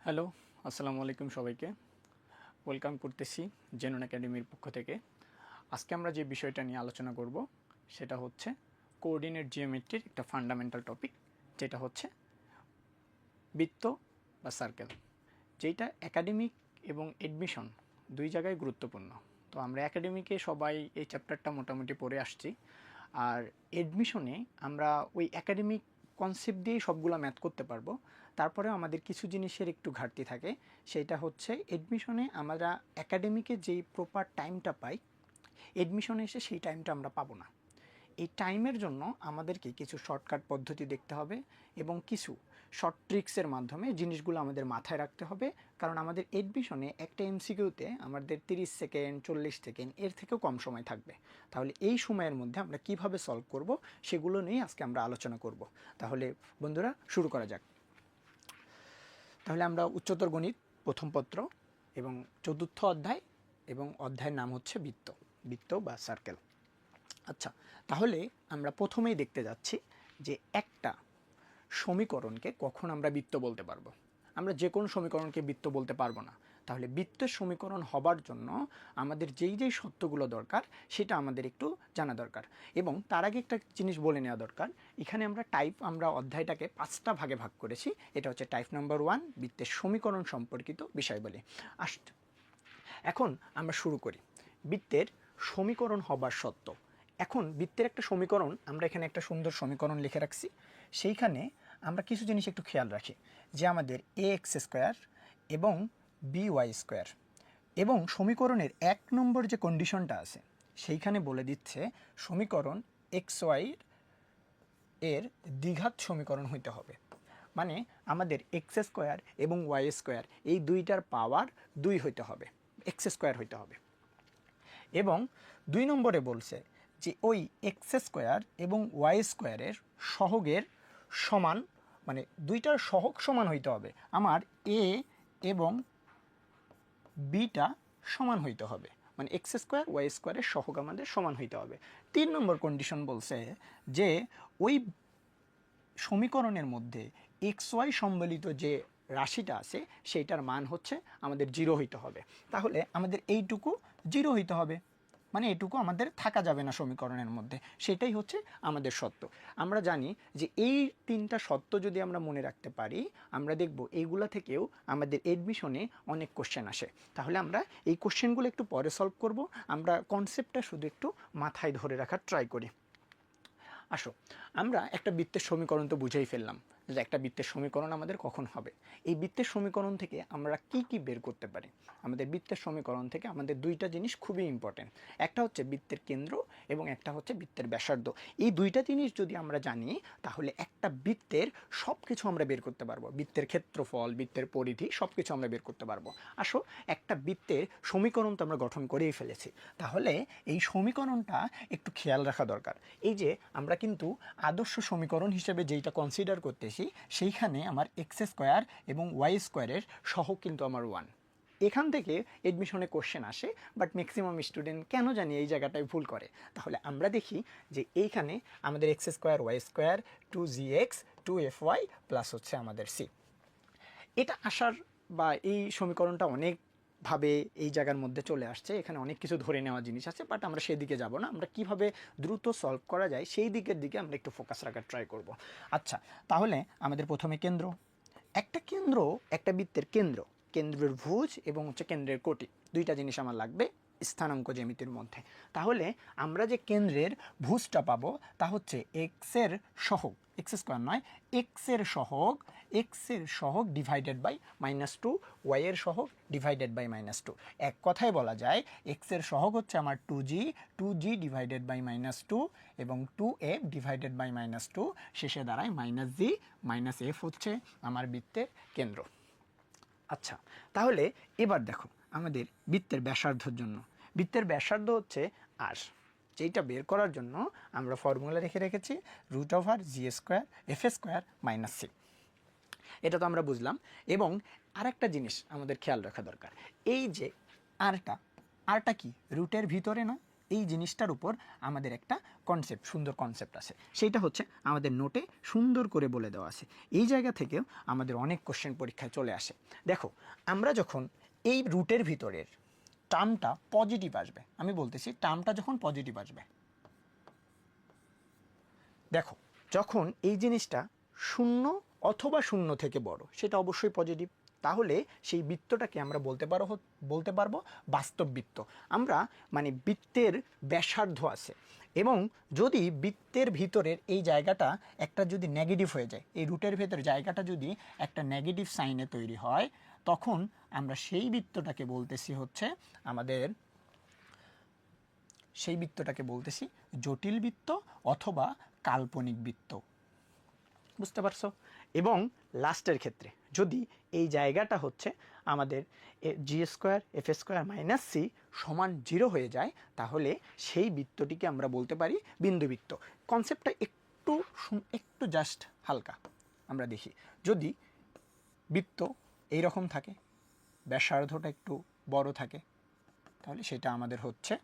Hello, আসসালামু আলাইকুম সবাইকে। ওয়েলকাম করতেছি জেনন একাডেমির পক্ষ থেকে। আজকে আমরা যে বিষয়টা নিয়ে আলোচনা করব সেটা হচ্ছে কোঅর্ডিনেট জিওমেট্রির একটা ফান্ডামেন্টাল টপিক, যেটা হচ্ছে বৃত্ত বা সার্কেল, যেটা একাডেমিক এবং এডমিশন দুই জায়গায় গুরুত্বপূর্ণ। তো আমরা একাডেমিকে সবাই এই চ্যাপ্টারটা মোটামুটি পড়ে আসছি, আর এডমিশনে আমরা ওই একাডেমিক কনসেপ্ট দিয়েই সবগুলো ম্যাথ করতে পারবো। তারপরেও আমাদের কিছু জিনিসের একটু ঘাটতি থাকে, সেটা হচ্ছে এডমিশনে আমরা একাডেমিকে যেই প্রপার টাইমটা পাই, এডমিশনে এসে সেই টাইমটা আমরা পাবো না। এই টাইমের জন্য আমাদেরকে কিছু শর্টকাট পদ্ধতি দেখতে হবে এবং কিছু শর্ট ট্রিক্সের মাধ্যমে জিনিসগুলো আমাদের মাথায় রাখতে হবে। কারণ আমাদের এডমিশনে একটা এমসিকিউতে আমাদের 30 সেকেন্ড 40 সেকেন্ড এর থেকেও কম সময় থাকবে। তাহলে এই সময়ের মধ্যে আমরা কিভাবে সলভ করব সেগুলো নিয়ে আজকে আমরা আলোচনা করব। তাহলে বন্ধুরা শুরু করা যাক। তাহলে আমরা উচ্চতর গণিত প্রথম পত্র এবং চতুর্থ অধ্যায়, এবং অধ্যায়ের নাম হচ্ছে বৃত্ত, বৃত্ত বা সার্কেল। আচ্ছা, তাহলে আমরা প্রথমেই দেখতে যাচ্ছি যে একটা সমীকরণকে কখন আমরা বৃত্ত বলতে পারবো। আমরা যে কোনো সমীকরণকে বৃত্ত বলতে পারবো না। তাহলে বৃত্তের সমীকরণ হবার জন্য আমাদের যেই যেই সত্যগুলো দরকার সেটা আমাদের একটু জানা দরকার। এবং তার আগে একটা জিনিস বলে নেওয়া দরকার, এখানে আমরা অধ্যায়টাকে 5টা ভাগে ভাগ করেছি। এটা হচ্ছে টাইপ নাম্বার 1, বৃত্তের সমীকরণ সম্পর্কিত বিষয়বলী। এখন আমরা শুরু করি বৃত্তের সমীকরণ হবার সত্য। এখন বৃত্তের একটা সমীকরণ, আমরা এখানে একটা সুন্দর সমীকরণ লিখে রাখছি। সেইখানে আমরা কিছু জিনিস একটু খেয়াল রাখি, যে আমাদের ax² এবং by² এবং সমীকরণের 1 নম্বর যে কন্ডিশনটা আছে সেইখানে বলে দিচ্ছে সমীকরণ xy এর দ্বিঘাত সমীকরণ হইতে হবে। মানে আমাদের x² এবং y² এই দুইটার পাওয়ার 2 হইতে হবে, x² হইতে হবে। এবং 2 নম্বরে বলছে যে ওই x² এবং y² সহগের সমান, মানে দুইটার সহগ সমান হইতে হবে। আমার a এবং bটা সমান হইতে হবে, মানে x² y² এর সহগ আমাদের সমান হইতে হবে। 3 নম্বর কন্ডিশন বলছে যে ওই সমীকরণের মধ্যে xy সম্বলিত যে রাশিটা আছে সেইটার মান হচ্ছে আমাদের 0 হইতে হবে। তাহলে আমাদের এইটুকু 0 হইতে হবে, মানে এটুকু আমাদের থাকা যাবে না সমীকরণের মধ্যে। সেটাই হচ্ছে আমাদের সত্য। আমরা জানি যে এই 3টা সত্য যদি আমরা মনে রাখতে পারি, আমরা দেখব এইগুলা থেকেও আমাদের এডমিশনে অনেক কোশ্চেন আসে। তাহলে আমরা এই কোশ্চেনগুলো একটু পরে সলভ করব, আমরা কনসেপ্টটা শুধু একটু মাথায় ধরে রাখার ট্রাই করি। আসো, আমরা একটা বৃত্তের সমীকরণ তো বুঝেই ফেললাম যে একটা বৃত্তের সমীকরণ আমাদের কখন হবে। এই বৃত্তের সমীকরণ থেকে আমরা কি কি বের করতে পারি? আমাদের বৃত্তের সমীকরণ থেকে আমাদের দুইটা জিনিস খুবই ইম্পর্টেন্ট। একটা হচ্ছে বৃত্তের কেন্দ্র এবং একটা হচ্ছে বৃত্তের ব্যাসার্ধ। এই দুইটা জিনিস যদি আমরা জানি, তাহলে একটা বৃত্তের সব কিছু আমরা বের করতে পারবো। বৃত্তের ক্ষেত্রফল, বৃত্তের পরিধি সব কিছু আমরা বের করতে পারবো। আসো, একটা বৃত্তের সমীকরণ তো আমরা গঠন করেই ফেলেছি, তাহলে এই সমীকরণটা একটু খেয়াল রাখা দরকার। এই যে আমরা কিন্তু আদর্শ সমীকরণ হিসেবে যেইটা কনসিডার করতেছি, সেইখানে আমার x² এবং y² এর সহগ কিন্তু আমার 1। এখান থেকে এডমিশনে কোশ্চেন আসে, বাট ম্যাক্সিমাম স্টুডেন্ট কেন জানি এই জায়গাটায় ভুল করে। তাহলে আমরা দেখি যে এইখানে আমাদের x² y² 2gx 2fy plus হচ্ছে আমাদের c। এটা আসার বা এই সমীকরণটা অনেকভাবে এই জায়গার মধ্যে চলে আসছে, এখানে অনেক কিছু ধরে নেওয়া জিনিস আছে, বাট আমরা সেদিকে যাব না। আমরা কিভাবে দ্রুত সলভ করা যায় সেই দিকের দিকে আমরা একটু ফোকাস রাখার ট্রাই করব। আচ্ছা, তাহলে আমাদের প্রথমে কেন্দ্র। একটা কেন্দ্র, একটা বৃত্তের কেন্দ্র, কেন্দ্রের ভুজ এবং হচ্ছে কেন্দ্রের কোটি, দুইটা জিনিস আমার লাগবে স্থানাঙ্ক জ্যামিতির মধ্যে। তাহলে আমরা যে কেন্দ্রের ভুজটা পাবো তা হচ্ছে এক্সের সহগ, x² নয়, এক্সের সহগ ডিভাইডেড বাই -2, ওয়াইয়ের সহগ ডিভাইডেড বাই -2। এক কথায় বলা যায় এক্সের সহগ হচ্ছে আমার 2g ডিভাইডেড বাই -2 এবং 2f ডিভাইডেড বাই -2, শেষে দাঁড়ায় -g -f হচ্ছে আমার বৃত্তের কেন্দ্র। আচ্ছা, তাহলে এবার দেখো আমাদের বৃত্তের ব্যাসার্ধর জন্য, বৃত্তের ব্যাসার্ধ হচ্ছে আর, যেইটা বের করার জন্য আমরা ফর্মুলা রেখেছি √g² f² - c। এটা তো আমরা বুঝলাম। এবং আরেকটা জিনিস আমাদের খেয়াল রাখা দরকার, এই যে আরটা কি রুটের ভিতরে না, এই জিনিসটার উপর আমাদের একটা কনসেপ্ট, সুন্দর কনসেপ্ট আছে, সেইটা হচ্ছে আমাদের নোটে সুন্দর করে বলে দেওয়া আছে। এই জায়গা থেকেও আমাদের অনেক কোশ্চেন পরীক্ষায় চলে আসে। দেখো, আমরা যখন এই রুটের ভিতরের টার্মটা পজিটিভ আসবে, আমি বলতেছি টার্মটা যখন পজিটিভ আসবে, দেখো যখন এই জিনিসটা শূন্য অথবা শূন্য থেকে বড়, সেটা অবশ্যই পজিটিভ, তাহলে সেই বৃত্তটাকে আমরা বলতে পারবো বাস্তব বৃত্ত। আমরা মানে বৃত্তের ব্যাসার্ধ আছে, এবং যদি বৃত্তের ভিতরের এই জায়গাটা একটা যদি নেগেটিভ হয়ে যায়, এই রুটের ভেতরে জায়গাটা যদি একটা নেগেটিভ সাইনে তৈরি হয়, তখন আমরা সেই বৃত্তটাকে বলতেছি হচ্ছে আমাদের, সেই বৃত্তটাকে বলতেছি জটিল বৃত্ত অথবা কাল্পনিক বৃত্ত। বুঝতে পারছো? এবং লাস্টের ক্ষেত্রে যদি এই জায়গাটা হচ্ছে আমাদের G square F square minus C সমান 0 হয়ে যায়, তাহলে সেই বৃত্তটিকে আমরা বলতে পারি বিন্দুবৃত্ত। কনসেপ্টটা একটু জাস্ট হালকা। আমরা দেখি, যদি বৃত্ত এইরকম থাকে, ব্যাসার্ধটা একটু বড় থাকে, তাহলে সেটা আমাদের হচ্ছে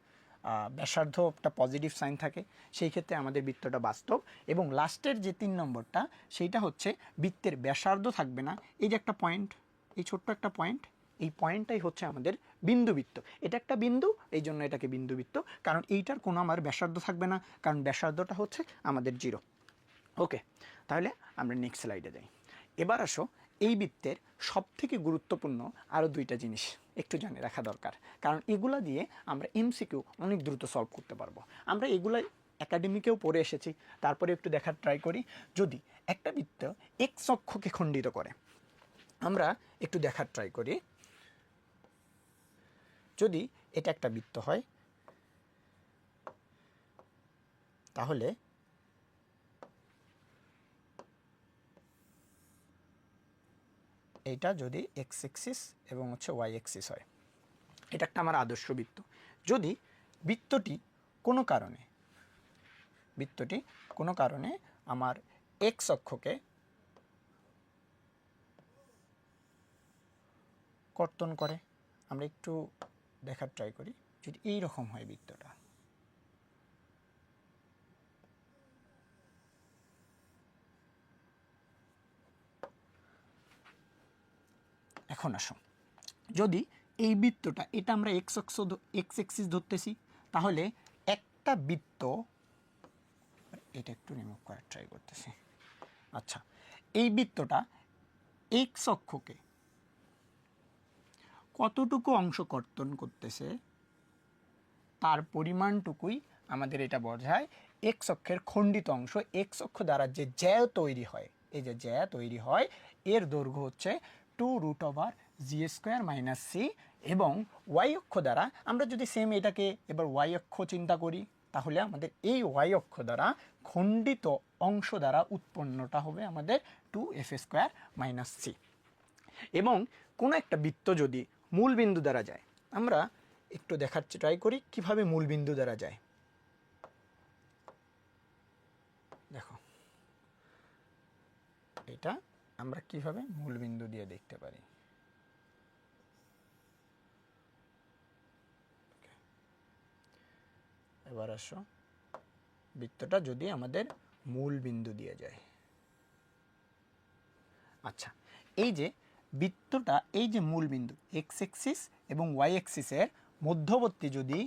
ব্যাসার্ধ একটা পজিটিভ সাইন থাকে, সেই ক্ষেত্রে আমাদের বৃত্তটা বাস্তব। এবং লাস্টের যে 3 নম্বরটা, সেইটা হচ্ছে বৃত্তের ব্যাসার্ধ থাকবে না, এই যে একটা পয়েন্ট, এই ছোট্ট একটা পয়েন্ট, এই পয়েন্টটাই হচ্ছে আমাদের বিন্দুবৃত্ত। এটা একটা বিন্দু, এই জন্য এটাকে বিন্দুবৃত্ত, কারণ এইটার কোনো আমার ব্যাসার্ধ থাকবে না, কারণ ব্যাসার্ধটা হচ্ছে আমাদের 0। ওকে, তাহলে আমরা নেক্সট স্লাইডে যাই। এবার আসো, এই বৃত্তের সবথেকে গুরুত্বপূর্ণ আরও 2টা জিনিস একটু জানে রাখা দরকার, কারণ এগুলা দিয়ে আমরা এমসিকিউ অনেক দ্রুত সলভ করতে পারবো। আমরা এগুলা একাডেমিকেও পড়ে এসেছি, তারপরে একটু দেখার ট্রাই করি। যদি একটা বৃত্ত এক্স অক্ষকে খণ্ডিত করে, আমরা একটু দেখার ট্রাই করি। যদি এটা একটা বৃত্ত হয়, তাহলে এইটা যদি এক্স এক্সিস এবং হচ্ছে ওয়াই এক্সিস হয়, এটা একটা আমার আদর্শ বৃত্ত। যদি বৃত্তটি কোনো কারণে আমার এক্স অক্ষকে কর্তন করে, আমরা একটু দেখার ট্রাই করি। যদি এই রকম হয় বৃত্তটা, এখন আসো, যদি এই বৃত্তটা, এটা আমরা এক্স এক্সিস ধরতেছি, তাহলে একটা বৃত্ত, এটা একটু রিমুভ করার ট্রাই করতেছি। আচ্ছা, এই বৃত্তটা এক্স অক্ষকে কতটুকু অংশ কর্তন করতেছে, তার পরিমাণটুকুই আমাদের এটা বোঝায় এক্স অক্ষের খণ্ডিত অংশ। এক্স অক্ষ দ্বারা যে জ্যা তৈরি হয়, এই যে জ্যা তৈরি হয়, এর দৈর্ঘ্য হচ্ছে 2√g² মাইনাস সি। এবং ওয়াই অক্ষ দ্বারা আমরা যদি সেম এটাকে এবার ওয়াই অক্ষ চিন্তা করি, তাহলে আমাদের এই ওয়াই অক্ষ দ্বারা খণ্ডিত অংশ দ্বারা উৎপন্নটা হবে আমাদের 2f² মাইনাস সি। এবং কোনো একটা বৃত্ত যদি মূল বিন্দু দ্বারা যায়, আমরা একটু দেখার ট্রাই করি কিভাবে মূল বিন্দু দ্বারা যায়। দেখো, এটা আমরা কিভাবে মূল বিন্দু দিয়ে দেখতে পারি। এবার আসো, বৃত্তটা যদি আমাদের মূল বিন্দু দিয়ে যায়, আচ্ছা, এই যে বৃত্তটা, এই যে মূল বিন্দু এক্স এক্সিস এবং ওয়াই এক্সিসের মধ্যবর্তী যদি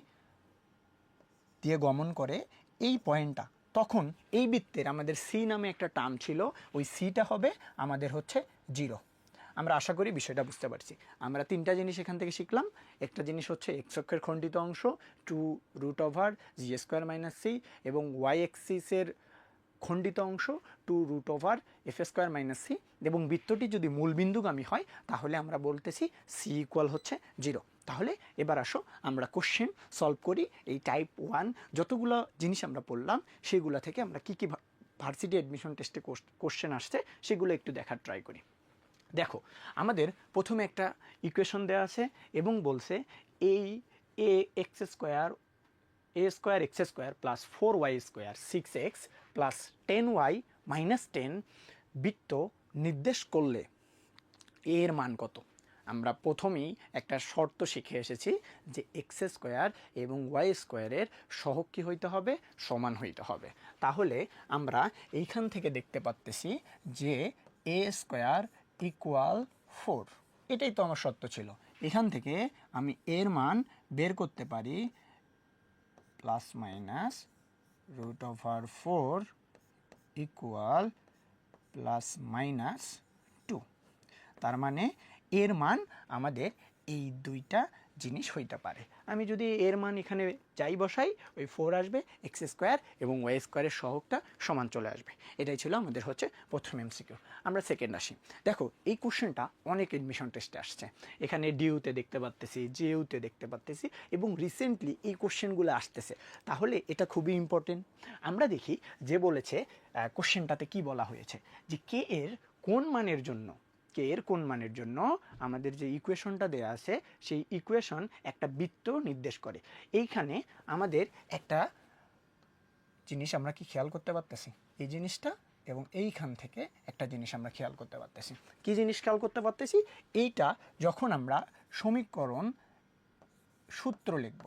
দিয়ে গমন করে এই পয়েন্টটা, তখন এই বৃত্তের আমাদের সি নামে একটা টার্ম ছিল, ওই সিটা হবে আমাদের হচ্ছে 0। আমরা আশা করি বিষয়টা বুঝতে পারছি। আমরা 3টা জিনিস এখান থেকে শিখলাম। একটা জিনিস হচ্ছে এক্স অক্ষের খণ্ডিত অংশ 2√g² মাইনাস সি, এবং ওয়াই এক্সিসের খণ্ডিত অংশ 2√f² মাইনাস সি। এবং বৃত্তটি যদি মূলবিন্দুগামী হয়, তাহলে আমরা বলতেছি সি ইকুয়াল হচ্ছে 0। তাহলে এবার আসো আমরা কোশ্চেন সলভ করি। এই টাইপ 1 যতগুলো জিনিস আমরা পড়লাম, সেগুলো থেকে আমরা কী কী ভার্সিটি অ্যাডমিশন টেস্টে কোশ্চেন আসছে সেগুলো একটু দেখার ট্রাই করি। দেখো, আমাদের প্রথমে একটা ইকুয়েশন দেওয়া আছে এবং বলছে এই a² plus 4y² 6x plus 10y minus 10 বৃত্ত নির্দেশ করলে এর মান কত। আমরা প্রথমেই একটা শর্ত শিখে এসেছি যে এক্স স্কোয়ার এবং ওয়াই স্কোয়ারের সহগ কী হইতে হবে, সমান হইতে হবে। তাহলে আমরা এইখান থেকে দেখতে পাচ্তেছি যে এ স্কোয়ার ইকুয়াল 4, এটাই তো আমার শর্ত ছিল। এখান থেকে আমি এর মান বের করতে পারি plus minus √4 equal plus minus 2। তার মানে এর মান আমাদের এই দুইটা জিনিস হইতে পারে। আমি যদি এর মান এখানে যাই বসাই, ওই 4 আসবে, এক্স স্কোয়ার এবং ওয়াই স্কোয়ারের সহগটা সমান চলে আসবে। এটাই ছিল আমাদের হচ্ছে প্রথম এমসিকিউ। আমরা সেকেন্ড আসি। দেখো এই কোশ্চেনটা অনেক এডমিশন টেস্টে আসছে, এখানে ডিউতে দেখতে পাচ্তেছি, জিইউতে দেখতে পাচ্তেছি, এবং রিসেন্টলি এই কোশ্চেনগুলো আসতেছে। তাহলে এটা খুবই ইম্পর্টেন্ট। আমরা দেখি যে বলেছে কোশ্চেনটাতে কি বলা হয়েছে, যে কে এর কোন মানের জন্য আমাদের যে ইকুয়েশনটা দেয়া আছে সেই ইকুয়েশন একটা বৃত্ত নির্দেশ করে। এইখানে আমাদের একটা জিনিস আমরা কি খেয়াল করতে পারতেছি, এই জিনিসটা এবং এইখান থেকে একটা জিনিস আমরা খেয়াল করতে পারতেছি। কি জিনিস খেয়াল করতে পারতেছি, এইটা যখন আমরা সমীকরণ সূত্র লিখব,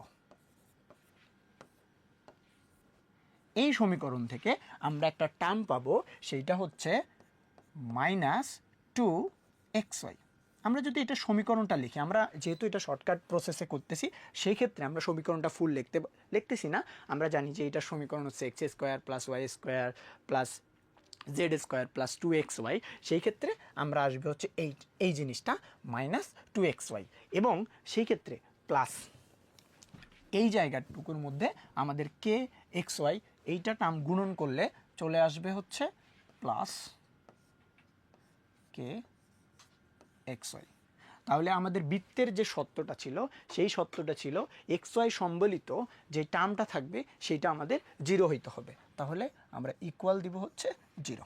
এই সমীকরণ থেকে আমরা একটা টার্ম পাবো, সেইটা হচ্ছে -2xy। আমরা যদি এটা সমীকরণটা লিখি, আমরা যেহেতু এটা শর্টকাট প্রসেসে করতেছি, সেই ক্ষেত্রে আমরা সমীকরণটা ফুল লিখতেছি না। আমরা জানি যে এটার সমীকরণ হচ্ছে x square plus Y square plus z square plus 2xy। সেই ক্ষেত্রে আমরা আসবে হচ্ছে এই জিনিসটা -2xy, এবং সেই ক্ষেত্রে প্লাস এই জায়গাটুকুর মধ্যে আমাদের কে এক্স ওয়াই এইটা টার্ম গুণন করলে চলে আসবে হচ্ছে প্লাস কে এক্স ওয়াই। তাহলে আমাদের বৃত্তের যে সত্যটা ছিল, সেই সত্যটা ছিল এক্স ওয়াই সম্বলিত যে টার্মটা থাকবে সেইটা আমাদের 0 হইতে হবে। তাহলে আমরা ইকুয়াল দিব হচ্ছে 0।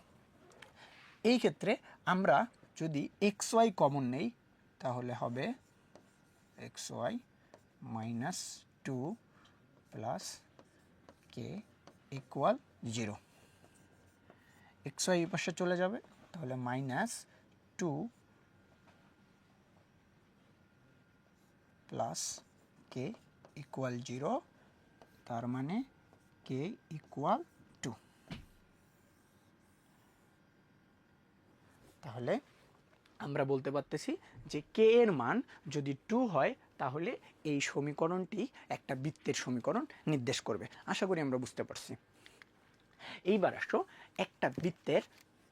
এই ক্ষেত্রে আমরা যদি এক্স ওয়াই কমন নেই, তাহলে হবে x Y -2 plus K equal 0। X Y এই পাশে চলে যাবে, তাহলে -2 প্লাস কে ইকুয়াল 0, তার মানে কে ইকুয়াল 2। তাহলে আমরা বলতে পারতেছি যে কে এর মান যদি 2 হয়, তাহলে এই সমীকরণটি একটা বৃত্তের সমীকরণ নির্দেশ করবে। আশা করি আমরা বুঝতে পারছি। এইবার আসো, একটা বৃত্তের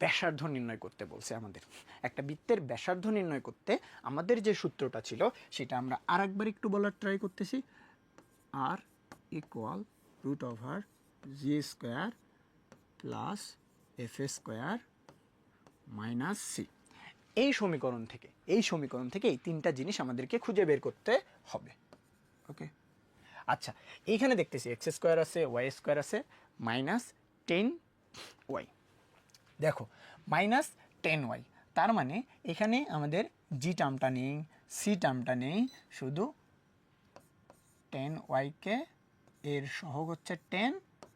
ব্যাসার্ধ নির্ণয় করতে বলছে আমাদের। একটা বৃত্তের ব্যাসার্ধ নির্ণয় করতে আমাদের যে সূত্রটা ছিল সেটা আমরা আরেকবার একটু বলার ট্রাই করতেছি। R equal √g² plus F square minus C. এই সমীকরণ থেকে এই তিনটা জিনিস আমাদেরকে খুঁজে বের করতে হবে। ওকে, আচ্ছা, এইখানে দেখতেছি এক্স স্কোয়ার আছে, ওয়াই স্কোয়ার আছে, -10y। দেখো -10y, তার মানে এখানে আমাদের জি টার্মটা নেই, সি টার্মটা নেই, শুধু 10y এর সহগ হচ্ছে 10।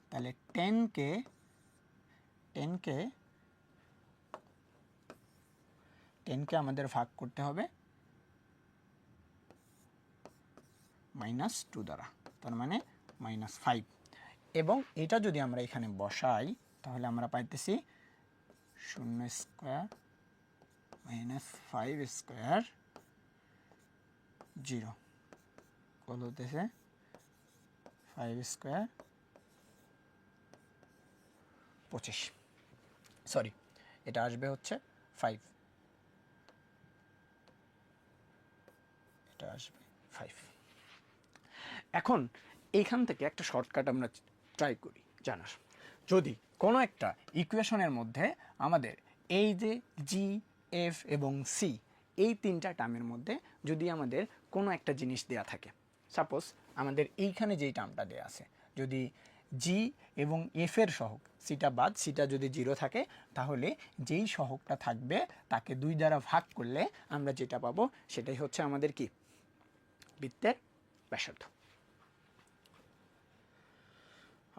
তাহলে 10কে আমাদের ভাগ করতে হবে -2 দ্বারা, তার মানে -5। এবং এটা যদি আমরা এখানে বসাই, তাহলে আমরা পাইতেছি 0² -5² 0 কল হতেছে 5² 25। সরি, এটা আসবে হচ্ছে 5, এটা আসবে 5। এখন এইখান থেকে একটা শর্টকাট আমরা ট্রাই করি জানার। যদি কোনো একটা ইকুয়েশনের মধ্যে আমাদের এই যে জি, এফ এবং সি, এই তিনটা টার্মের মধ্যে যদি আমাদের কোনো একটা জিনিস দেয়া থাকে, সাপোজ আমাদের এইখানে যেই টার্মটা দেয়া আছে, যদি জি এবং এফ এর সহগ, সিটা বাদ, সিটা যদি 0 থাকে, তাহলে যেই সহগটা থাকবে তাকে 2 দ্বারা ভাগ করলে আমরা যেটা পাবো সেটাই হচ্ছে আমাদের কি, বৃত্তের ব্যাসার্ধ।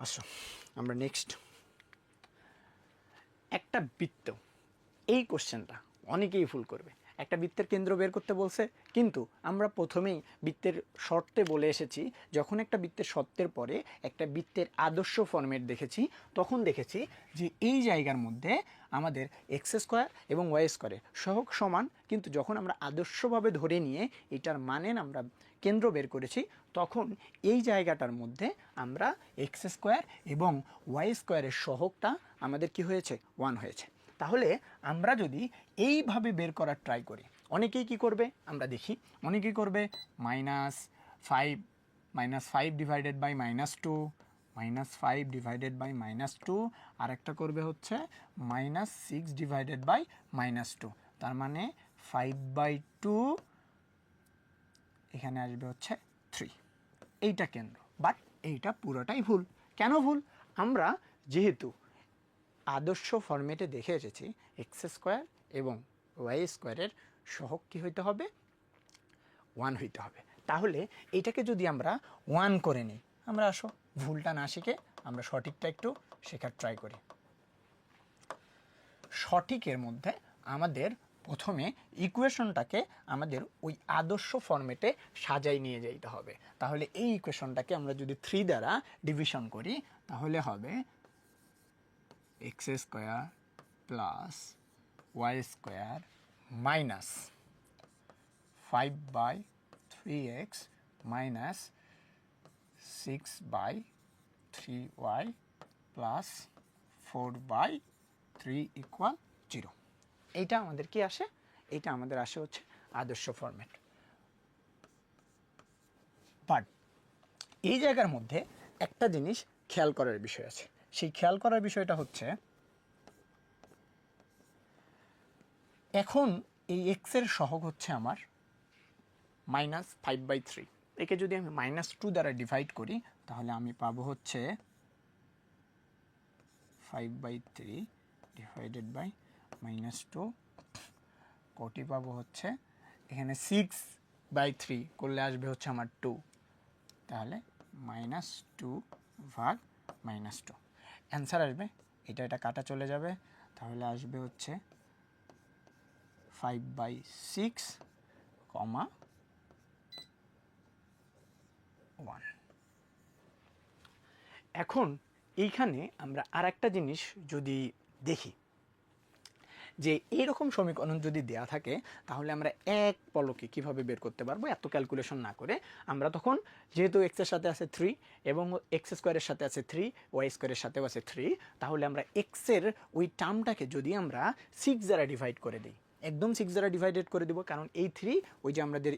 আসো আমরা নেক্সট, একটা বৃত্ত, এই কোশ্চেনটা অনেকেই ভুল করবে। একটা বৃত্তের কেন্দ্র বের করতে বলছে, কিন্তু আমরা প্রথমেই বৃত্তের শর্তে বলে এসেছি, যখন একটা বৃত্তের শর্তের পরে একটা বৃত্তের আদর্শ ফরম্যাট দেখেছি, তখন দেখেছি যে এই জায়গার মধ্যে আমাদের এক্স স্কোয়ার এবং ওয়াই স্কোয়ারের সহগ সমান, কিন্তু যখন আমরা আদর্শভাবে ধরে নিয়ে এটার মানের আমরা কেন্দ্র বের করেছি, তখন এই জায়গাটার মধ্যে আমরা এক্স স্কোয়ার এবং ওয়াই স্কোয়ারের সহগটা আমাদের কি হয়েছে, 1 হয়েছে। তাহলে আমরা যদি এইভাবে বের করার ট্রাই করি, অনেকেই কি করবে আমরা দেখি, অনেকেই করবে -5 ডিভাইডেড বাই -2, -5 ডিভাইডেড বাই -2, আর একটা করবে হচ্ছে -6 ডিভাইডেড বাই -2, তার মানে 5/2, এখানে আসবে হচ্ছে 3। এইটা কেন্দ্র, বাট এইটা পুরোটাই ভুল। কেন ভুল? আমরা যেহেতু আদর্শ ফরম্যাটে দেখে এসেছি এক্স স্কোয়ার এবং ওয়াই স্কোয়ারের সহগ কী হইতে হবে, 1 হইতে হবে। তাহলে এইটাকে যদি আমরা 1 করে নিই, আমরা আসো ভুলটা না শিখে আমরা সঠিকটা একটু শেখার ট্রাই করি। সঠিকের মধ্যে আমাদের প্রথমে ইকুয়েশনটাকে আমাদের ওই আদর্শ ফরম্যাটে সাজাই নিয়ে যেতে হবে। তাহলে এই ইকুয়েশনটাকে আমরা যদি 3 দ্বারা ডিভিশন করি, তাহলে হবে x square plus Y square minus 5/3x minus 6/3y plus 4/3 equal 0। এইটা আমাদের কি আসে? এইটা আমাদের আসে হচ্ছে আদর্শ ফরম্যাট। বাট এই জায়গার মধ্যে একটা জিনিস খেয়াল করার বিষয় আছে। সেই খেয়াল করার বিষয়টা হচ্ছে, এখন এই এক্সের সহগ হচ্ছে আমার -5/3। একে যদি আমি -2 দ্বারা ডিভাইড করি, তাহলে আমি পাবো হচ্ছে 5/3 ডিভাইডেড বাই -2, কোটি পাবো হচ্ছে এখানে 6/3 করলে আসবে হচ্ছে আমার 2, তাহলে -2 ভাগ -2 অ্যান্সার আসবে। এটা কাটা চলে যাবে, তাহলে আসবে হচ্ছে 5/6, 1। এখন এইখানে আমরা আর একটা জিনিস যদি দেখি, যে এইরকম সমীকরণ যদি দেয়া থাকে, তাহলে আমরা এক পলকে কিভাবে বের করতে পারবো, এত ক্যালকুলেশন না করে। আমরা তখন যেহেতু এক্সের সাথে আছে 3 এবং এক্স স্কোয়ারের সাথে আছে 3, ওয়াই স্কোয়ারের সাথেও আছে 3, তাহলে আমরা এক্সের ওই টার্মটাকে যদি আমরা 6 দ্বারা ডিভাইড করে দিই, একদম 6 দ্বারা ডিভাইডেড করে দিব, কারণ এই 3 ওই যে আমাদের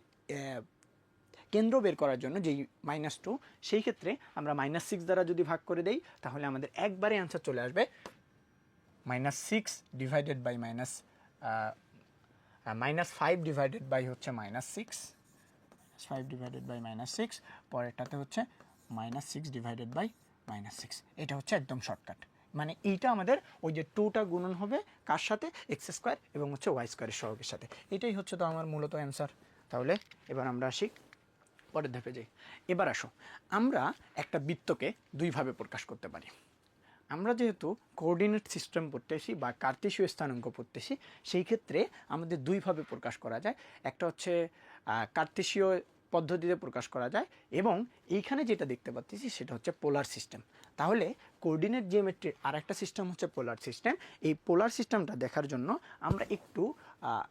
কেন্দ্র বের করার জন্য যেই -2, সেই ক্ষেত্রে আমরা -6 দ্বারা যদি ভাগ করে দেই, তাহলে আমাদের একবারে অ্যান্সার চলে আসবে -6 ডিভাইডেড বাই -5 ডিভাইডেড বাই হচ্ছে -6, 5 ডিভাইডেড বাই -6, পরেরটাতে হচ্ছে -6 ডিভাইডেড বাই -6। এটা হচ্ছে একদম শর্টকাট। মানে এইটা আমাদের ওই যে 2টা গুণন হবে কার সাথে, এক্স স্কোয়ার এবং হচ্ছে ওয়াই স্কোয়ারের সহগের সাথে। এটাই হচ্ছে তো আমার মূলত অ্যান্সার। তাহলে এবার আমরা আসি পরের ধাপে যাই। এবার আসো, আমরা একটা বৃত্তকে দুইভাবে প্রকাশ করতে পারি। আমরা যেহেতু কোঅর্ডিনেট সিস্টেম পড়তেছি বা কার্তেশীয় স্থানাঙ্ক পড়তেছি, সেই ক্ষেত্রে আমাদের দুইভাবে প্রকাশ করা যায়। একটা হচ্ছে কার্তেশীয় পদ্ধতিতে প্রকাশ করা যায়, এবং এইখানে যেটা দেখতে পাচ্ছি সেটা হচ্ছে পোলার সিস্টেম। তাহলে কোঅর্ডিনেট জিওমেট্রির আর একটা সিস্টেম হচ্ছে পোলার সিস্টেম। এই পোলার সিস্টেমটা দেখার জন্য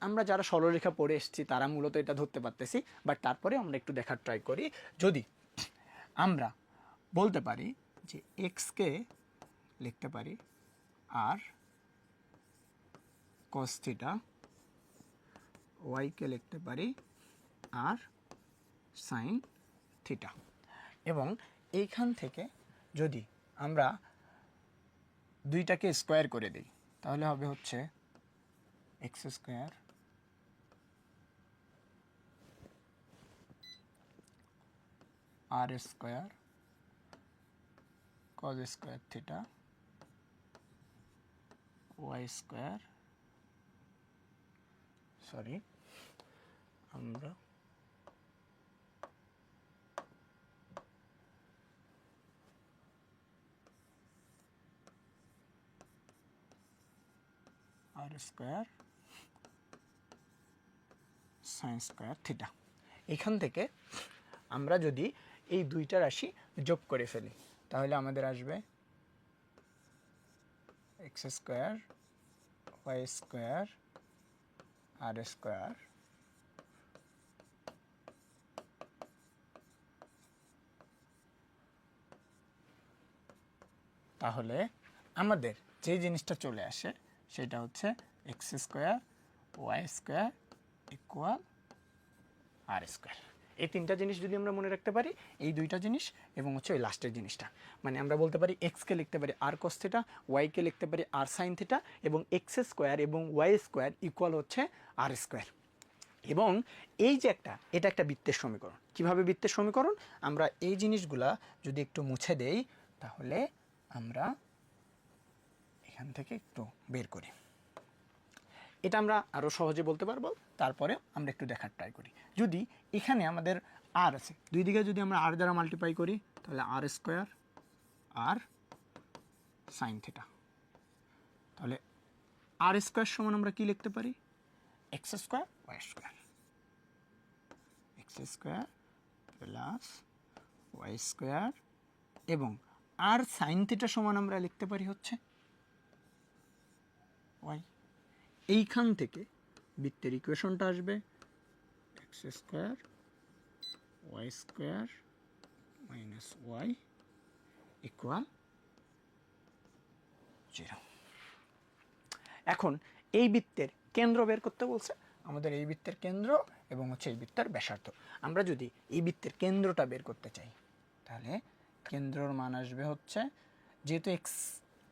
আমরা যারা সরলরেখা পড়ে এসেছি তারা মূলত এটা ধরতে পারতেছি, বাট তারপরে আমরা একটু দেখার ট্রাই করি। যদি আমরা বলতে পারি যে এক্সকে লিখতে পারি আর cos থিটা, ওয়াইকে লিখতে পারি আর সাইন থিটা, এবং এইখান থেকে যদি আমরা দুইটাকে স্কোয়ার করে দিই, তাহলে হবে হচ্ছে x square R square cos square theta Y square, আমরা R square sine square theta. এখান থেকে আমরা যদি এই দুইটা রাশি যোগ করে ফেলি তাহলে আমাদের আসবে x square Y square R square তাহলে আমাদের যে জিনিসটা চলে আসে সেটা হচ্ছে x square Y square equal R square. এই তিনটা জিনিস যদি আমরা মনে রাখতে পারি, এই দুইটা জিনিস এবং হচ্ছে ওই লাস্টের জিনিসটা, মানে আমরা বলতে পারি এক্সকে লিখতে পারি আর কস থিটা, ওয়াইকে লিখতে পারি আর সাইন থিটা, এবং এক্স স্কোয়ার এবং ওয়াই স্কোয়ার ইকুয়াল হচ্ছে আর স্কোয়ার। এবং এই যে এটা একটা বৃত্তের সমীকরণ। কিভাবে বৃত্তের সমীকরণ? আমরা এই জিনিসগুলা যদি একটু মুছে দেই তাহলে আমরা এখান থেকে একটু বের করি। এটা আমরা আরও সহজে বলতে পারবো, তারপরে আমরা একটু দেখার ট্রাই করি। যদি এখানে আমাদের আর আছে, দুই দিকে যদি আমরা আর দ্বারা মাল্টিপ্লাই করি তাহলে r square r sine theta, তাহলে আর স্কোয়ার সমান আমরা কি লিখতে পারি? X square Y square, x square plus Y square, এবং আর সাইন থিটা সমান আমরা লিখতে পারি হচ্ছে ওয়াই। এইখান থেকে বৃত্তের ইকুয়েশনটা আসবে x square Y square minus y equal 0। এখন এই বৃত্তের কেন্দ্র বের করতে বলছে আমাদের, এই বৃত্তের কেন্দ্র এবং হচ্ছে এই বৃত্তের ব্যাসার্ধ। আমরা যদি এই বৃত্তের কেন্দ্রটা বের করতে চাই তাহলে কেন্দ্রর মান আসবে হচ্ছে, যেহেতু এক্স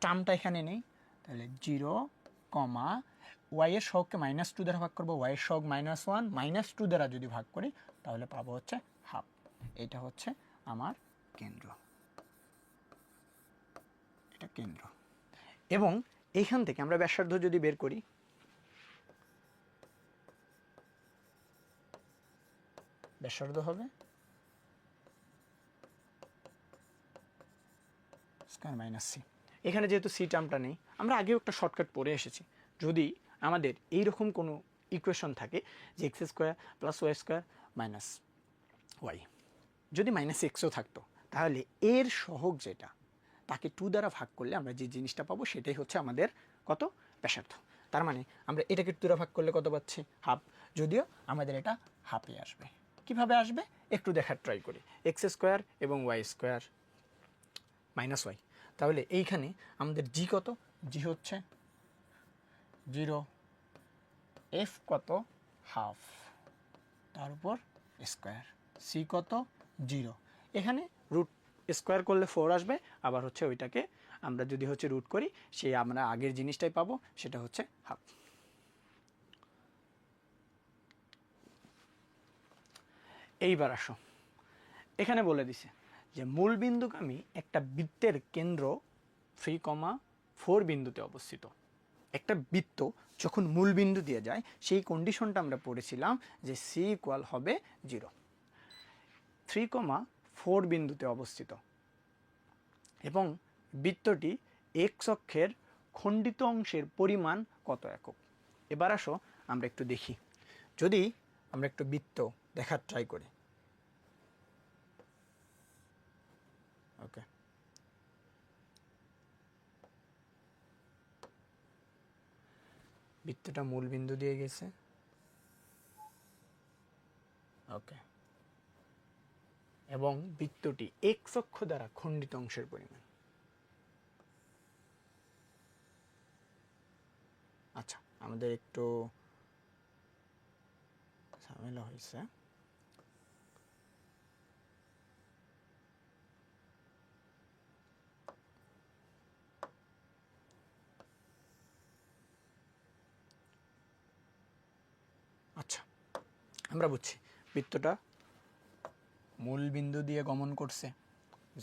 টার্মটা এখানে নেই তাহলে 0, ওয়াইয়ের সহগকে -2 দ্বারা ভাগ করবো, ওয়াইয়ের সহগ -1 -2 দ্বারা যদি ভাগ করি তাহলে পাবো হচ্ছে হাফ। এটা হচ্ছে আমার কেন্দ্র, এটা কেন্দ্র। এবং এইখান থেকে আমরা ব্যাসার্ধ যদি বের করি, ব্যাসার্ধ হবে স্কয়ার মাইনাস সি। এখানে যেহেতু সি টার্মটা নেই, আমরা আগেও একটা শর্টকাট পড়ে এসেছি, যদি আমাদের এইরকম কোনো ইকুয়েশন থাকে যে x square plus Y square minus y, যদি মাইনাস এক্সও থাকতো তাহলে এর সহগ যেটা তাকে 2 দ্বারা ভাগ করলে আমরা যে জিনিসটা পাবো সেটাই হচ্ছে আমাদের কত? ব্যাসার্ধ। তার মানে আমরা এটাকে 2 দ্বারা ভাগ করলে কত পাচ্ছি? হাফ। যদিও আমাদের এটা হাফে আসবে। কিভাবে আসবে একটু দেখার ট্রাই করি। এক্স স্কোয়ার এবং ওয়াই স্কোয়ার মাইনাস ওয়াই, তাহলে এইখানে আমাদের জি কত? জি হচ্ছে 0, এফ কত? হাফ, তার উপর স্কোয়ার, সি কত? 0। এখানে রুট স্কোয়ার করলে 4 আসবে, আবার হচ্ছে ওইটাকে আমরা যদি হচ্ছে রুট করি সেই আমরা আগের জিনিসটাই পাবো, সেটা হচ্ছে হাফ। এইবার আসো, এখানে বলে দিছে যে মূল বিন্দুগামী একটা বৃত্তের কেন্দ্র 3,4 বিন্দুতে অবস্থিত। একটা বৃত্ত যখন মূল বিন্দু দিয়ে যায় সেই কন্ডিশনটা আমরা পড়েছিলাম যে সি ইকুয়াল হবে 0। 3,4 বিন্দুতে অবস্থিত এবং বৃত্তটি এক্স অক্ষের খণ্ডিত অংশের পরিমাণ কত একক? এবার আসো আমরা একটু দেখি, যদি আমরা একটু বৃত্ত দেখার ট্রাই করি। ওকে, বৃত্তটা মূল বিন্দু দিয়ে গেছে। ওকে, এবং বৃত্তটি এক্স অক্ষ দ্বারা খণ্ডিত অংশের পরিমাণ। আচ্ছা, আমাদের একটু ঝামেলা হয়েছে। আচ্ছা, আমরা বুঝছি বৃত্তটা মূল বিন্দু দিয়ে গমন করছে,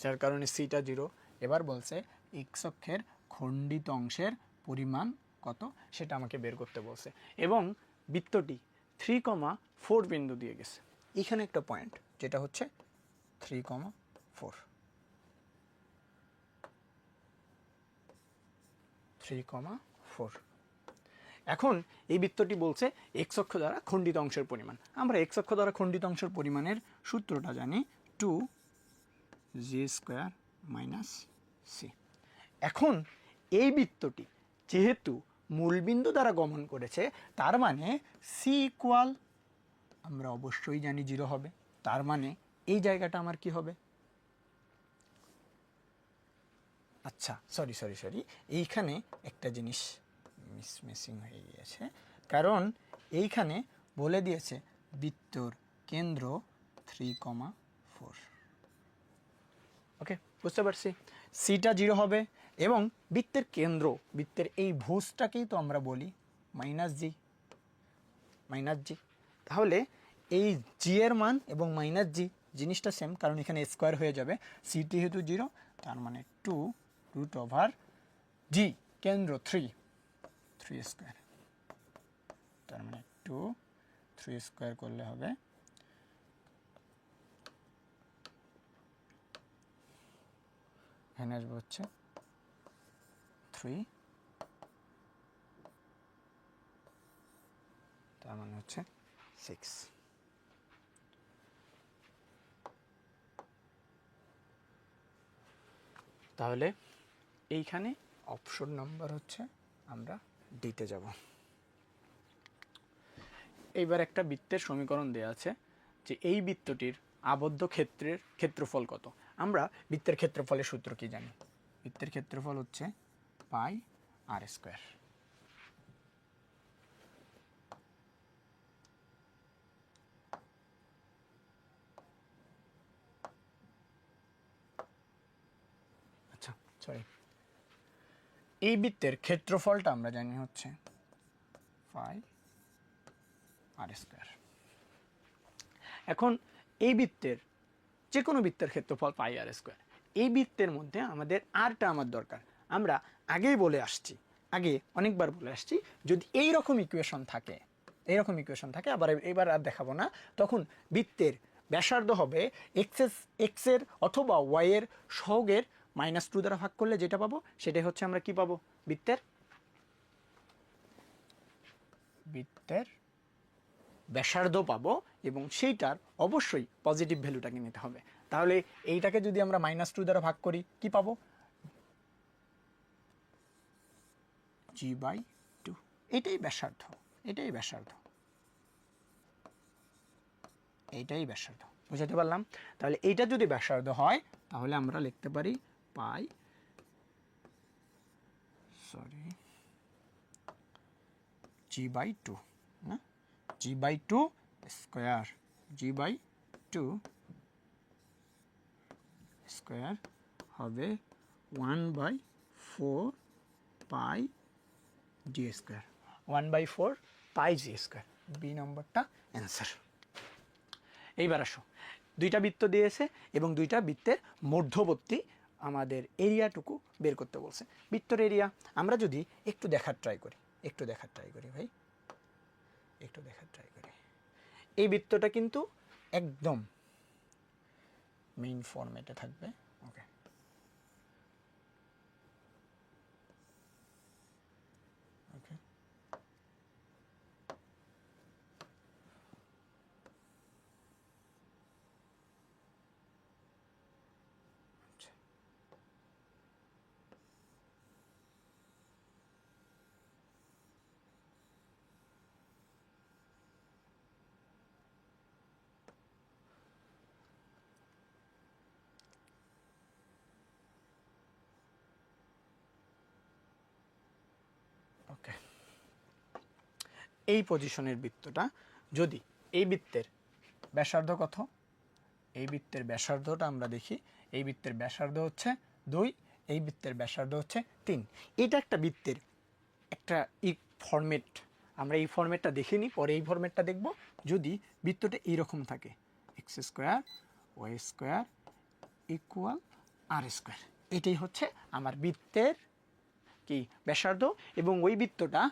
যার কারণে সিটা 0। এবার বলছে এক্স অক্ষের খণ্ডিত অংশের পরিমাণ কত সেটা আমাকে বের করতে বলছে, এবং বৃত্তটি 3,4 বিন্দু দিয়ে গেছে। এখানে একটা পয়েন্ট যেটা হচ্ছে 3,4, 3,4। এখন এই বৃত্তটি বলছে এক্স অক্ষ দ্বারা খণ্ডিত অংশের পরিমাণ। আমরা এক্স অক্ষ দ্বারা খণ্ডিত অংশের পরিমাণের সূত্রটা জানি 2g² - c। এখন এই বৃত্তটি যেহেতু মূলবিন্দু দ্বারা গমন করেছে, তার মানে সি ইকুয়াল আমরা অবশ্যই জানি 0 হবে। তার মানে এই জায়গাটা আমার কি হবে? আচ্ছা সরি, এইখানে একটা জিনিস মিসিং হয়ে গিয়েছে, কারণ এইখানে বলে দিয়েছে বৃত্তর কেন্দ্র 3,4। ওকে, বুঝতে পারছি। সিটা 0 হবে এবং বৃত্তের কেন্দ্র, বৃত্তের এই ভুজটাকেই তো আমরা বলি -g। তাহলে এই জি এর মান এবং -g জিনিসটা সেম, কারণ এখানে স্কোয়ার হয়ে যাবে। সিটি যেহেতু 0, তার মানে 2√g, কেন্দ্র 3 স্কোয়ার, তার মানে 3 স্কোয়ার করলে হবে এখানে আসবে হচ্ছে 3, তার মানে হচ্ছে 6। তাহলে এইখানে অপশন নাম্বার হচ্ছে আমরা ডিতে যাব। এইবার একটা বৃত্তের সমীকরণ দেওয়া আছে যে এই বৃত্তটির আবদ্ধ ক্ষেত্রের ক্ষেত্রফল কত। আমরা বৃত্তের ক্ষেত্রফলের সূত্র কি জানি? বৃত্তের ক্ষেত্রফল হচ্ছে πr²। আচ্ছা সরি, এই বৃত্তের ক্ষেত্রফলটা আমরা জানি হচ্ছে πr²। এখন এই বৃত্তের যে কোনো বৃত্তের ক্ষেত্রফল πr²। এই বৃত্তের মধ্যে আমাদের আরটা আমার দরকার। আমরা আগেই বলে আসছি, অনেকবার বলে আসছি, যদি এই রকম ইকুয়েশন থাকে, আবার এবার আর দেখাবো না, তখন বৃত্তের ব্যাসার্ধ হবে এক্সের অথবা ওয়াইয়ের সহগের -2 দ্বারা ভাগ করলে যেটা পাবো সেটাই হচ্ছে আমরা কি পাবো? বৃত্তের ব্যাসার্ধ পাবো, এবং সেইটার অবশ্যই পজিটিভ ভ্যালুটাকে নিতে হবে। তাহলে এইটাকে যদি আমরা -2 দ্বারা ভাগ করি কি পাবো? g/2। এটাই ব্যাসার্ধ। বুঝাতে পারলাম? তাহলে এইটা যদি ব্যাসার্ধ হয় তাহলে আমরা লিখতে পারি g/2 না, g/2 স্কয়ার, g/2 স্কয়ার হবে 1/4 পাই g²। 1/4 পাই g²। বি নম্বরটা অ্যান্সার। এইবার আসো, দুইটা বৃত্ত দিয়েছে এবং দুইটা বৃত্তের মধ্যবর্তী আমাদের এরিয়াটুকু বের করতে বলছে। বৃত্তর এরিয়া আমরা যদি একটু দেখার ট্রাই করি ভাই, এই বৃত্তটা কিন্তু একদম মেইন ফরম্যাটে থাকবে। ওকে, ওকে, এই পজিশনের বৃত্তটা যদি এই বৃত্তের ব্যাসার্ধ কত, এই বৃত্তের ব্যাসার্ধটা আমরা দেখি, এই বৃত্তের ব্যাসার্ধ হচ্ছে 2, এই বৃত্তের ব্যাসার্ধ হচ্ছে 3। এটা একটা বৃত্তের একটা ফরম্যাট, আমরা এই ফরম্যাটটা দেখিনি, পরে এই ফরম্যাটটা দেখব। যদি বৃত্তটা এইরকম থাকে x² y² ইকুয়াল r², এটাই হচ্ছে আমার বৃত্তের কি ব্যাসার্ধ, এবং ওই বৃত্তটা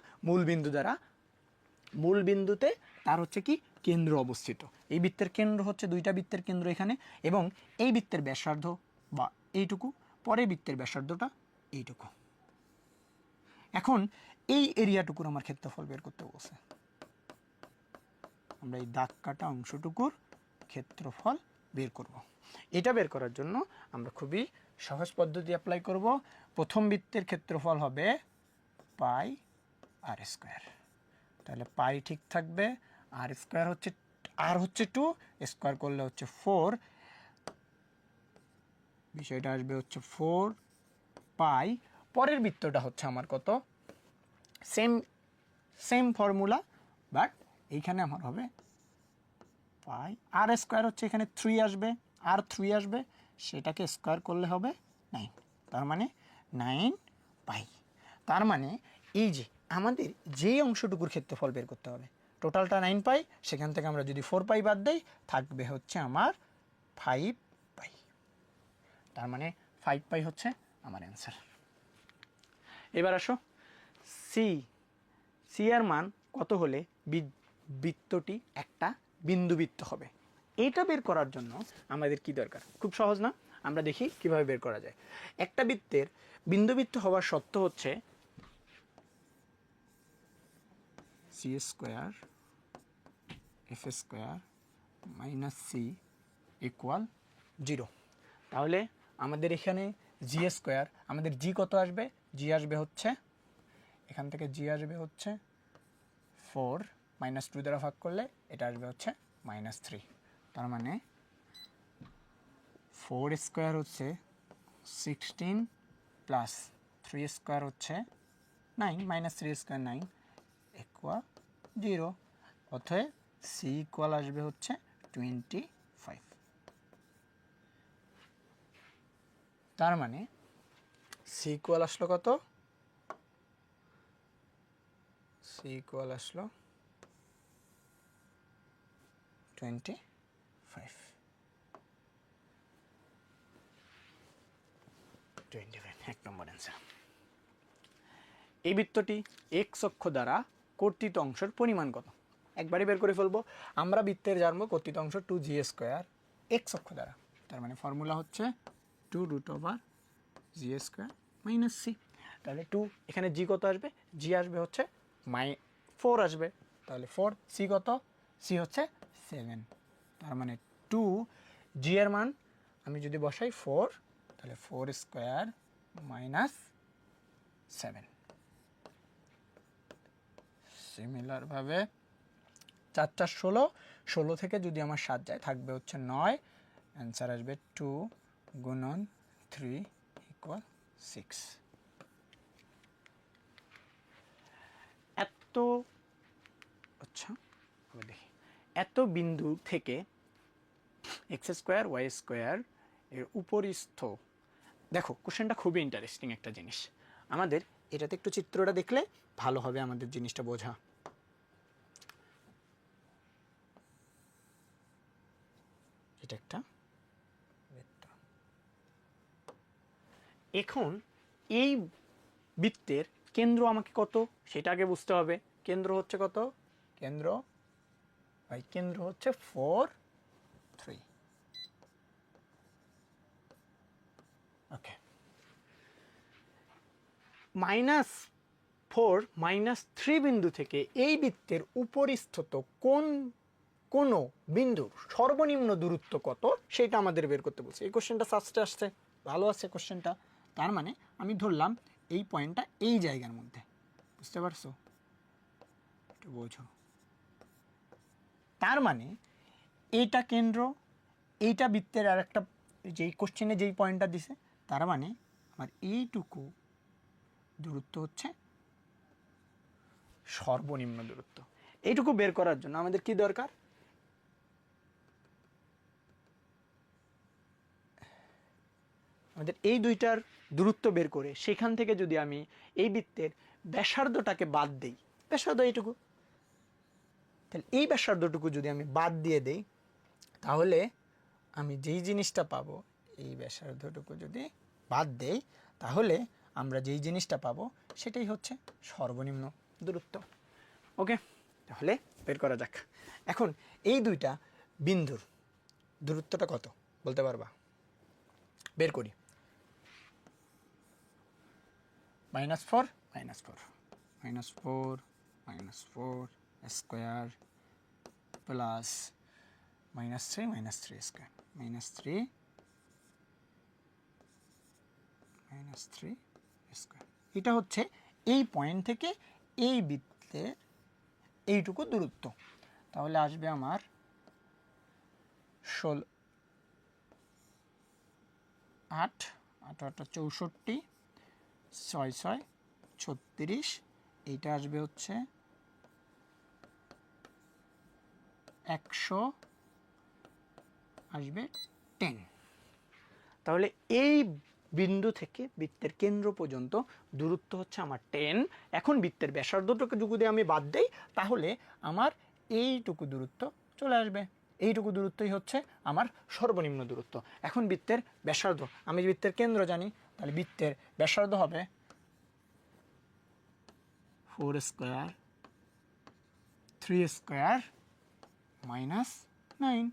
মূল বিন্দুতে তার হচ্ছে কি কেন্দ্র অবস্থিত। এই বৃত্তের কেন্দ্র হচ্ছে, দুইটা বৃত্তের কেন্দ্র এখানে, এবং এই বৃত্তের ব্যাসার্ধ বা এইটুকু, পরে বৃত্তের ব্যাসার্ধটা এইটুকু। এখন এই এরিয়াটুকুর আমার ক্ষেত্রফল বের করতে বলছে, আমরা এই দাগ কাটা অংশটুকুর ক্ষেত্রফল বের করব। এটা বের করার জন্য আমরা খুবই সহজ পদ্ধতি অ্যাপ্লাই করব। প্রথম বৃত্তের ক্ষেত্রফল হবে পাই আর স্কোয়ার, তাহলে পাই ঠিক থাকবে, আর স্কোয়ার হচ্ছে আর হচ্ছে 2, স্কোয়ার করলে হচ্ছে 4, বিষয়টা আসবে হচ্ছে 4 পাই। পরের বৃত্তটা হচ্ছে আমার কত, সেম ফর্মুলা, বাট এইখানে আমার হবে পাই আর স্কোয়ার হচ্ছে এখানে 3 আসবে, আর 3 আসবে, সেটাকে স্কোয়ার করলে হবে 9, তার মানে 9 পাই। তার মানে এই যে আমাদের যেই অংশটুকুর ক্ষেত্রফল বের করতে হবে, টোটালটা 9 পাই, সেখান থেকে আমরা যদি 4 পাই বাদ দেই থাকবে হচ্ছে আমার 5 পাই। তার মানে 5 পাই হচ্ছে আমার অ্যান্সার। এবার আসো সি এর মান কত হলে বৃত্তটি একটা বিন্দুবৃত্ত হবে। এটা বের করার জন্য আমাদের কি দরকার, খুব সহজ না? আমরা দেখি কিভাবে বের করা যায়। একটা বৃত্তের বিন্দুবৃত্ত হওয়ার শর্ত হচ্ছে c square F square minus c equal 0। তাহলে আমাদের এখানে জি স্কোয়ার, আমাদের জি কত আসবে, জি আসবে হচ্ছে এখান থেকে জি আসবে হচ্ছে 4, -2 দ্বারা ভাগ করলে এটা আসবে হচ্ছে -3। তার মানে 4 স্কোয়ার হচ্ছে 16 প্লাস 3 স্কোয়ার হচ্ছে 9, -3 স্কোয়ার 9 ইকুয়াল 0। অতএব সি ইকুয়াল আসবে হচ্ছে 25। তার মানে সি ইকুয়াল আসলো কত, সি ইকুয়াল আসলো 25। 25 এক নম্বর অ্যান্সার। এই বৃত্তটি এক্স অক্ষ দ্বারা কর্তিত অংশের পরিমাণ কত, একবারই বের করে ফেলবো। আমরা বৃত্তের জানবো কর্তিত অংশ 2g স্কোয়ার এক্স অক্ষ দ্বারা, তার মানে ফর্মুলা হচ্ছে 2√g স্কোয়ার মাইনাস সি। তাহলে 2, এখানে জি কত আসবে, জি আসবে হচ্ছে 4 আসবে, তাহলে 4, সি কত, সি হচ্ছে 7। তার মানে 2g এর মান আমি যদি বসাই 4, তাহলে 4 স্কোয়ার মাইনাস 7। সিমিলারভাবে 4 4 16, 16 থেকে যদি আমার 7 যায় থাকবে হচ্ছে 9, অ্যান্সার আসবে 2 গুণন 3 ইকুয়াল 6। এত আচ্ছা দেখি, এত বিন্দু থেকে এক্স স্কোয়ার ওয়াই স্কোয়ার এর উপরিস্থ, দেখো কোশ্চেনটা খুবই ইন্টারেস্টিং একটা জিনিস। আমাদের এটাতে একটু চিত্রটা দেখলে ভালো হবে আমাদের জিনিসটা বোঝা। এটা একটা বৃত্ত। এখন এই বৃত্তের কেন্দ্র আমাকে কত সেটা আগে বুঝতে হবে। কেন্দ্র হচ্ছে কত, কেন্দ্র হচ্ছে 4 3। ওকে, -4 -3 বিন্দু থেকে এই বৃত্তের উপরিস্থিত কোন বিন্দুর সর্বনিম্ন দূরত্ব কত সেটা আমাদের বের করতে বলছে। এই কোশ্চেনটা ফার্স্টে আসছে, ভালো আছে কোশ্চেনটা। তার মানে আমি ধরলাম এই পয়েন্টটা এই জায়গার মধ্যে, বুঝতে পারছো, একটু বোঝো। তার মানে এইটা কেন্দ্র, এইটা বৃত্তের আর একটা, যেই কোশ্চেনে যেই পয়েন্টটা দিছে, তার মানে আমার এইটুকু দূরত্ব হচ্ছে সর্বনিম্ন দূরত্ব। এইটুকু বের করার জন্য আমাদের কি দরকার, আমাদের এই দুইটার দূরত্ব বের করে সেখান থেকে যদি আমি এই বৃত্তের ব্যাসার্ধটাকে বাদ দিই, ব্যাসার্ধ এইটুকু, তাহলে এই ব্যাসার্ধটুকু যদি আমি বাদ দিয়ে দেই তাহলে আমি যেই জিনিসটা পাবো, এই ব্যাসার্ধটুকু যদি বাদ দেই তাহলে আমরা যেই জিনিসটা পাবো সেটাই হচ্ছে সর্বনিম্ন দূরত্ব। ওকে, তাহলে বের করা যাক। এখন এই দুইটা বিন্দুর দূরত্বটা কত বলতে পারবা, বের করি। -4 -4 স্কোয়ার প্লাস -3 স্কোয়ার -3 স্কোয়ার। এটা হচ্ছে এই পয়েন্ট থেকে এই বৃত্তের এইটুকু দূরত্ব। তাহলে আসবে আমার 8 8 64 6 6 36, এইটা আসবে হচ্ছে 100 আসবে 10। তাহলে এই বিন্দু থেকে বৃত্তের কেন্দ্র পর্যন্ত দূরত্ব হচ্ছে আমার 10। এখন বৃত্তের ব্যাসার্ধটুকু যদি আমি বাদ দেই তাহলে আমার এইটুকু দূরত্ব চলে আসবে। এইটুকু দূরত্বই হচ্ছে আমার সর্বনিম্ন দূরত্ব। এখন বৃত্তের ব্যাসার্ধ, আমি বৃত্তের কেন্দ্র জানি, তাহলে বৃত্তের ব্যাসার্ধ হবে 4 স্কোয়ার 3 স্কোয়ার -9।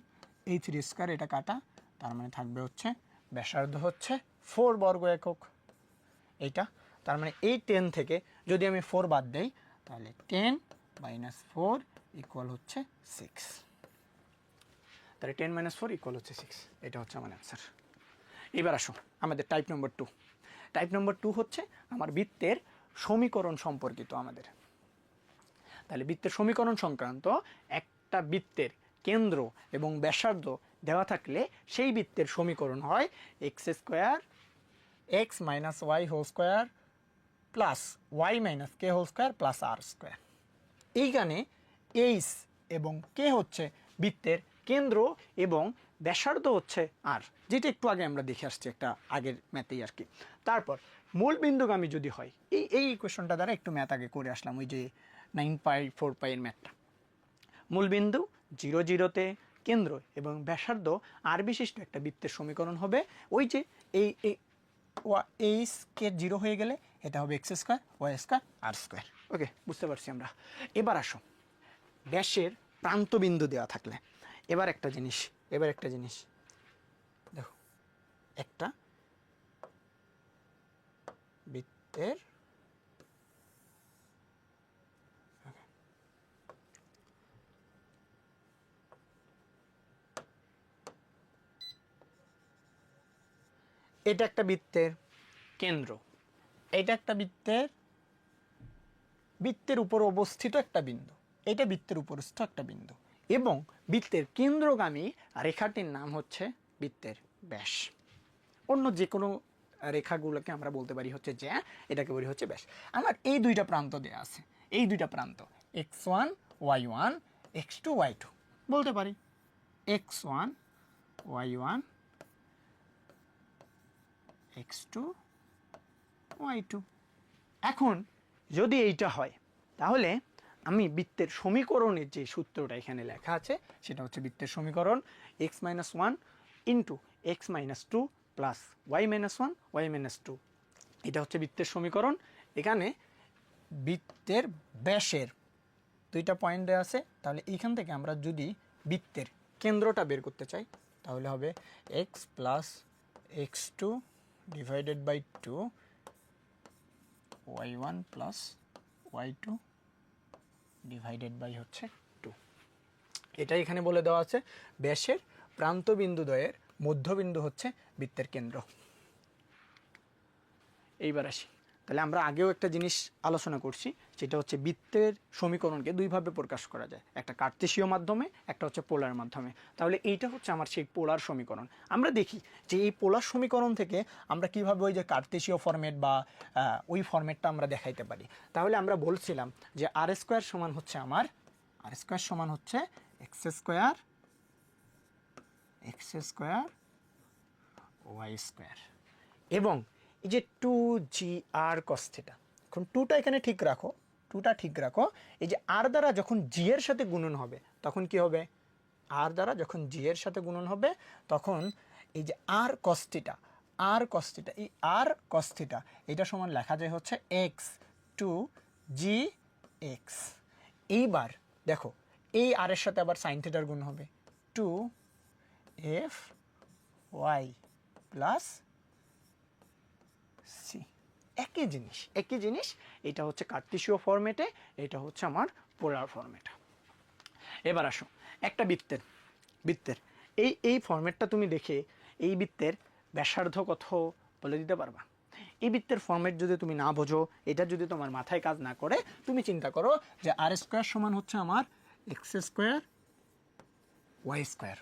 এই 3 স্কোয়ার এটা কাটা, তার মানে থাকবে হচ্ছে ব্যাসার্ধ হচ্ছে 4 বর্গ একক এইটা। তার মানে এই 10 থেকে যদি আমি 4 বাদ দেই তাহলে 10 - 4 ইকুয়াল হচ্ছে 6। তাহলে 10 - 4 ইকুয়াল হচ্ছে 6। এটা হচ্ছে আমার অ্যান্সার। এবার আসো আমাদের টাইপ নম্বর 2। টাইপ নম্বর 2 হচ্ছে আমার বৃত্তের সমীকরণ সম্পর্কিত আমাদের। তাহলে বৃত্তের সমীকরণ সংক্রান্ত একটা বৃত্তের কেন্দ্র এবং ব্যাসার্ধ দেওয়া থাকলে সেই বৃত্তের সমীকরণ হয় x² x - y² plus y - k² plus r²। এইখানে এইচ এবং কে হচ্ছে বৃত্তের কেন্দ্র এবং ব্যাসার্ধ হচ্ছে আর, যেটা একটু আগে আমরা দেখে আসছি একটা আগের ম্যাথেই আর কি। তারপর মূল বিন্দুগামী যদি হয়, এই ইকুয়েশনটা দ্বারা একটু ম্যাথ আগে করে আসলাম, ওই যে 9π/4π এর ম্যাথটা। মূলবিন্দু 0 0-তে কেন্দ্র এবং ব্যাসার্ধ আর বিশিষ্ট একটা বৃত্তের সমীকরণ হবে ওই যে এইচ কে 0 হয়ে গেলে এটা হবে x² y² r²। ওকে, বুঝতে পারছি আমরা। এবার আসো ব্যাসের প্রান্তবিন্দু দেওয়া থাকলে এবার একটা জিনিস দেখো, একটা বৃত্তের এটা একটা বৃত্তের কেন্দ্র, এটা একটা বৃত্তের উপর অবস্থিত একটা বিন্দু, এটা বৃত্তের উপরস্থ একটা বিন্দু এবং বৃত্তের কেন্দ্রগামী রেখাটির নাম হচ্ছে বৃত্তের ব্যাস। অন্য যে কোনো রেখাগুলোকে আমরা বলতে পারি হচ্ছে যে এটাকে বলি হচ্ছে ব্যাস। আমার এই দুইটা প্রান্ত দেওয়া আছে, এই দুইটা প্রান্ত x1 y1 x2 y2 বলতে পারি x1 y1 x2 y2। এখন যদি এইটা হয় তাহলে আমি বৃত্তের সমীকরণের যে সূত্রটা এখানে লেখা আছে সেটা হচ্ছে বৃত্তের সমীকরণ x - 1 into x - 2 plus y - 1 y - 2। এটা হচ্ছে বৃত্তের সমীকরণ। এখানে বৃত্তের ব্যাসের দুইটা পয়েন্ট দেওয়া আছে, তাহলে এইখান থেকে আমরা যদি বৃত্তের কেন্দ্রটা বের করতে চাই তাহলে হবে x plus x2 divided by 2 y1 plus y2 divided by হচ্ছে 2। এটা এখানে বলে দেওয়া আছে ব্যাসের প্রান্তবিন্দুদ্বয়ের মধ্যবিন্দু হচ্ছে বৃত্তের কেন্দ্র। এইবার আসি, তাহলে আমরা আগেও একটা জিনিস আলোচনা করছি, সেটা হচ্ছে বৃত্তের সমীকরণকে দুইভাবে প্রকাশ করা যায়, একটা কার্তেশীয় মাধ্যমে, একটা হচ্ছে পোলার মাধ্যমে। তাহলে এইটা হচ্ছে আমার সেই পোলার সমীকরণ। আমরা দেখি যে এই পোলার সমীকরণ থেকে আমরা কিভাবে ওই যে কার্তেশীয় ফরম্যাট বা ওই ফরম্যাটটা আমরা দেখাইতে পারি। তাহলে আমরা বলছিলাম যে r² সমান হচ্ছে আমার r² সমান হচ্ছে x² y² এবং এই যে 2gr cos θ। এখন 2টা এখানে ঠিক রাখো, 2টা ঠিক রাখো। এই যে r দ্বারা যখন g এর সাথে গুণন হবে তখন কি হবে, r দ্বারা যখন g এর সাথে গুণন হবে তখন এই যে r cos θ, এই r cos θ এটা সমান লেখা যায় হচ্ছে x 2gx। এইবার দেখো এই r এর সাথে আবার sin θ এর গুণ হবে 2f y প্লাস c। একই জিনিস। এটা হচ্ছে কার্টেসীয় ফরম্যাটে, এটা হচ্ছে আমার পোলার ফরম্যাটে। এবার আসো একটা বৃত্তের এই ফরম্যাটটা তুমি দেখে এই বৃত্তের ব্যাসার্ধ কত বলে দিতে পারবা? এই বৃত্তের ফরম্যাট যদি তুমি না বোঝো, এটা যদি তোমার মাথায় কাজ না করে, তুমি চিন্তা করো যে আর স্কোয়ার সমান হচ্ছে আমার X square Y square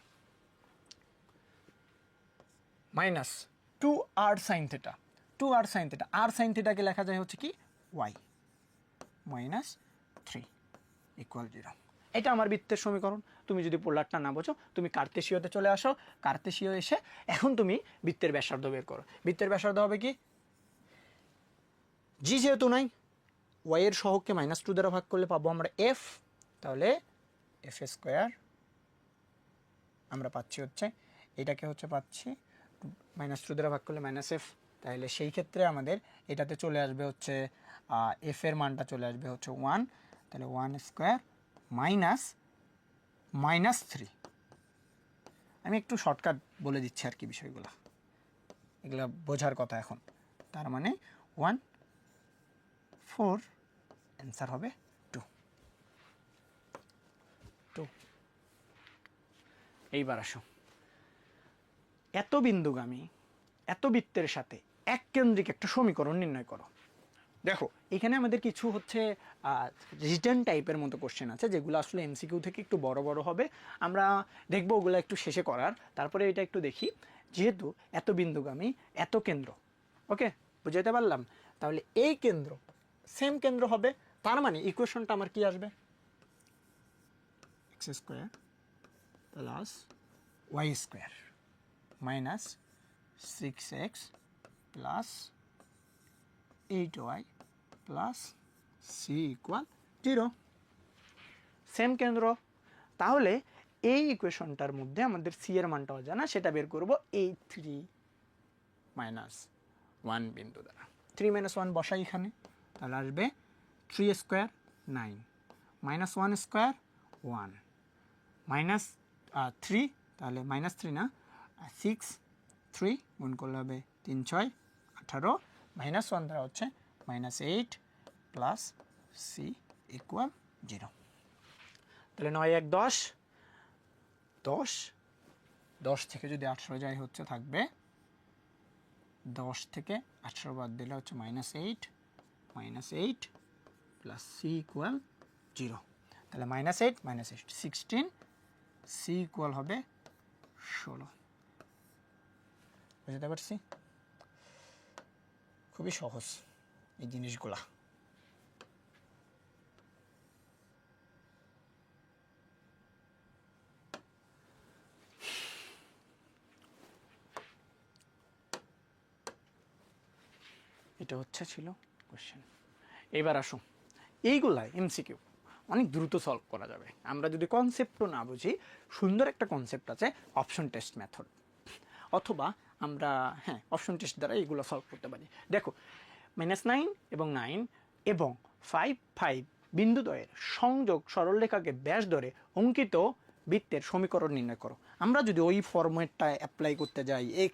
minus 2r sine theta. আর সাইন থিটাকে লেখা যায় হচ্ছে কি ওয়াই মাইনাস 3 ইকুয়াল 0। এটা আমার বৃত্তের সমীকরণ। তুমি যদি পোলারটা না বোঝো, তুমি কার্তেশীয়তে চলে আসো। কার্তেশীয় এসে এখন তুমি বৃত্তের ব্যাসার্ধ বের করো। বৃত্তের ব্যাসার্ধ হবে কি, জি যেহেতু নাই, ওয়াই এর সহগকে -2 দ্বারা ভাগ করলে পাবো আমরা এফ, তাহলে এফ স্কোয়ার আমরা পাচ্ছি হচ্ছে, এটাকে হচ্ছে পাচ্ছি -2 দ্বারা ভাগ করলে -f, তাহলে সেই ক্ষেত্রে আমাদের এটাতে চলে আসবে হচ্ছে এফ এর মানটা চলে আসবে হচ্ছে 1, তাহলে 1 স্কোয়ার -3। আমি একটু শর্টকাট বলে দিচ্ছি আর কি বিষয়গুলো, এগুলো বোঝার কথা এখন। তার মানে 1 4, অ্যান্সার হবে 2। এইবার আসো এত বিন্দুগামী এত বৃত্তের সাথে এক কেন্দ্রিক একটা সমীকরণ নির্ণয় করো। দেখো এখানে আমাদের কিছু হচ্ছে রিটার্ন টাইপের মতো কোশ্চেন আছে, যেগুলো আসলে এমসিকিউ থেকে একটু বড় বড় হবে। আমরা দেখবো ওগুলো একটু শেষে করার। তারপরে এটা একটু দেখি, যেহেতু এত বিন্দুগামী এত কেন্দ্র, ওকে বুঝাইতে পারলাম? তাহলে এই কেন্দ্র সেম কেন্দ্র হবে, তার মানে ইকুয়েশনটা আমার কি আসবে, x square plus Y square minus 6x plus 8y plus c equal 0। Same কেন্দ্র। তাহলে এই ইকুয়েশনটার মধ্যে আমাদের সি এর মানটা অজানা, সেটা বের করব এই 3 - 1 বিন্দু দ্বারা। 3 - 1 বসাই এখানে, তাহলে আসবে 3 স্কোয়ার 9 -1 স্কোয়ার 1 -3, তাহলে -3 না 6, 3 গুণ করলে হবে 3 6 18, -1 দ্বারা হচ্ছে -8 প্লাস সি ইকুয়াল 0। তাহলে 9 1 10, 10 থেকে যদি 18 যায় হচ্ছে থাকবে, 10 থেকে 18 বাদ দিলে হচ্ছে -8 প্লাস সি ইকুয়াল 0। তাহলে -8 16, সি ইকুয়াল হবে 16। বুঝতে পারছি? খুবই সহজ এই জিনিসগুলা। এটা হচ্ছে ছিল কোশ্চেন। এবার আসো এইগুলা এমসিকিউ অনেক দ্রুত সলভ করা যাবে আমরা যদি কনসেপ্টও না বুঝি। সুন্দর একটা কনসেপ্ট আছে অপশন টেস্ট মেথড, অথবা আমরা অপশন টেস্ট দ্বারা এগুলো সলভ করতে পারি। দেখো -9 এবং 9 এবং 5 5 বিন্দুদ্বয়ের সংযোগ সরলরেখাকে ব্যাস ধরে অঙ্কিত বৃত্তের সমীকরণ নির্ণয় করো। আমরা যদি ওই ফরম্যাটটা অ্যাপ্লাই করতে যাই, x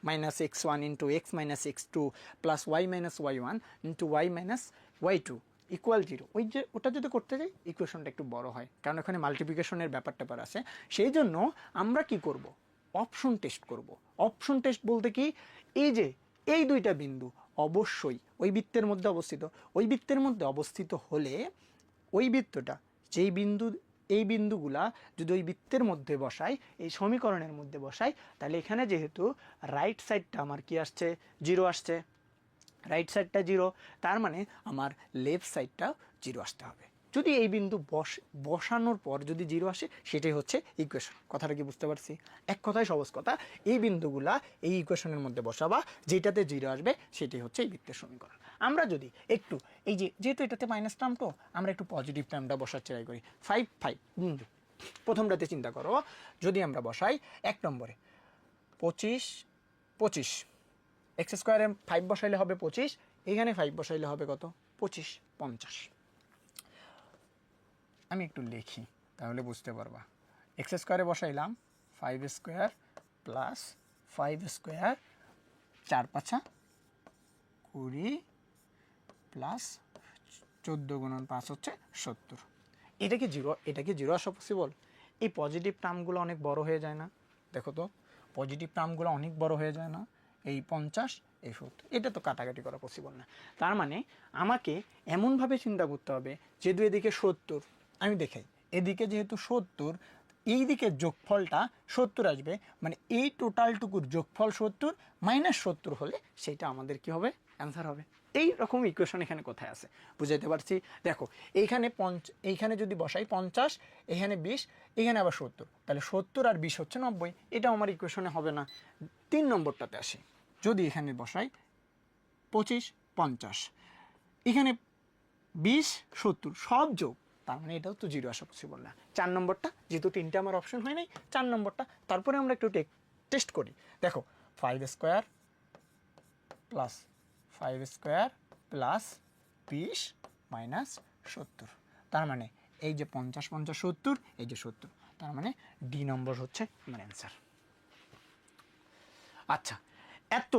- x1 into x - x2 plus y - y1 into y - y2 equal 0, ওই যে ওটা যদি করতে যাই ইকুয়েশনটা একটু বড় হয়, কারণ এখানে মাল্টিপ্লিকেশনের ব্যাপার আছে। সেই জন্য আমরা কি করব, অপশন টেস্ট করব। অপশন টেস্ট বলতে কি, এই যে এই দুইটা বিন্দু অবশ্যই ওই বৃত্তের মধ্যে অবস্থিত, ওই বৃত্তের মধ্যে অবস্থিত হলে ওই বৃত্তটা যেই বিন্দু, এই বিন্দুগুলা যদি ওই বৃত্তের মধ্যে বসাই, এই সমীকরণের মধ্যে বসাই, তাহলে এখানে যেহেতু রাইট সাইডটা আমার কি আসছে 0 আসছে, রাইট সাইডটা 0, তার মানে আমার লেফট সাইডটাও 0 আসতে হবে। যদি এই বিন্দু বসানোর পর যদি 0 আসে, সেটাই হচ্ছে ইকুয়েশন। কথাটা কি বুঝতে পারছি? এক কথায় সহজ কথা, এই বিন্দুগুলা এই ইকুয়েশনের মধ্যে বসাবা, যেটাতে 0 আসবে সেটাই হচ্ছে এই বৃত্তের সমীকরণ। আমরা যদি একটু এই যে যেহেতু এটাতে মাইনাস টার্ম, তো আমরা একটু পজিটিভ টার্মটা বসার ট্রাই করি। 5 5 বিন্দু প্রথমটাতে চিন্তা করো, যদি আমরা বসাই 1 নম্বরে 25 25, এক্স স্কোয়ারে 5 বসাইলে হবে 25, এখানে 5 বসাইলে হবে কত, 25 50। আমি একটু লিখি তাহলে বুঝতে পারবা। এক্স স্কোয়ারে বসাইলাম 5 স্কোয়ার প্লাস 5 স্কোয়ার 4 5 20 প্লাস 14 গুণন 5 হচ্ছে 70। এটা কি জিরো আসা পসিবল? এই পজিটিভ টার্মগুলো অনেক বড় হয়ে যায় না? দেখো তো, পজিটিভ টার্মগুলো অনেক বড় হয়ে যায় না? এই 50 এই 70, এটা তো কাটাকাটি করা পসিবল না। তার মানে আমাকে এমনভাবে চিন্তা করতে হবে যেহেতু এদিকে 70, আমি দেখাই এদিকে যেহেতু 70, এই দিকের যোগফলটা 70 আসবে, মানে এই টোটালটুকুর যোগফল 70 মাইনাস 70 হলে সেটা আমাদের কি হবে? অ্যান্সার হবে। এই রকম ইকুয়েশন এখানে কোথায় আছে বুঝাইতে পারছি? দেখো এইখানে যদি বসাই 50, এখানে 20, এখানে আবার 70, তাহলে 70 আর 20 হচ্ছে 90। এটা আমার ইকুয়েশনে হবে না। 3 নম্বরটাতে আসি, যদি এখানে বসাই 25 50, এখানে 20 70 সব যোগ, তার মানে এটাও তো জিরো আসা পসিবল না। 4 নম্বরটা যেহেতু 3টে আমার অপশন হয় নাই, 4 নম্বরটা তারপরে আমরা একটু টেস্ট করি। দেখো 5 square plus 5 square plus 20 minus 70, তার মানে এই যে 50 50 70, এই যে 70, তার মানে ডি নম্বর হচ্ছে আমার অ্যান্সার। আচ্ছা, এত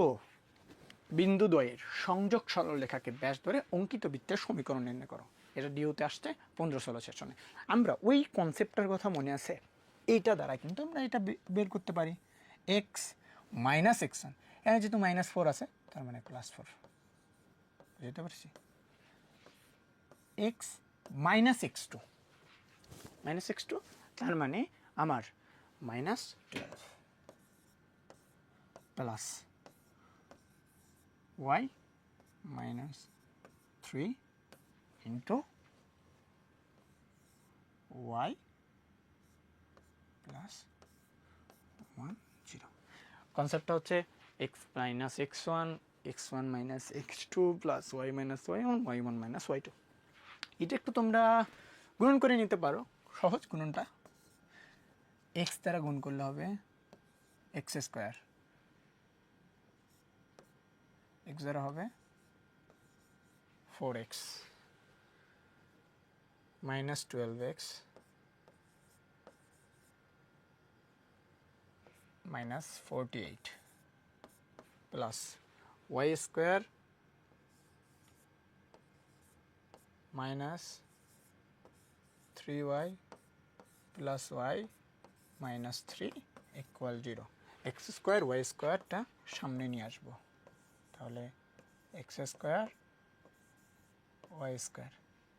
বিন্দুদ্বয়ের সংযোগ সরলরেখাকে ব্যাস ধরে অঙ্কিত বৃত্তের সমীকরণ নির্ণয় করো। এটা ডিওতে আসছে 15-16 সেশনে। আমরা ওই কনসেপ্টটার কথা মনে আছে, এইটা দ্বারা কিন্তু আমরা এটা বের করতে পারি। এক্স মাইনাস x1, এখানে যেহেতু -4 আছে তার মানে +4, বুঝতে পারছি? এক্স মাইনাস x2, তার মানে আমার -12 plus y -3 into y plus 1 0। কনসেপ্টটা হচ্ছে x minus x1, x1 minus x2 plus y minus y1, y1 minus y2। এটা একটু তোমরা গুণন করে নিতে পারো, সহজ গুণনটা। x দ্বারা গুণ করলে হবে x স্কোয়ার, x দ্বারা হবে 4x minus 12x minus 48 plus y square minus 3y plus y minus 3 equal 0। x square y স্কোয়ারটা সামনে নিয়ে আসবো, তাহলে x স্কোয়ার y স্কোয়ার,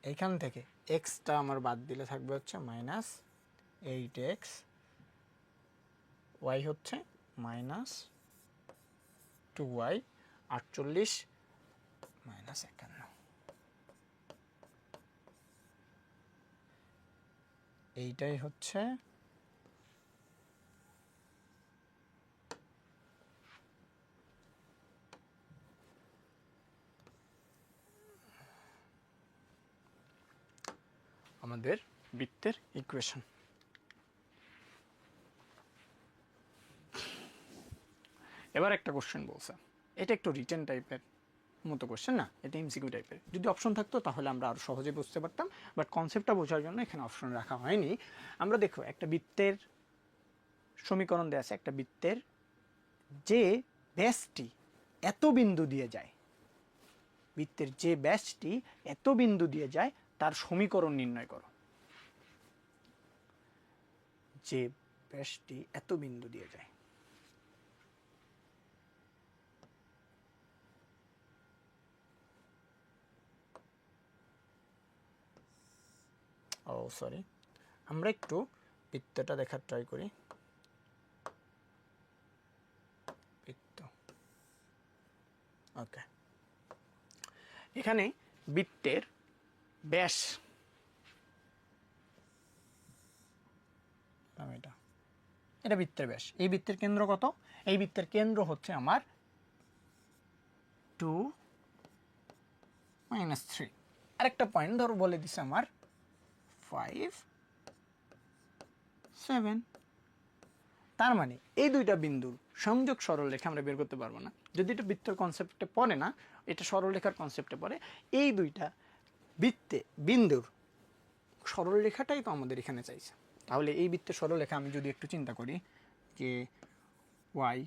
এইখান থেকে এক্সটা আমার বাদ দিলে থাকবে হচ্ছে -8x, y হচ্ছে -2y, 48 -51। এইটাই হচ্ছে আমাদের বৃত্তের ইকুয়েশন। এবার একটা কোশ্চেন বলছে, এটা একটু রিটেন টাইপের মতো কোশ্চেন না, এটা এমসিকিউ টাইপের। যদি অপশন থাকতো তাহলে আমরা আরও সহজে বুঝতে পারতাম, বাট কনসেপ্টটা বোঝার জন্য এখানে অপশন রাখা হয়নি। আমরা দেখো একটা বৃত্তের সমীকরণ দেওয়া আছে, একটা বৃত্তের যে ব্যাসটি এত বিন্দু দিয়ে যায়, বৃত্তের যে ব্যাসটি এত বিন্দু দিয়ে যায় তার সমীকরণ নির্ণয় করো। যে ব্যাসটি এত বিন্দু দিয়ে যায়, ও সরি, আমরা একটু বৃত্তটা দেখার ট্রাই করি। বৃত্ত, ওকে, এখানে বৃত্তের ব্যাস, এটা বৃত্তের ব্যাস। এই বৃত্তের কেন্দ্র কত? এই বৃত্তের কেন্দ্র হচ্ছে আমার 2 - 3। আরেকটা পয়েন্ট ধরো বলে দিছে আমার 5 7। তার মানে এই দুইটা বিন্দুর সংযোগ সরলরেখা আমরা বের করতে পারবো না, যদি এটা বৃত্তের কনসেপ্টে পড়ে না, এটা সরলরেখার কনসেপ্টে পড়ে। এই দুইটা বিন্দুর সরলরেখাটাই তো আমাদের এখানে চাইছে। তাহলে এই বৃত্তের সরলরেখা আমি যদি একটু চিন্তা করি যে y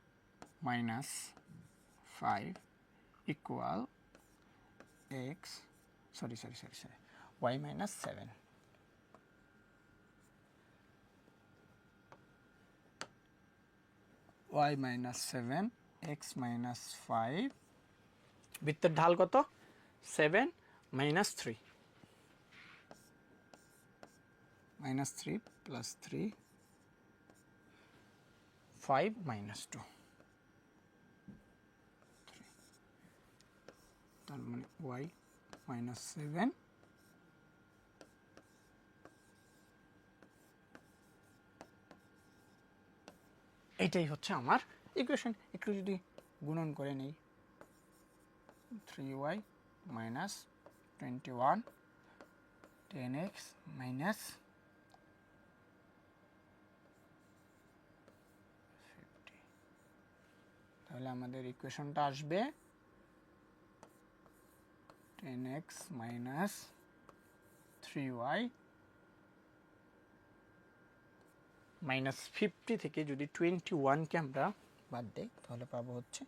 - 5 equal x sorry y minus 7, y minus 7 x minus 5, বৃত্তের ঢাল কত 7 মাইনাস 3 প্লাস 3 5 মাইনাস 2, তার মানে ওয়াই মাইনাস 7 এটাই হচ্ছে আমার ইকুয়েশন। একটু যদি গুণন করে নেই 3y মাইনাস 21 10x মাইনাস 50, তাহলে আমাদের ইকুয়েশনটা আসবে 10x মাইনাস 3y মাইনাস 50 থেকে যদি 21কে আমরা বাদ দেই তাহলে পাবো হচ্ছে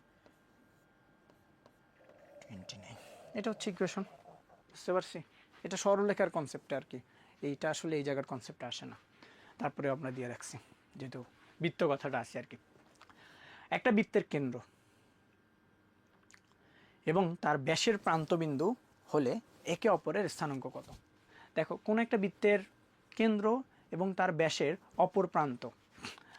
29। এটা হচ্ছে ইকুয়েশন, বুঝতে পারছি? এটা সরলরেখার কনসেপ্টে আর কি, এইটা আসলে এই জায়গার কনসেপ্টে আসে না, তারপরে আমরা দিয়ে রাখছি যেহেতু বৃত্ত কথাটা আসে আর কি। একটা বৃত্তের কেন্দ্র এবং তার ব্যাসের প্রান্তবিন্দু হলে একে অপরের স্থানাঙ্ক কত? দেখো, কোন একটা বৃত্তের কেন্দ্র এবং তার ব্যাসের অপর প্রান্ত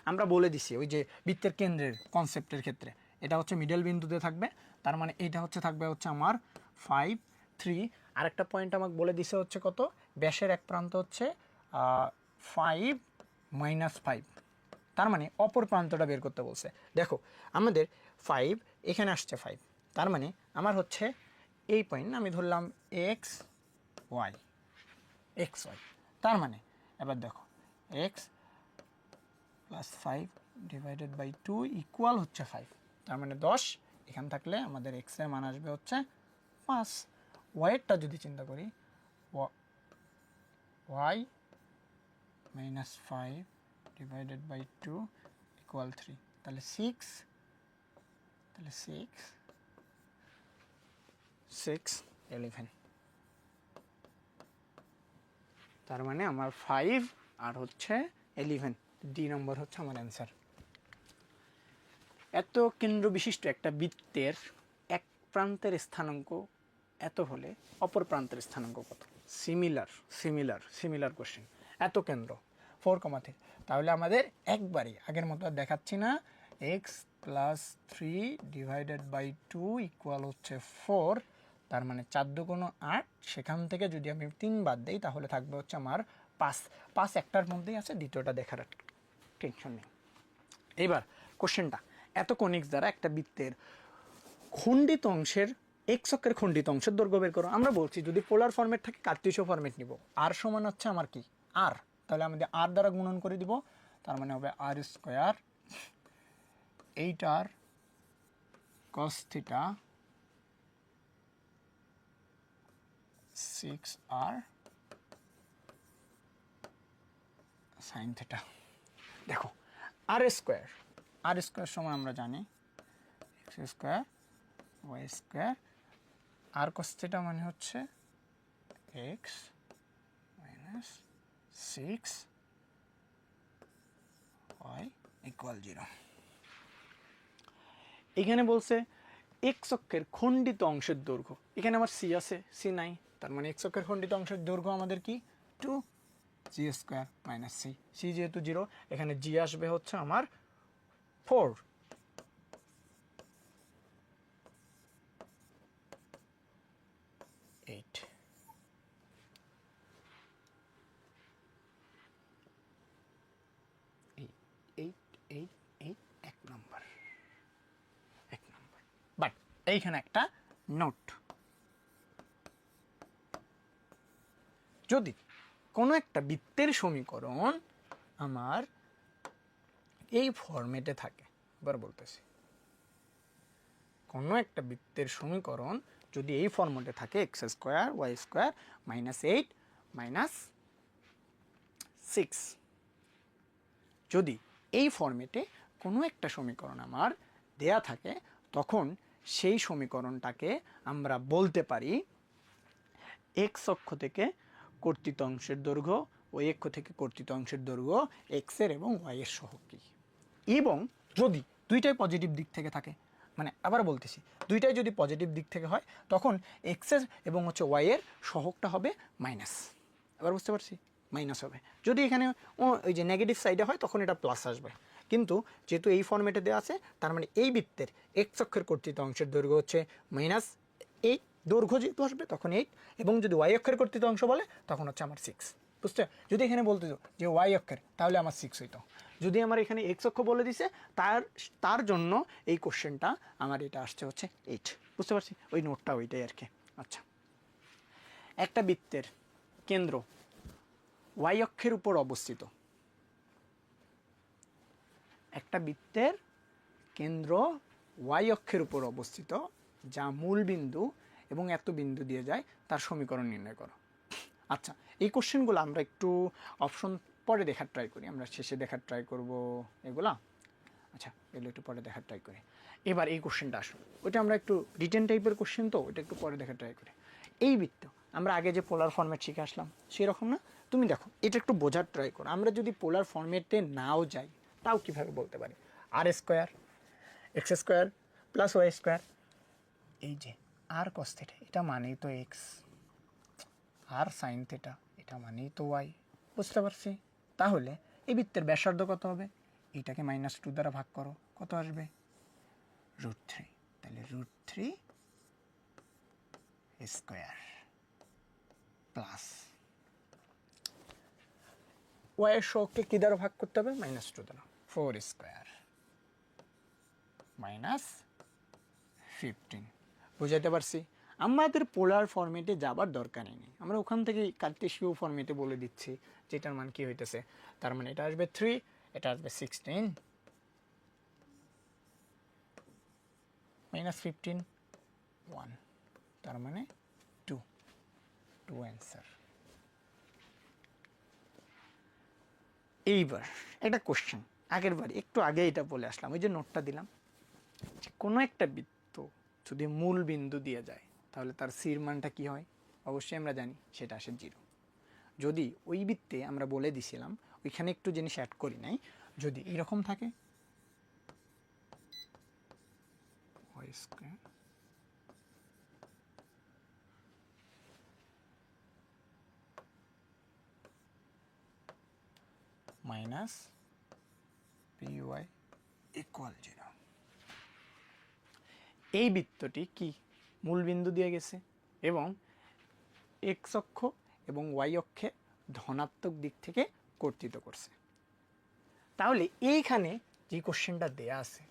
আমরা বলে দিছি ওই যে বৃত্তের কেন্দ্রের কনসেপ্টের ক্ষেত্রে এটা হচ্ছে মিডল বিন্দুতে থাকবে, তার মানে এইটা হচ্ছে থাকবে হচ্ছে আমার 5 3, আরেকটা পয়েন্ট আমাকে বলে দিছে হচ্ছে কত, ব্যাসের এক প্রান্ত হচ্ছে 5 মাইনাস 5, তার মানে অপর প্রান্তটা বের করতে বলছে। দেখো আমাদের 5 এখানে আসছে 5, তার মানে আমার হচ্ছে এই পয়েন্ট আমি ধরলাম এক্স ওয়াই, তার মানে এবার দেখো x plus 5 divided by 2 equal হচ্ছে 5, তার মানে 10, এখান থাকলে আমাদের এক্সের মান আসবে হচ্ছে 5। ওয়াইয়েরটা যদি চিন্তা করি y minus 5 divided by 2 equal 3, তাহলে 6 11, তার মানে আমার 5 আর হচ্ছে 11, ডি নম্বর হচ্ছে আমার অ্যান্সার। এত কেন্দ্র বিশিষ্ট একটা বৃত্তের এক প্রান্তের স্থানাঙ্ক এত হলে অপর প্রান্তের স্থানাঙ্ক কত? Similar question. এত কেন্দ্র 4,3, তাহলে আমাদের একবারই আগের মতো আর দেখাচ্ছি না, x plus 3 divided by 2 equal হচ্ছে 4, তার মানে 4 2 8, সেখান থেকে যদি আমি 3 বাদ দিই তাহলে থাকবে হচ্ছে আমার 5 একটার মধ্যেই আছে, দ্বিতীয়টা দেখার টেনশন নেই। এবার কোশ্চেনটা, এত কনিক্স দ্বারা একটা বৃত্তের খণ্ডিত অংশের এক্স অক্ষের খণ্ডিত অংশের দৈর্ঘ্য বের করো। আমরা বলছি যদি পোলার ফরম্যাট থাকে কার্টেসীয় ফরম্যাট নিব, আর সমান হচ্ছে আমার কি আর, তাহলে আমাদের আর দ্বারা গুণন করে দিব, তার মানে হবে R square 8r cos theta 6r sin theta. দেখো আর স্কোয়ার সমান আমরা জানি X square Y square, R cos theta মানে হচ্ছে এক্স মাইনাস 6y ইকুয়াল 0। এখানে বলছে এক্স অক্ষের খণ্ডিত অংশের দৈর্ঘ্য, এখানে আমার সি আছে, সি নাই, তার মানে এক্স অক্ষের খণ্ডিত অংশের দৈর্ঘ্য আমাদের কি 2g স্কোয়ার মাইনাস সি যেহেতু 0, এখানে জি আসবে হচ্ছে আমার 4, এক নম্বর। বাট এইখানে একটা নোট, যদি কোনো একটা বৃত্তের সমীকরণ আমার এই ফরম্যাটে থাকে, এবার বলতেছি কোনো একটা বৃত্তের সমীকরণ যদি এই ফরম্যাটে থাকে x square Y square minus 8 minus 6, যদি এই ফরম্যাটে কোনো একটা সমীকরণ আমার দেয়া থাকে তখন সেই সমীকরণটাকে আমরা বলতে পারি এক্স অক্ষ থেকে কর্তিত অংশের দৈর্ঘ্য, ওই অক্ষ থেকে কর্তিত অংশের দৈর্ঘ্য, এক্সের এবং ওয়াইয়ের সহগ কী। এবং যদি দুইটাই পজিটিভ দিক থেকে থাকে, মানে আবার বলতেছি, দুইটাই যদি পজিটিভ দিক থেকে হয় তখন এক্সের এবং ওয়াইয়ের সহগটা হবে মাইনাস। এবার বুঝতে পারছি, মাইনাস হবে। যদি এখানে ওই যে নেগেটিভ সাইডে হয় তখন এটা প্লাস আসবে। কিন্তু যেহেতু এই ফর্মেটে দেওয়া আছে, তার মানে এই বৃত্তের এক্স অক্ষের কর্তৃত অংশের দৈর্ঘ্য হচ্ছে মাইনাস 8, দৈর্ঘ্য যেহেতু আসবে তখন 8, এবং যদি ওয়াই অক্ষের কর্তৃত অংশ বলে তখন হচ্ছে আমার 6। বুঝতে, যদি এখানে বলতে যে ওয়াই অক্ষের, তাহলে আমার 6 হইতো। যদি আমার এখানে এক্স অক্ষ বলে দিছে, তার জন্য এই কোশ্চেনটা আমার এটা আসছে হচ্ছে 8। বুঝতে পারছি, ওই নোটটা ওইটাই আর কি। আচ্ছা, একটা বৃত্তের কেন্দ্র ওয়াই অক্ষের উপর অবস্থিত, একটা বৃত্তের কেন্দ্র ওয়াই অক্ষের উপর অবস্থিত যা মূল বিন্দু এবং এত বিন্দু দিয়ে যায়, তার সমীকরণ নির্ণয় করো। আচ্ছা, এই কোশ্চেনগুলো আমরা একটু অপশন পরে দেখার ট্রাই করি, আমরা শেষে দেখার ট্রাই করব এগুলা। আচ্ছা, এগুলো একটু পরে দেখার ট্রাই করি। এবার এই কোশ্চেনটা আসলো, ওইটা আমরা একটু রিটেন টাইপের কোশ্চেন, তো ওইটা একটু পরে দেখার ট্রাই করি। এই বৃত্ত আমরা আগে যে পোলার ফর্মেট শিখে আসলাম সেরকম না? তুমি দেখো, এটা একটু বোঝার ট্রাই করো। আমরা যদি পোলার ফর্মেটে নাও যাই, তাও কীভাবে বলতে পারি? R square x square plus Y square, এই যে আর কস থিটা, এটা মানেই তো এক্স, আর সাইন থিটা এটা মানেই তো ওয়াই। বুঝতে পারছি? তাহলে এই বৃত্তের ব্যাসার্ধ কত হবে? এইটাকে -2 দ্বারা ভাগ করো, কত আসবে? √3। তাহলে √3 স্কোয়ার প্লাস ওয়াইয়ের সহগকে কী দ্বারা ভাগ করতে হবে? -2 দ্বারা, 4 স্কোয়ার -15। বুঝাইতে পারছি? আমাদের পোলার ফর্মেটে যাবার দরকারই নেই, আমরা ওখান থেকে কার্টেসীয় ফর্মেটে বলে দিচ্ছি যেটার মান কী হইতেছে। তার মানে এটা আসবে 3, এটা আসবে 16 -15 1, তার মানে 2 অ্যান্সার। এইবার একটা কোশ্চেন, আগের বার একটু আগে এটা বলে আসলাম, ওই যে নোটটা দিলাম, যে কোনো একটা বৃত্ত যদি মূল বিন্দু দিয়ে যায় তাহলে তার সির মানটা কী হয়? অবশ্যই আমরা জানি সেটা আসে 0। যদি ওই বৃত্তে আমরা বলে দিছিলাম, ওইখানে একটু জিনিস অ্যাড করি নাই, যদি এরকম থাকে y square minus p y equal 0, এই বৃত্তটি কি মূল বিন্দু দিয়ে গেছে এবং এক্স অক্ষ এবং ওয়াই অক্ষে ধনাত্মক দিক থেকে কর্তৃত করছে। তাহলে এইখানে যে কোশ্চেনটা দেয়া আছে,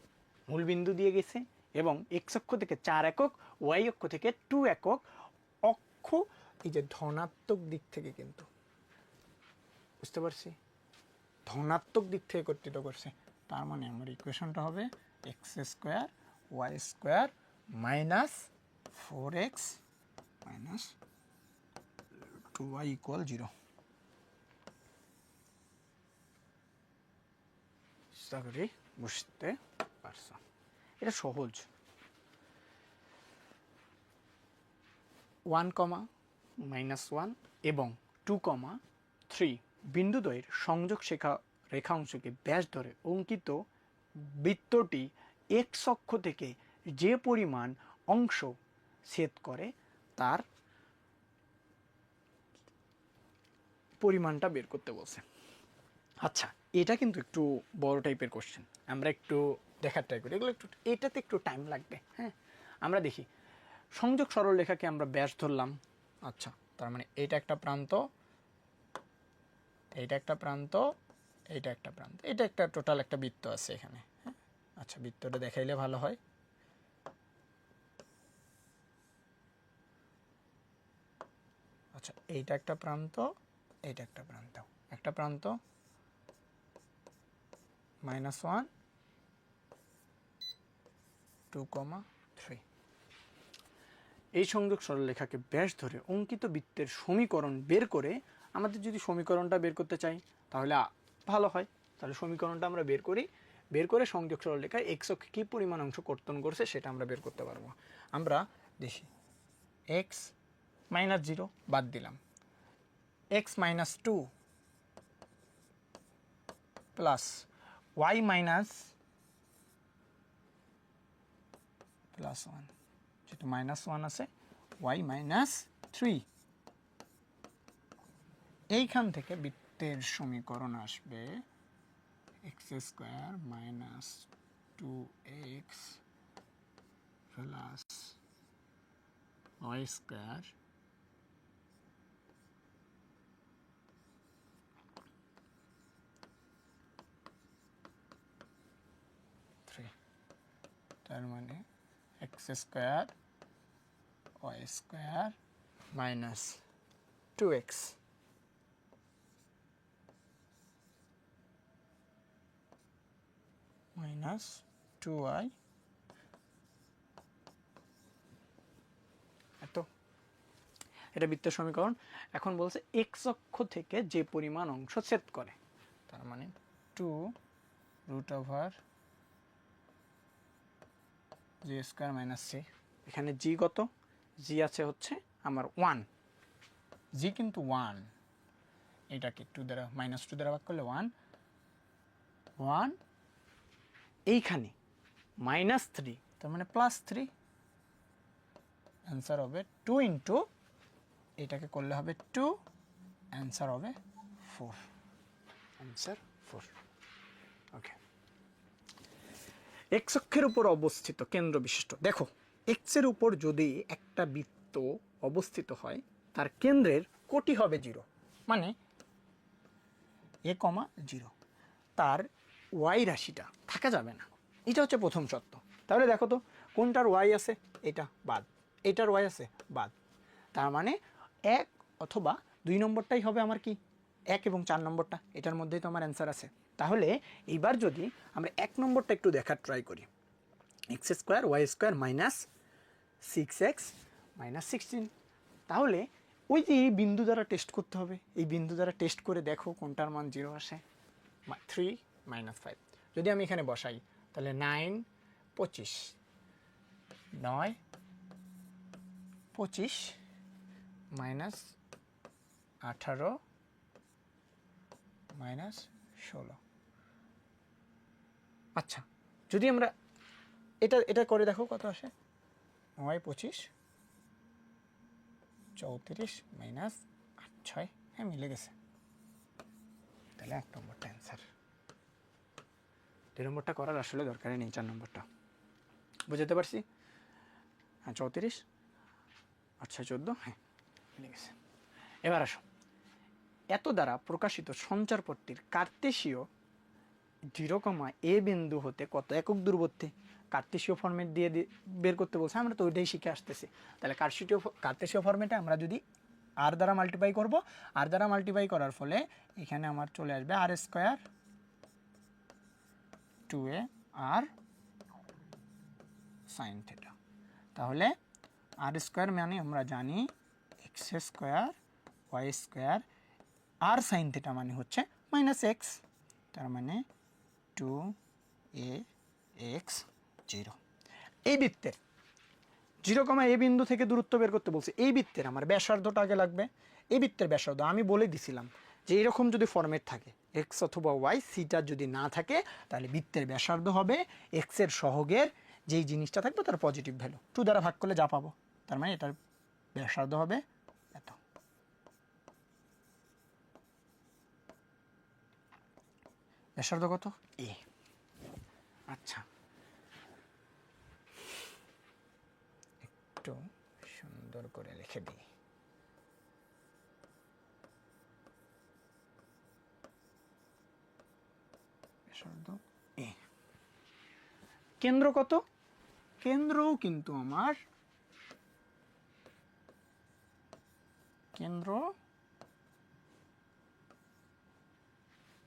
মূল বিন্দু দিয়ে গেছে এবং এক্স অক্ষ থেকে 4 একক, ওয়াই অক্ষ থেকে 2 একক, অক্ষ এই যে ধনাত্মক দিক থেকে, কিন্তু বুঝতে পারছি, ধনাত্মক দিক থেকে কর্তৃত করছে। তার মানে আমার ইকুয়েশনটা হবে x square Y square -4x - 2y = 0। চেষ্টা করি বুঝতে পারছো, এটা সহজ। 1, -1 এবং 2, 3 বিন্দুদ্বয়ের সংযোগ রেখাংশকে ব্যাস ধরে অঙ্কিত বৃত্তটি এক্স অক্ষ থেকে যে পরিমাণ অংশ ছেদ করে তার পরিমাণটা বের করতে বলছে। আচ্ছা, এটা কিন্তু একটু বড় টাইপের কোশ্চেন, আমরা একটু দেখার ট্রাই করি। এগুলো একটু, এটাতে একটু টাইম লাগবে। হ্যাঁ, আমরা দেখি সংযোগ সরলরেখাকে আমরা ব্যাস ধরলাম। আচ্ছা, তার মানে এইটা একটা প্রান্ত, এইটা একটা প্রান্ত, এইটা একটা প্রান্ত, এটা একটা টোটাল একটা বৃত্ত আছে এখানে। হ্যাঁ, আচ্ছা, বৃত্তটা দেখাইলে ভালো হয়। আচ্ছা, এইটা একটা প্রান্ত, এইটা একটা প্রান্ত, একটা প্রান্ত -1 2, 3। এই সংযোগ সরলরেখাকে ব্যাস ধরে অঙ্কিত বৃত্তের সমীকরণ বের করে, আমাদের যদি সমীকরণটা বের করতে চাই তাহলে ভালো হয়। তাহলে সমীকরণটা আমরা বের করি, বের করে সংযোগ সরলরেখায় এক্স অক্ষে কী পরিমাণ অংশ কর্তন করছে সেটা আমরা বের করতে পারবো। আমরা দেখি এক্স মাইনাস 0 বাদ দিলাম, x minus 2 plus y minus plus 1, যেহেতু মাইনাস 1 আছে, ওয়াই মাইনাস 3। এইখান থেকে বৃত্তের সমীকরণ আসবে x square minus 2x plus Y square তার মানে x square Y square minus 2x minus 2y, এত। এটা বৃত্তের সমীকরণ। এখন বলছে এক্স অক্ষ থেকে যে পরিমাণ অংশ ছেদ করে, তার মানে 2√/g² মাইনাস c। এখানে জি কত? জি আছে হচ্ছে আমার 1, জি কিন্তু 1, এটাকে 2 দ্বারা মাইনাস 2 দ্বারা ভাগ করলে 1, এইখানে মাইনাস 3, তার মানে প্লাস 3। অ্যান্সার হবে 2 ইন্টু, এটাকে করলে হবে 2, অ্যান্সার হবে 4, অ্যান্সার 4। ওকে, এক্স অক্ষের উপর অবস্থিত কেন্দ্র বিশিষ্ট, দেখো এক্সের উপর যদি একটা বৃত্ত অবস্থিত হয় তার কেন্দ্রের কোটি হবে 0, মানে a,0, তার ওয়াই রাশিটা থাকা যাবে না, এটা হচ্ছে প্রথম শর্ত। তাহলে দেখো তো কোনটার ওয়াই আছে, এটা বাদ, এটার ওয়াই আছে বাদ, তার মানে 1 অথবা 2 নম্বরটাই হবে আমার কি 1 এবং 4 নম্বরটা, এটার মধ্যেই তো আমার অ্যান্সার আছে। তাহলে এইবার যদি আমরা 1 নম্বরটা একটু দেখার ট্রাই করি, x square Y square minus 6x minus 16, তাহলে ওই যে এই বিন্দু দ্বারা টেস্ট করতে হবে, এই বিন্দু দ্বারা টেস্ট করে দেখো কোনটার মান 0 আসে। 3 মাইনাস 5 যদি আমি এখানে বসাই, তাহলে 9 25, 9 25 মাইনাস 18 মাইনাস 16। আচ্ছা, যদি আমরা এটা করে দেখো কত আসে, 9 25 34 মাইনাস 8 6, হ্যাঁ মিলে গেছে। তাহলে 1 নম্বরটা অ্যান্সার। 2 নম্বরটা করার আসলে দরকারই নেই, 4 নম্বরটা বুঝতে পারছি। হ্যাঁ 34 আচ্ছা 14, হ্যাঁ মিলে গেছে। এবার আসো, এত দ্বারা প্রকাশিত সঞ্চারপথটির কার্তেশীয় 0, এ বিন্দু হতে কত একক দূরবর্তী, কার্তেশীয় ফরম্যাট দিয়ে বের করতে বলছে, আমরা তো ওইটাই শিখে আসতেছি। তাহলে কার্তেশীয় ফরম্যাটে আমরা যদি আর দ্বারা মাল্টিপ্লাই করব, আর দ্বারা মাল্টিপ্লাই করার ফলে এখানে আমার চলে আসবে আর স্কোয়ার 2a আর সাইন থিটা। তাহলে আর স্কোয়ার মানে আমরা জানি X square Y square, r sine theta মানে হচ্ছে মাইনাস এক্স, তার মানে 2ax 0। এই বৃত্তের 0, এ বিন্দু থেকে দূরত্ব বের করতে বলছে, এই বৃত্তের আমার ব্যাসার্ধটা আগে লাগবে। এই বৃত্তের ব্যাসার্ধ আমি বলে দিছিলাম যে এরকম যদি ফরম্যাট থাকে, এক্স অথবা ওয়াই, সিটা যদি না থাকে, তাহলে বৃত্তের ব্যাসার্ধ হবে এক্সের সহগের যেই জিনিসটা থাকবে তার পজিটিভ ভ্যালু, 2 দ্বারা ভাগ করলে যা পাবো, তার মানে এটার ব্যাসার্ধ হবে এত। ব্যাসার্ধ কত? এ। আচ্ছা, একটু সুন্দর করে লিখে দিই, ব্যাসার্ধ এ। কেন্দ্র কত? কেন্দ্রও কিন্তু আমার কেন্দ্র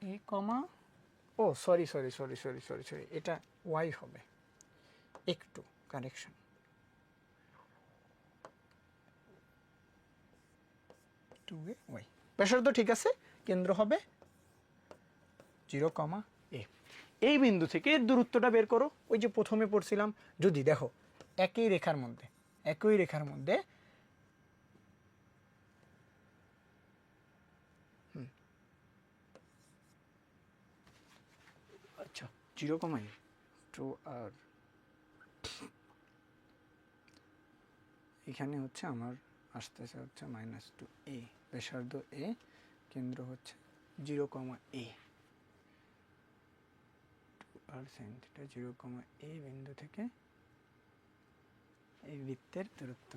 এ, ও সরি, এটা ওয়াই হবে, একটু কারেকশন, 2a ওয়াই। ব্যাসার্ধ ঠিক আছে, কেন্দ্র হবে 0, এ। এই বিন্দু থেকে এর দূরত্বটা বের করো, ওই যে প্রথমে পড়ছিলাম, যদি দেখো একই রেখার মধ্যে 0, 2r এখানে হচ্ছে আমার আসতেছে হচ্ছে -2a, ব্যাসার্ধ a, কেন্দ্র হচ্ছে 0, a, 2r sin θ 0, a বিন্দু থেকে এই বৃত্তের দূরত্ব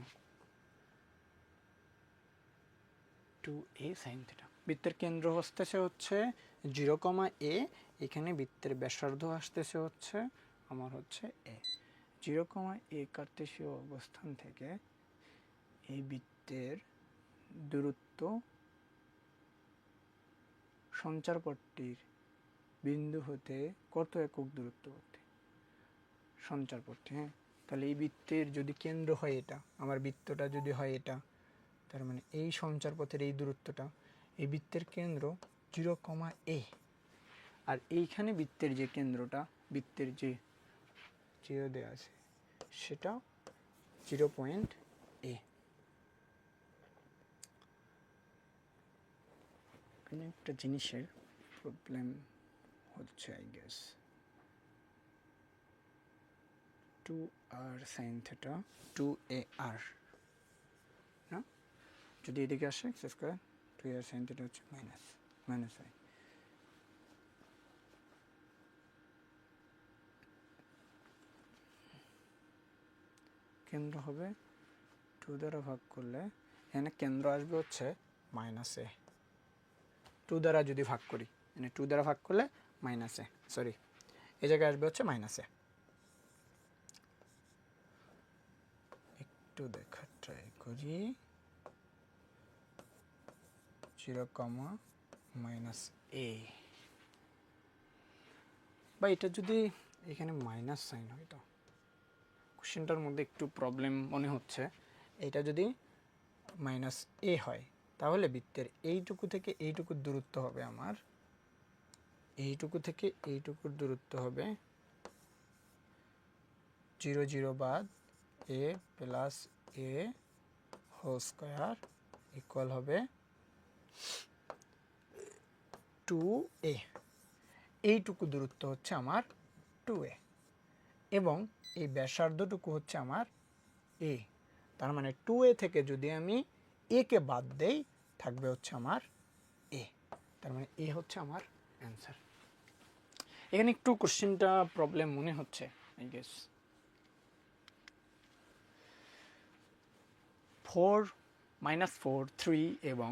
2a sin θ। বৃত্তের কেন্দ্র আসতেছে হচ্ছে 0, a, এখানে বৃত্তের ব্যাসার্ধ আসতেছে হচ্ছে আমার হচ্ছে a। 0, a কার্তেশীয় অবস্থান থেকে এই বৃত্তের দূরত্ব সঞ্চারপথটির বিন্দু হতে কত একক দূরত্ববর্তী? সঞ্চারপথটি, হ্যাঁ। তাহলে এই বৃত্তের যদি কেন্দ্র হয় এটা, আমার বৃত্তটা যদি হয় এটা, তার মানে এই সঞ্চারপথের এই দূরত্বটা, এই বৃত্তের কেন্দ্র 0, a, আর এইখানে বৃত্তের যে কেন্দ্রটা, বৃত্তের যে 0 দেওয়া আছে সেটা 0.a। এখানে একটা জিনিসের প্রবলেম হচ্ছে I guess, 2r sin θ 2ar না, যদি এদিকে আসে x স্কয়ার 2r sin θ হচ্ছে মাইনাস i। কেন্দ্র হবে 2 দ্বারা ভাগ করলে, এখানে কেন্দ্র আসবে হচ্ছে -a। 2 দ্বারা যদি ভাগ করি, মানে 2 দ্বারা ভাগ করলে -a, সরি, এই জায়গায় আসবে হচ্ছে -a। একটু দেখার ট্রাই করি, 0, -a, বা এটা যদি এখানে মাইনাস সাইন হইতো, কোশ্চেনটার মধ্যে একটু প্রবলেম মনে হচ্ছে। এটা যদি -a হয় তাহলে বৃত্তের এইটুকু থেকে এইটুকুর দূরত্ব হবে আমার, এইটুকু থেকে এইটুকুর দূরত্ব হবে 0, 0 বাদ a plus a whole square equal হবে 2a। এইটুকু দূরত্ব হচ্ছে আমার 2a, এবং এই ব্যাসার্ধটুকু হচ্ছে আমার a। তার মানে 2a থেকে যদি আমি a কে বাদ দেই থাকবে হচ্ছে আমার a। তার মানে a হচ্ছে আমার অ্যান্সার। এখানে একটু কোশ্চেনটা প্রবলেম মনে হচ্ছে আই গেস। 4, -4, 3 এবং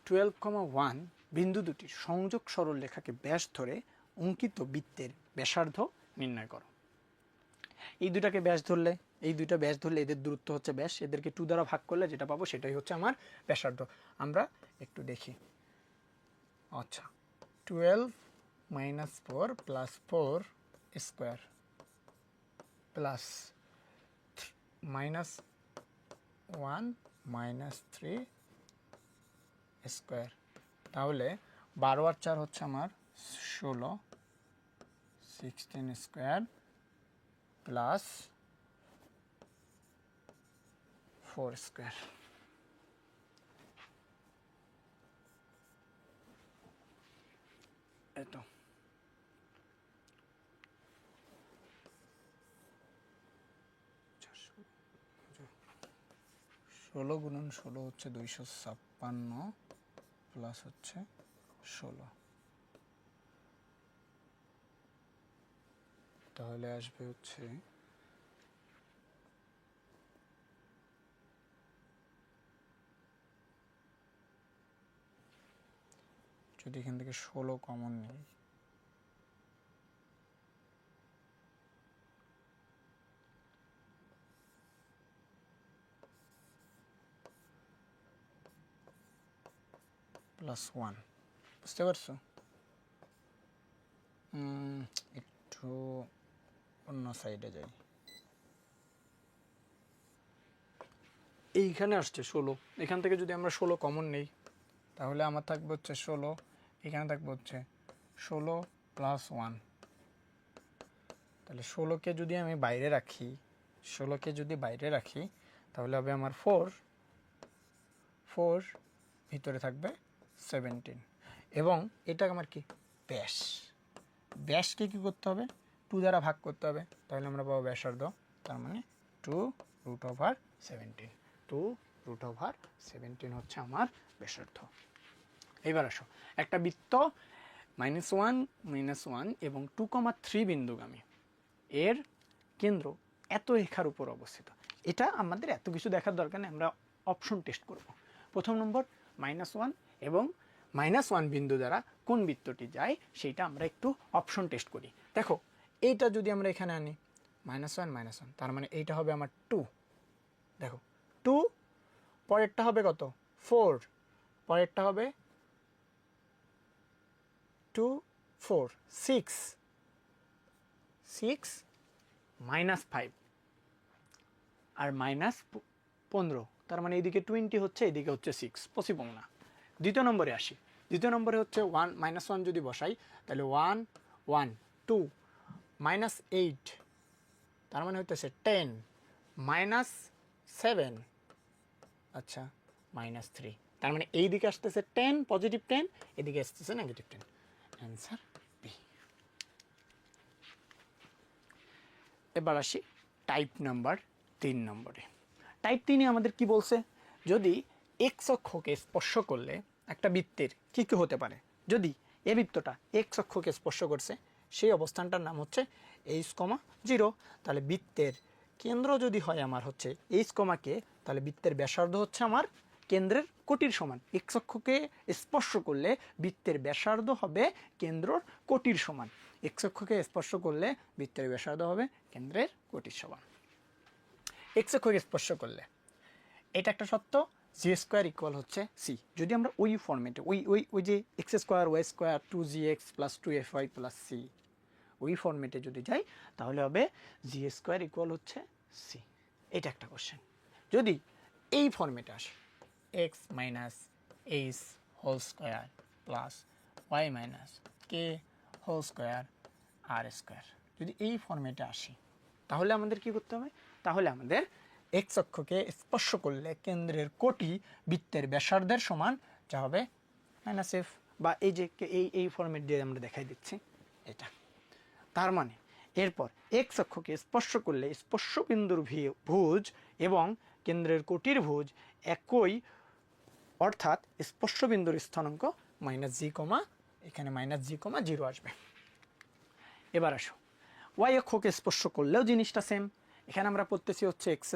12,1 বিন্দু দুটির সংযোগ সরল রেখাকে ব্যাস ধরে অঙ্কিত বৃত্তের ব্যাসার্ধ নির্ণয় করো। এই দুটাকে ব্যাস ধরলে, এই দুইটা ব্যাস ধরলে এদের দূরত্ব হচ্ছে ব্যাস, এদেরকে 2 দ্বারা ভাগ করলে যেটা পাবো সেটাই হচ্ছে আমার ব্যাসার্ধ। আমরা একটু দেখি। আচ্ছা, 12 - 4 + 4 স্কয়ার প্লাস -1 - 3 স্কয়ার, তাহলে 12 আর 4 হচ্ছে আমার 16, 16 স্কয়ার প্লাস 4 স্কয়ার। এত 16 গুণন 16 হচ্ছে 256 প্লাস হচ্ছে 16, তাহলে আসবে হচ্ছে যদি এখান থেকে 16 কমন নেই, +1, বুঝতে পারছো? একটু অন্য সাইডে যাই। এইখানে আসছে 16, এখান থেকে যদি আমরা 16 কমন নেই তাহলে আমার থাকবে হচ্ছে 16, এখানে থাকবে হচ্ছে 16 + 1, তাহলে 16কে যদি আমি বাইরে রাখি, 16কে যদি বাইরে রাখি তাহলে হবে আমার 4, ভিতরে থাকবে 17, এবং এটা আমার কি ব্যাস। ব্যাসকে কী করতে হবে? 2 দ্বারা ভাগ করতে হবে, তাহলে আমরা পাবো ব্যাসার্ধ, তার মানে 2√17। 2√17 হচ্ছে আমার ব্যাসার্ধ। এবার আসো, একটা বৃত্ত -1 -1 এবং 2,3 বিন্দুগামী, এর কেন্দ্র এত রেখার উপর অবস্থিত। এটা আমাদের এত কিছু দেখার দরকার নেই, আমরা অপশন টেস্ট করব। প্রথম নম্বর -1 এবং -1 বিন্দু দ্বারা কোন বৃত্তটি যায় সেইটা আমরা একটু অপশন টেস্ট করি। দেখো এইটা যদি আমরা এখানে আনি -1 -1, তার মানে এইটা হবে আমার 2। দেখো 2, পরেরটা হবে কত 4, পরেরটা হবে 2 4 6 6 -5 আর -15, তার মানে এইদিকে 20 হচ্ছে, এইদিকে হচ্ছে 6, পসিবল না। দ্বিতীয় নম্বরে আসি। দ্বিতীয় নম্বরে হচ্ছে 1 -1 যদি বসাই তাহলে 1 1 2 -8, তার মানে হচ্ছে 10 -7, আচ্ছা -3, তার মানে এই দিকে আসতেছে 10 পজিটিভ 10, এদিকে আসতেছে নেগেটিভ 10। Answer B. এবার আসি টাইপ নাম্বার 3 নম্বরে। টাইপ 3-এ আমাদের কি বলছে, যদি এক্স অক্ষকে স্পর্শ করলে একটা বৃত্তের কী কী হতে পারে। যদি এ বৃত্তটা এক্স অক্ষকে স্পর্শ করছে, সেই অবস্থানটার নাম হচ্ছে H,0, তাহলে বৃত্তের কেন্দ্র যদি হয় আমার হচ্ছে H,K, তাহলে বৃত্তের ব্যাসার্ধ হচ্ছে আমার কেন্দ্রের কোটির সমান। এক্স অক্ষকে স্পর্শ করলে বৃত্তের ব্যাসার্ধ হবে কেন্দ্রর কোটির সমান। এক্স অক্ষকে স্পর্শ করলে বৃত্তের ব্যাসার্ধ হবে কেন্দ্রের কোটির সমান। এক্স অক্ষকে স্পর্শ করলে এটা একটা সত্য, g² হচ্ছে c। যদি আমরা ওই ফর্মেটে ওই যে x² y² 2gx + 2fy + c, ওই ফর্মেটে যদি যাই তাহলে হবে g² হচ্ছে c। এটা একটা কোশ্চেন। যদি এই ফর্মেটে আসে x - h² + y - k² r², যদি এই ফর্মেটে আসি তাহলে আমাদের কি করতে হবে, তাহলে আমাদের এক্স অক্ষকে স্পর্শ করলে কেন্দ্রের কোটি বৃত্তের ব্যাসার্ধের সমান, যা হবে -f, বা এই যে এই ফর্মেট দিয়ে আমরা দেখাই দিচ্ছি এটা। তার মানে এরপর এক্স অক্ষকে স্পর্শ করলে স্পর্শ বিন্দুর ভুজ এবং কেন্দ্রের কোটির ভুজ একই, অর্থাৎ স্পর্শ বিন্দুর স্থানাঙ্ক -g, এখানে -g,0 আসবে। এবার আসো, ওয়াই অক্ষকে স্পর্শ করলেও জিনিসটা সেম। এখানে আমরা পড়তেছি হচ্ছে x²,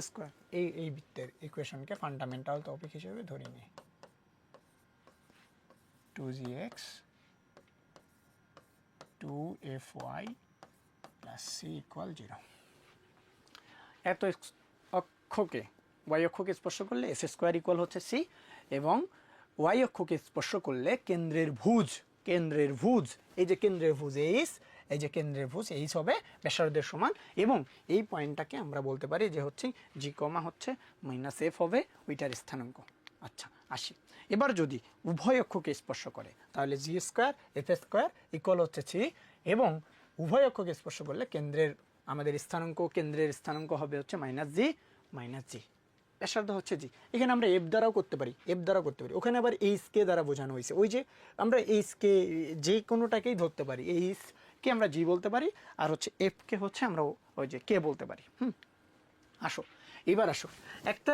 এই বৃত্তের ইকুয়েশনকে ফান্ডামেন্টাল টপিক হিসেবে ধরে নিই। 2gx 2fy + c = 0। এত অক্ষকে ওয়াই অক্ষকে স্পর্শ করলে s² হচ্ছে c, এবং ওয়াই অক্ষকে স্পর্শ করলে কেন্দ্রের ভুজ, এই যে কেন্দ্রের ভুজ h, এই যে কেন্দ্রের ভুজ h হবে ব্যাসার্ধের সমান, এবং এই পয়েন্টটাকে আমরা বলতে পারি যে হচ্ছে g, হচ্ছে -f হবে ওইটার স্থানাঙ্ক। আচ্ছা আসি, এবার যদি উভয় অক্ষকে স্পর্শ করে তাহলে g² f² হচ্ছে c, এবং উভয় অক্ষকে স্পর্শ করলে কেন্দ্রের স্থানাঙ্ক হবে হচ্ছে -g, ব্যাসার্ধ হচ্ছে জি। এখানে আমরা এফ দ্বারাও করতে পারি, ওখানে আবার এইচকে দ্বারা বোঝানো হয়েছে। ওই যে আমরা এইচকে যে কোনোটাকেই ধরতে পারি, এইচকে আমরা জি বলতে পারি, আর হচ্ছে এফকে হচ্ছে আমরা ওই যে কে বলতে পারি। আসো এবার আসো, একটা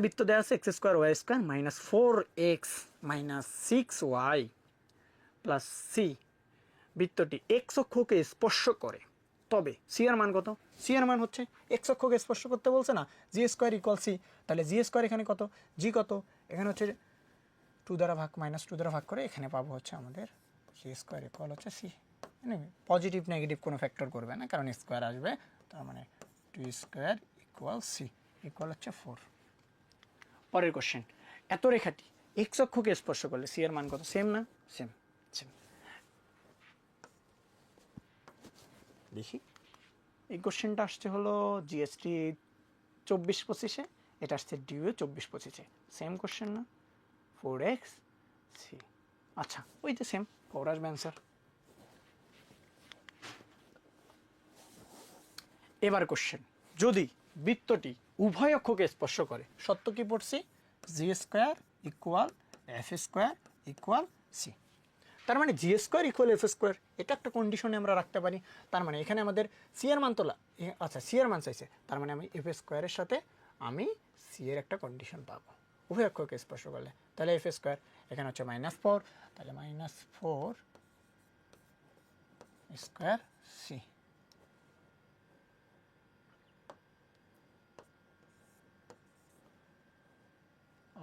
বৃত্ত দেওয়া আছে x² y² -4x - 6y + c। বৃত্তটি এক্স অক্ষকে স্পর্শ করে, তবে সি এর মান কত? সি এর মান হচ্ছে এক্স অক্ষকে স্পর্শ করতে বলছে না, g² = c, তাহলে g² এখানে কত, জি কত, এখানে হচ্ছে 2 দ্বারা ভাগ -2 দ্বারা ভাগ করে এখানে পাবো হচ্ছে আমাদের g² হচ্ছে c। মানে পজিটিভ নেগেটিভ কোনো ফ্যাক্টর করবে না, কারণ স্কোয়ার আসবে, তার মানে 2² = c হচ্ছে 4। পরের কোশ্চেন, এত রেখাটি এক্স অক্ষকে স্পর্শ করলে সি এর মান কত? সেম না? সেম। দেখি, এই কোশ্চেনটা আসছে হলো জিএসটি 24-25-এ, এটা আসছে ডিউ 24-25-এ। সেম কোশ্চেন না? 4x c, আচ্ছা ওই যে সেম, 4 আসবে অ্যান্সার। এবার কোশ্চেন, যদি বৃত্তটি উভয় অক্ষকে স্পর্শ করে, সত্য কি পড়ছি? g² = f² = c। তার মানে G square equal F square, এটা একটা কন্ডিশনে আমরা রাখতে পারি। তার মানে এখানে আমাদের সি এর মান তোলা, আচ্ছা সি এর মান চাইছে, তার মানে আমি এফ স্কোয়ারের সাথে আমি সি এর একটা কন্ডিশন পাবো উভয় অক্ষকে স্পর্শ করলে। তাহলে এফ স্কোয়ার এখানে হচ্ছে -4, তাহলে -4 স্কোয়ার সি।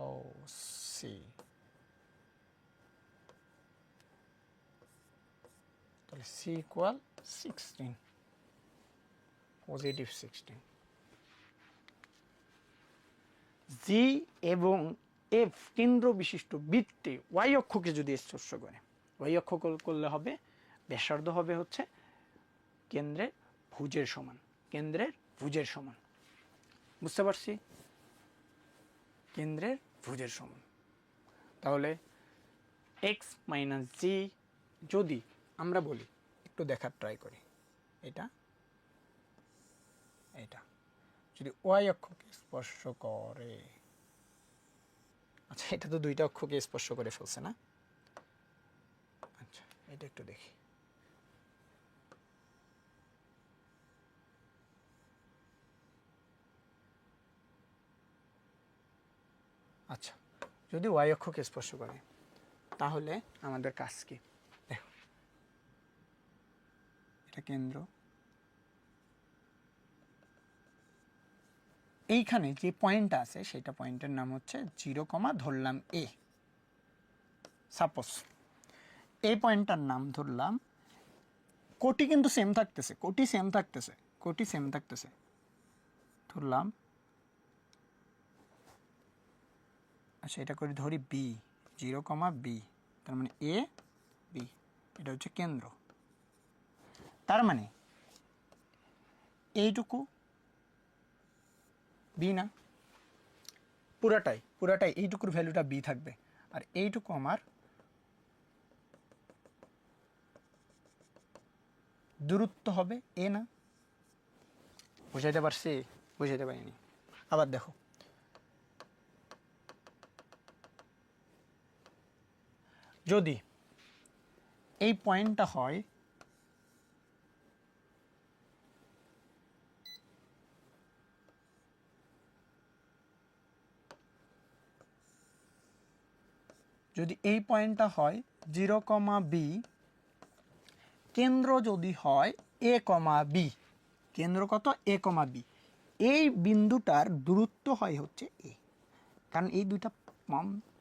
ও সি, তাহলে সি ইকুয়াল 16, পজিটিভ 16। জি এবং এফ কেন্দ্র বিশিষ্ট বৃত্তে ওয়াই অক্ষকে যদি স্পর্শ করে, ওয়াই অক্ষ করলে হবে ব্যাসার্ধ হবে হচ্ছে কেন্দ্রের ভুজের সমান, কেন্দ্রের ভুজের সমান, বুঝতে পারছি, কেন্দ্রের ভুজের সমান। তাহলে এক্স মাইনাস জি যদি আমরা বলি, একটু দেখার ট্রাই করি, এটা এটা যদি ওয়াই অক্ষকে স্পর্শ করে, আচ্ছা এটা তো দুইটা অক্ষকে স্পর্শ করে ফেলছে না, আচ্ছা এটা একটু দেখি। আচ্ছা যদি ওয়াই অক্ষকে স্পর্শ করে তাহলে আমাদের কাজ কি, দেখো এটা কেন্দ্র, এইখানে যে পয়েন্টটা আছে সেটা পয়েন্টের নাম হচ্ছে 0, ধরলাম এ, সাপোজ এই পয়েন্টটার নাম ধরলাম, কোটি কিন্তু সেম থাকতেছে, কোটি সেম থাকতেছে, কোটি সেম থাকতেছে, ধরলাম, আচ্ছা এটা করে ধরি বি, 0, বি, তার মানে এ বি, এটা হচ্ছে কেন্দ্র। তার মানে এইটুকু বি না, পুরাটাই এইটুকুর ভ্যালুটা বি থাকবে, আর এইটুকু আমার দূরত্ব হবে এ না, বুঝাইতে পারছি, বুঝাইতে পারিনি। আবার দেখো যদি এই পয়েন্টটা হয় যদি এই পয়েন্টটা হয় 0, বি, কেন্দ্র যদি হয় এ, বি, কেন্দ্র কত এ, বি, এই বিন্দুটার দূরত্ব হয় হচ্ছে এ, কারণ এই দুইটা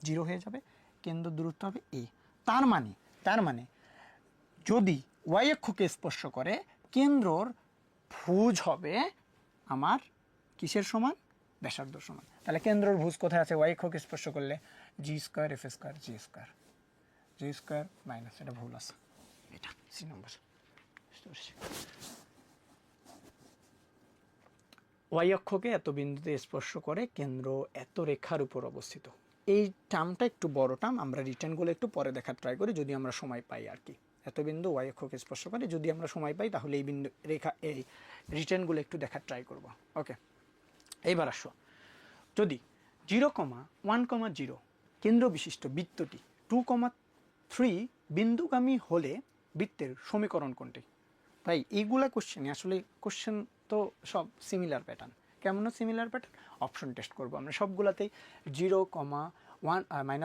0 হয়ে যাবে, কেন্দ্র দূরত্ব হবে এ। তার মানে যদি ওয়াই অক্ষকে স্পর্শ করে কেন্দ্রর ভুজ হবে আমার কিসের সমান, ব্যাসার্ধ সমান। তাহলে কেন্দ্রর ভুজ কোথায় আছে, ওয়াই অক্ষকে স্পর্শ করলে জি square F square G square, G square minus, এটা ভুল আছে, এটা সি নম্বর। ওয়াই অক্ষকে এত বিন্দুতে স্পর্শ করে কেন্দ্র এত রেখার উপর অবস্থিত। এই টার্মটা একটু বড় টার্ম, আমরা রিটার্নগুলো একটু পরে দেখার ট্রাই করি যদি আমরা সময় পাই আর কি। এত বিন্দু ওয়াই অক্ষকে স্পর্শ করে, যদি আমরা সময় পাই তাহলে এই বিন্দু রেখা এই রিটার্নগুলো একটু দেখার ট্রাই করব। ওকে, এইবার আসো, যদি 0, 1, 0 কেন্দ্র বিশিষ্ট বৃত্তটি 2, 3 বিন্দুগামী হলে বৃত্তের সমীকরণ কোনটি? ভাই এইগুলা কোশ্চেনে আসলে কোশ্চেন তো সব সিমিলার প্যাটার্ন, কেমন সিমিলার প্যাটার্ন, অপশন টেস্ট করব আমরা সবগুলাতেই। 0, 1, -1,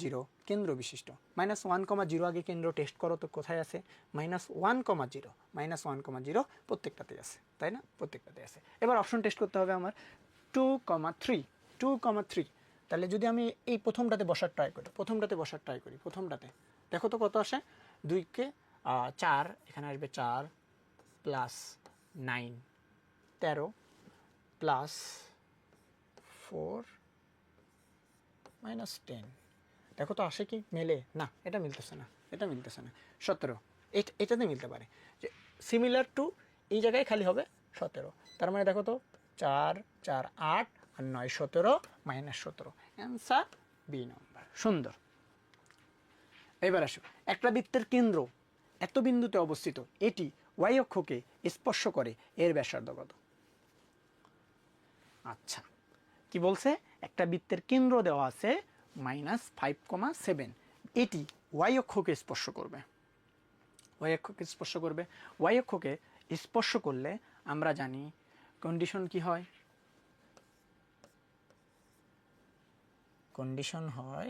0 কেন্দ্র বিশিষ্ট, -1, 0 আগে কেন্দ্র টেস্ট করো তো কোথায় আছে, -1, 0, -1, 0 প্রত্যেকটাতেই আছে, তাই না, প্রত্যেকটাতে আছে। এবার অপশন টেস্ট করতে হবে আমার 2, 3, তাহলে যদি আমি এই প্রথমটাতে বসার ট্রাই করি, প্রথমটাতে দেখো তো কত আসে, 2 কে 4, এখানে আসবে 4 + 9 13 +4 -10, দেখো তো আসে কি, মেলে না, এটা মিলতেছে না, 17, এটাতে মিলতে পারে, যে সিমিলার টু এই জায়গায় খালি হবে 17, তার মানে দেখো তো 4, 4, 8 আর 9, 17 -17, অ্যান্সার বি নম্বর। সুন্দর। এবার আসো, একটা বৃত্তের কেন্দ্র এত বিন্দুতে অবস্থিত, এটি ওয়াই অক্ষকে স্পর্শ করে, এর ব্যাসার্ধ কত? আচ্ছা কি বলছে, একটা বৃত্তের কেন্দ্র দেওয়া আছে -5, 7, এটি ওয়াই অক্ষকে স্পর্শ করবে। ওয়াই অক্ষকে স্পর্শ করবে। ওয়াই অক্ষকে স্পর্শ করলে আমরা জানি কন্ডিশন কি হয়, কন্ডিশন হয়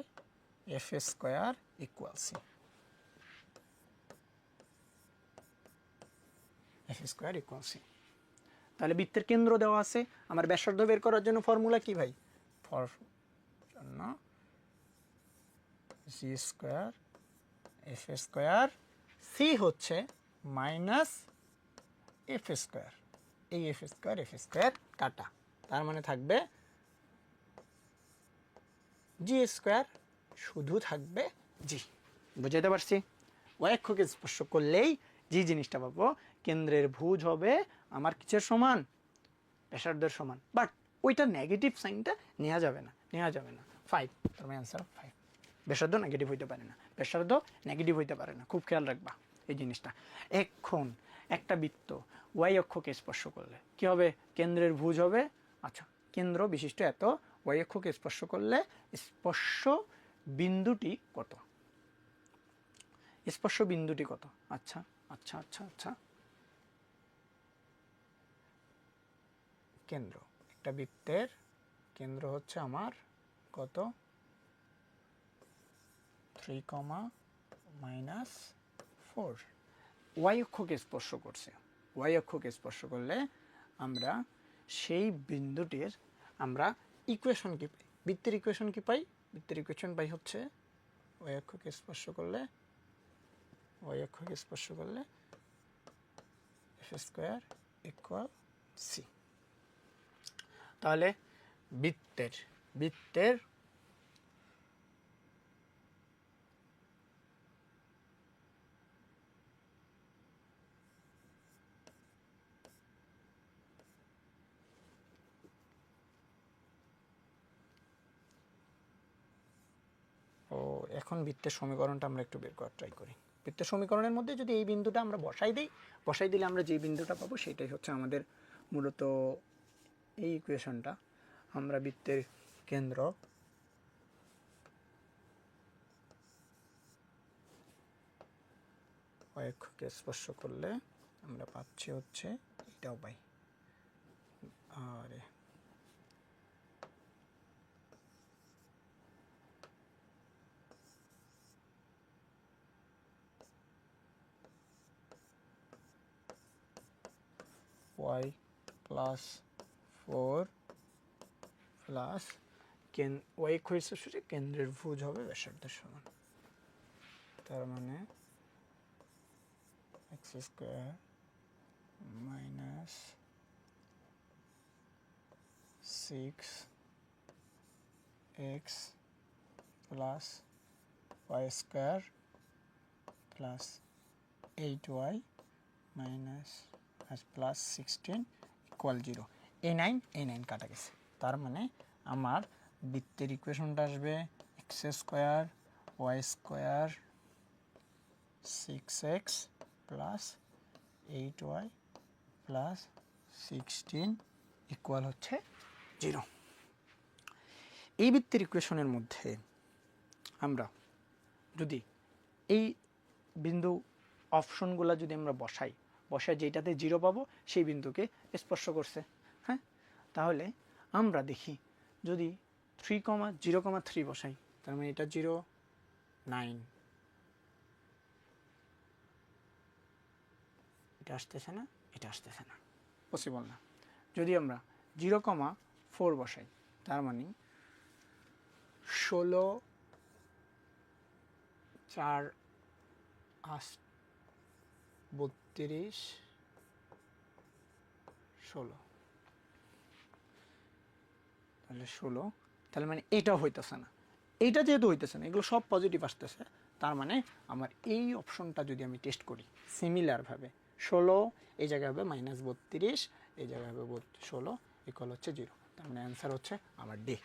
f square equal c. F square equal c. তাহলে বৃত্তের কেন্দ্র দেওয়া আছে, আমার ব্যাসার্ধ বের করার জন্য ফর্মুলা কি ভাই? ফর জন্য জি স্কোয়ার এফ স্কোয়ার, সি হচ্ছে মাইনাস এফ স্কোয়ার। এই এফ স্কোয়ার কাটা, তার মানে থাকবে জি স্কোয়ার, শুধু থাকবে জি। বুঝাইতে পারছি? ওয়াই অক্ষকে স্পর্শ করলেই জি জিনিসটা পাবো। কেন্দ্রের ভুজ হবে আমার কিসের সমান? ব্যাসার্ধের সমান। বাট ওইটা নেগেটিভ সাইনটা নেওয়া যাবে না, 5, তার মানে অ্যান্সার 5। ব্যাসার্ধ নেগেটিভ হইতে পারে না, ব্যাসার্ধ নেগেটিভ হইতে পারে না, খুব খেয়াল রাখবা এই জিনিসটা। এখন একটা বৃত্ত ওয়াই অক্ষকে স্পর্শ করলে কি হবে? কেন্দ্রের ভুজ হবে, আচ্ছা কেন্দ্র বিশিষ্ট এত, ওয়াই অক্ষকে স্পর্শ করলে স্পর্শ বিন্দুটি কত? স্পর্শ বিন্দুটি কত? আচ্ছা আচ্ছা আচ্ছা আচ্ছা, কেন্দ্র, একটা বৃত্তের কেন্দ্র হচ্ছে আমার কত? 3,-4। ওয়াই অক্ষকে স্পর্শ করছে। ওয়াই অক্ষকে স্পর্শ করলে আমরা সেই বিন্দুটির আমরা ইকুয়েশন কি পাই? বৃত্তের ইকুয়েশন কি পাই? বৃত্তের ইকুয়েশন পাই হচ্ছে ওয়াই অক্ষকে স্পর্শ করলে এফ স্কোয়ার ইকুয়াল সি। তাহলে বৃত্তের এখন বৃত্তের সমীকরণটা আমরা একটু বের করার ট্রাই করি। বৃত্তের সমীকরণের মধ্যে যদি এই বিন্দুটা আমরা বসাই দিলে আমরা যে বিন্দুটা পাবো সেটাই হচ্ছে আমাদের মূলত এই ইকুয়েশনটা। আমরা বৃত্তের কেন্দ্র ওয়াই অক্ষকে স্পর্শ করলে আমরা পাচ্ছি হচ্ছে এটাও পাই। আরে ওয়াই প্লাস 4 প্লাস ওয়াই অক্ষের কেন্দ্রের ভুজ হবে ব্যাসার্ধের সমান, তার মানে x square minus 6x plus Y square plus 8y minus plus 16 equal 0। এই 9 কাটা গেছে, তার মানে আমার বৃত্তের ইকুয়েশনটা আসবে x square Y square 6x plus 8y plus 16 equal হচ্ছে 0। এই বৃত্তের ইকুয়েশনের মধ্যে আমরা যদি এই বিন্দু অপশনগুলো যদি আমরা বসাই যেটাতে 0 পাবো সেই বিন্দুকে স্পর্শ করছে। হ্যাঁ, তাহলে আমরা দেখি যদি 3,0,3 বসাই, তার মানে এটা 0, 9, এটা আসতেছে না, এটা আসতেছে না, পসিবল না। যদি আমরা 0,4 বসাই, তার মানে 16, 4, 8, 32, 16, তাহলে 16, তাহলে মানে এটাও হইতেছে না, এইটা যেহেতু হইতেছে না, এগুলো সব পজিটিভ আসতেছে, তার মানে আমার এই অপশনটা যদি আমি টেস্ট করি সিমিলারভাবে 16 এই জায়গায় হবে -32, এই জায়গায় হবে 16 ইকুয়াল হচ্ছে 0, তার মানে অ্যান্সার হচ্ছে আমার ডি।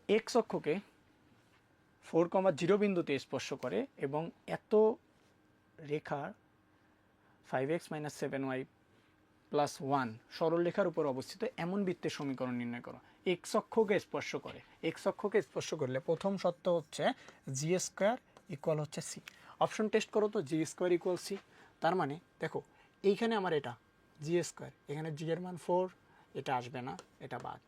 এক্স অক্ষকে 4,0 বিন্দুতে স্পর্শ করে এবং এত রেখার 5x - 7y প্লাস 1 সরলরেখার উপর অবস্থিত এমন বৃত্তের সমীকরণ নির্ণয় করো। এক্স অক্ষকে স্পর্শ করে। এক্স অক্ষকে স্পর্শ করলে প্রথম শর্ত হচ্ছে জি স্কোয়ার ইকুয়াল হচ্ছে সি। অপশন টেস্ট করো তো, জি স্কোয়ার ইকুয়াল সি। তার মানে দেখো এইখানে আমার এটা জি স্কোয়ার, এখানে জি এর মান 4, এটা আসবে না, এটা বাদ।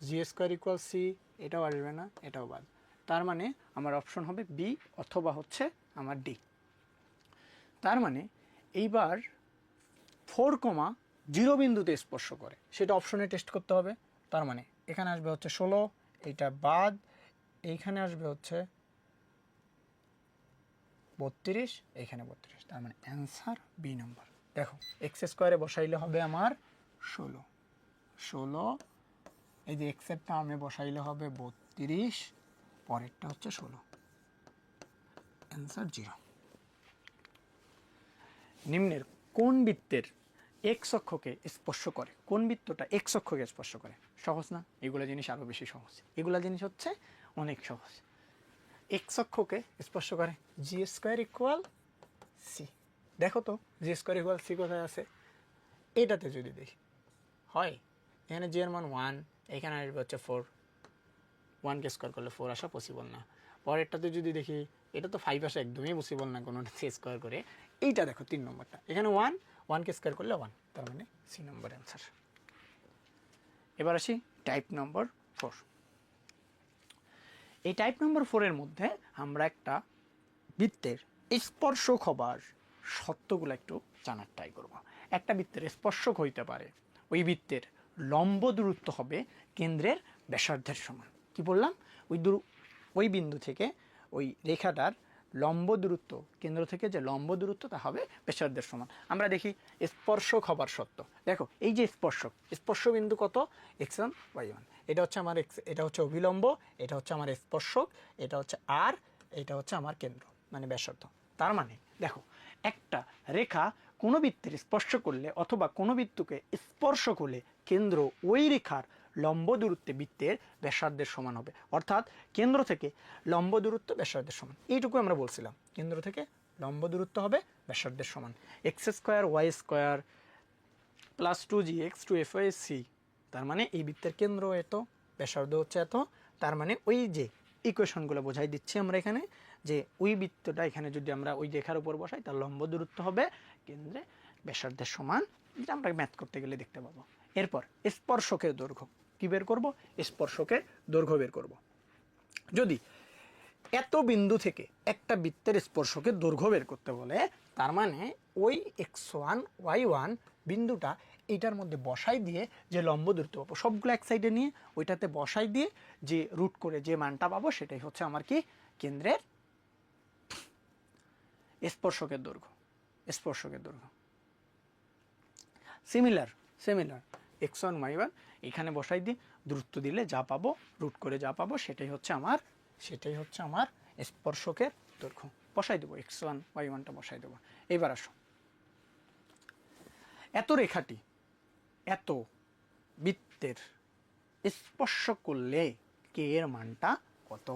জি স্কোয়ার ইকুয়াল সি, এটাও আসবে না, এটাও বাদ। তার মানে আমার অপশন হবে বি অথবা হচ্ছে আমার ডি। তার মানে এইবার 4,0 বিন্দুতে স্পর্শ করে, সেটা অপশনে টেস্ট করতে হবে। তার মানে এখানে আসবে হচ্ছে 16, এইটা বাদ, এইখানে আসবে হচ্ছে 32, এইখানে 32। তার মানে অ্যান্সার বি নম্বর। দেখো এক্স স্কোয়ারে বসাইলে হবে আমার 16, এই যে এক্সের টার্মে বসাইলে হবে 32, পরেরটা হচ্ছে 16, অ্যান্সার 0। নিম্নের কোন বৃত্তের এক্স অক্ষকে স্পর্শ করে? কোন বৃত্তটা এক্স অক্ষকে স্পর্শ করে? সহজ না? এগুলো জিনিস আরও বেশি সহজ, এগুলো জিনিস হচ্ছে অনেক সহজ। এক্স অক্ষকে স্পর্শ করে জি স্কোয়ার ইকুয়াল সি। দেখো তো জি স্কোয়ার ইকুয়াল সি কোথায় আছে? এটাতে যদি দেখি হয়, এখানে জি এর মান 1, এখানে আসবে হচ্ছে 4, 1কে স্কোয়ার করলে 4 আসা পসিবল না। পরেরটাতে যদি দেখি, এটা তো 5 আসা একদমই পসিবল না কোনোটাতে স্কোয়ার করে। এইটা দেখো 3 নম্বরটা, এখানে 1কে স্কোয়ার করলে 1, তার মানে সি নম্বর অ্যান্সার। এবার আসি টাইপ নম্বর 4। এই টাইপ নম্বর 4-এর মধ্যে আমরা একটা বৃত্তের স্পর্শক হবার সত্যগুলো একটু জানার ট্রাই করব। একটা বৃত্তের স্পর্শক হইতে পারে ওই বৃত্তের লম্ব দূরত্ব হবে কেন্দ্রের ব্যাসার্ধের সমান। কি বললাম? ওই বিন্দু থেকে ওই রেখাটার লম্ব দূরত্ব, কেন্দ্র থেকে যে লম্ব দূরত্ব তা হবে ব্যাসার্ধের সমান। আমরা দেখি স্পর্শক হবার সত্য। দেখো এই যে স্পর্শ বিন্দু কত? x1 y1, এটা হচ্ছে আমার এক্স, এটা হচ্ছে অভিলম্ব, এটা হচ্ছে আমার স্পর্শক, এটা হচ্ছে আর, এটা হচ্ছে আমার কেন্দ্র মানে ব্যাসার্ধ। তার মানে দেখো একটা রেখা কোনো বৃত্তের স্পর্শ করলে অথবা কোনো বৃত্তকে স্পর্শ করলে কেন্দ্র ওই রেখার লম্ব দূরত্বে বৃত্তের ব্যাসার্ধের সমান হবে। অর্থাৎ কেন্দ্র থেকে লম্ব দূরত্ব ব্যাসার্ধের সমান, এইটুকু আমরা বলছিলাম। কেন্দ্র থেকে লম্ব দূরত্ব হবে ব্যাসার্ধের সমান। X square Y square plus 2gx 2fyc। তার মানে এই বৃত্তের কেন্দ্র এত, ব্যাসার্ধ হচ্ছে এত। তার মানে ওই যে ইকুয়েশনগুলো বোঝাই দিচ্ছি আমরা এখানে, যে ওই বৃত্তটা এখানে যদি আমরা ওই রেখার উপর বসাই, তার লম্ব দূরত্ব হবে কেন্দ্রে ব্যাসার্ধের সমান, যেটা আমরা ম্যাথ করতে গেলে দেখতে পাবো। এরপর স্পর্শকের দৈর্ঘ্য কি বের করব? স্পর্শকের দৈর্ঘ্য বের করব। যদি এত বিন্দু থেকে একটা বৃত্তের স্পর্শকের দৈর্ঘ্য বের করতে বলে, তার মানে ওই x1 y1 বিন্দুটা এইটার মধ্যে বসাই দিয়ে যে লম্ব দূরত্ব পাবো, সবগুলো এক সাইডে নিয়ে ওইটাতে বসাই দিয়ে যে রুট করে যে মানটা পাবো, সেটাই হচ্ছে আমার কি কেন্দ্রের স্পর্শকের দৈর্ঘ্য। স্পর্শকের দৈর্ঘ্য সিমিলার x1 y1 এখানে বসাই দিই, দূরত্ব দিলে যা পাবো, রুট করে যা পাবো, সেটাই হচ্ছে আমার স্পর্শকের দৈর্ঘ্য। বসাই দেবো x1 y1টা বসাই দেবো। এবার আসো, এত রেখাটি এত বৃত্তের স্পর্শ করলে কে এর মানটা কত?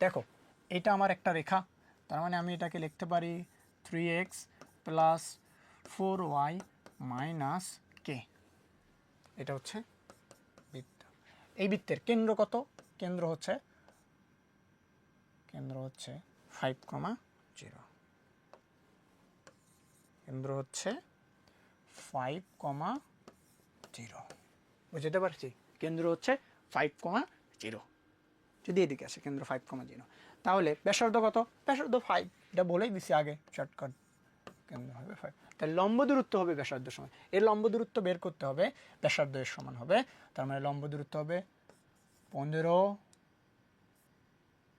দেখো এটা আমার একটা রেখা, তার মানে আমি এটাকে লিখতে পারি 3x প্লাস 4y মাইনাস কে। এটা হচ্ছে বৃত্ত। এই বৃত্তের কেন্দ্র কত? কেন্দ্র হচ্ছে 5,0, কেন্দ্র হচ্ছে 5,0। বুঝতে পারছি? কেন্দ্র হচ্ছে 5,0। যদি এদিকে আসে কেন্দ্র 5,0, তাহলে ব্যাসার্ধ কত? ব্যাসার্ধ 5, এটা বলেই দিছি আগে শর্টকাট, কেন্দ্র হবে 5। তাহলে লম্ব দূরত্ব হবে ব্যাসার্ধের সমান। এর লম্ব দূরত্ব বের করতে হবে, ব্যাসার্ধের সমান হবে। তার মানে লম্ব দূরত্ব হবে 15,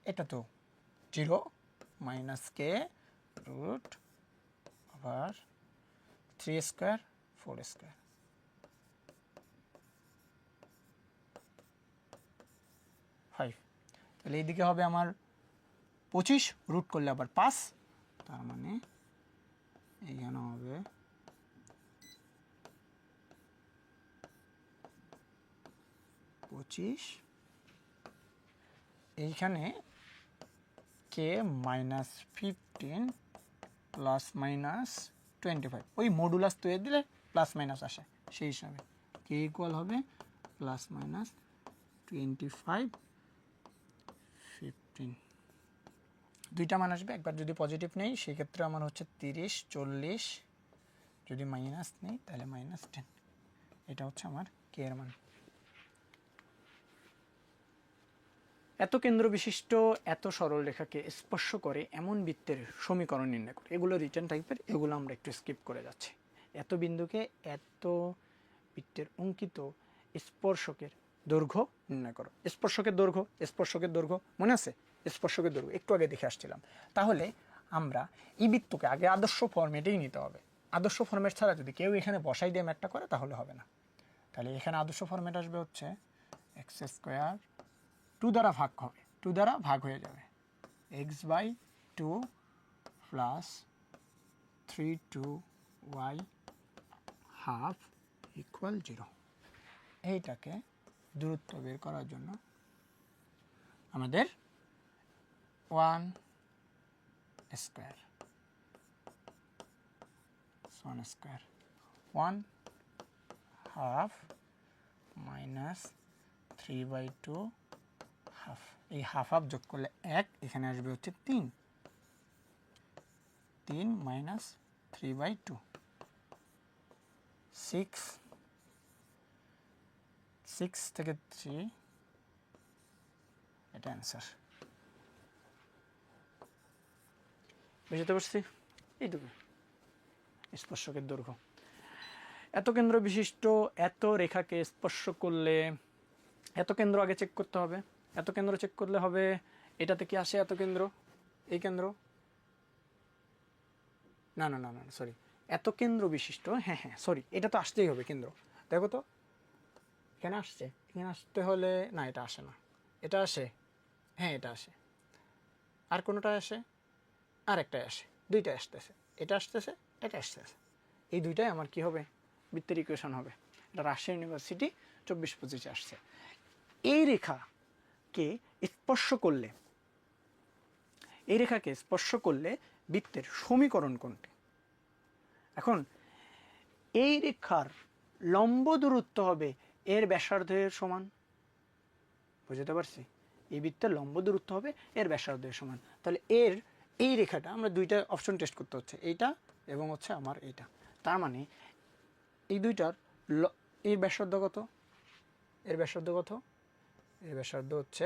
এটা তো 0 মাইনাস কে রুট আবার 3 স্কোয়ার 4 স্কোয়ার, 5। তাহলে এইদিকে হবে আমার 25, রুট করলে আবার 5, তার মানে এইখানে হবে 25, এইখানে কে মাইনাস 15 প্লাস মাইনাস 25, ওই মডুলাস তৈরি দিলে প্লাস মাইনাস আসে, সেই হিসাবে কে ইকুয়াল হবে প্লাস মাইনাস 25 15, দুইটা মান আসবে। একবার যদি পজিটিভ নেই সেক্ষেত্রে আমার হচ্ছে 30 40, যদি মাইনাস নেই তাহলে -10। এটা হচ্ছে আমার কে এর মান। এত কেন্দ্র বিশিষ্ট এত সরল রেখাকে স্পর্শ করে এমন বৃত্তের সমীকরণ নির্ণয় করে, এগুলো রিটার্ন টাইপের, এগুলো আমরা একটু স্কিপ করে যাচ্ছি। এত বিন্দুকে এত বৃত্তের অঙ্কিত স্পর্শকের দৈর্ঘ্য নির্ণয় করো। স্পর্শকের দৈর্ঘ্য মনে আছে? স্পর্শকের দৈর্ঘ্য একটু আগে দেখে আসছিলাম। তাহলে আমরা এই বৃত্তকে আগে আদর্শ ফরম্যাটেই নিতে হবে। আদর্শ ফরম্যাট ছাড়া যদি কেউ এখানে বসাই দিয়ে ম্যাথটা করে তাহলে হবে না। তাহলে এখানে আদর্শ ফরম্যাট আসবে হচ্ছে x² 2 দ্বারা ভাগ হবে, 2 দ্বারা ভাগ হয়ে যাবে x/2 plus 3/2y half equal 0। এইটাকে দূরত্ব বের করার জন্য আমাদের 1² 1/2 মাইনাস 3/2 হাফ, এই হাফ হাফ যোগ করলে 1, এখানে আসবে হচ্ছে 3 মাইনাস 3/2 6 থেকে 3, এটা অ্যান্সার। বুঝতে পারছি? এইটুকু স্পর্শকের দৈর্ঘ্য। এত কেন্দ্র বিশিষ্ট এত রেখাকে স্পর্শ করলে এত কেন্দ্র আগে চেক করতে হবে। এত কেন্দ্র চেক করলে হবে এটাতে কি আসে এত কেন্দ্র, এই কেন্দ্র, না না না না সরি, এত কেন্দ্র বিশিষ্ট, হ্যাঁ সরি, এটা তো আসতেই হবে কেন্দ্র। দেখো তো এখানে আসছে, এখানে আসতে হলে না, এটা আসে না, এটা আসে, হ্যাঁ এটা আসে, আর কোনোটা আসে, আর একটাই আসে, দুইটাই আসতেছে, এটা আসতেছে, এটা আসতেছে, এই দুইটাই আমার কি হবে বৃত্তের ইকুয়েশন হবে। এটা রাজশাহী ইউনিভার্সিটি 24-25 আসছে। এই রেখাকে স্পর্শ করলে, এই রেখাকে স্পর্শ করলে বৃত্তের সমীকরণ কোনটি? এখন এই রেখার লম্ব দূরত্ব হবে এর ব্যাসার্ধের সমান। বুঝতে পারছি? এই বৃত্তের লম্ব দূরত্ব হবে এর ব্যাসার্ধের সমান। তাহলে এর এই রেখাটা আমরা দুইটা অপশন টেস্ট করতে হচ্ছে, এইটা এবং হচ্ছে আমার এইটা। তার মানে এই দুইটার এর ব্যাসার্ধ কত? এর ব্যাসার্ধ কত? এর ব্যাসার্ধ হচ্ছে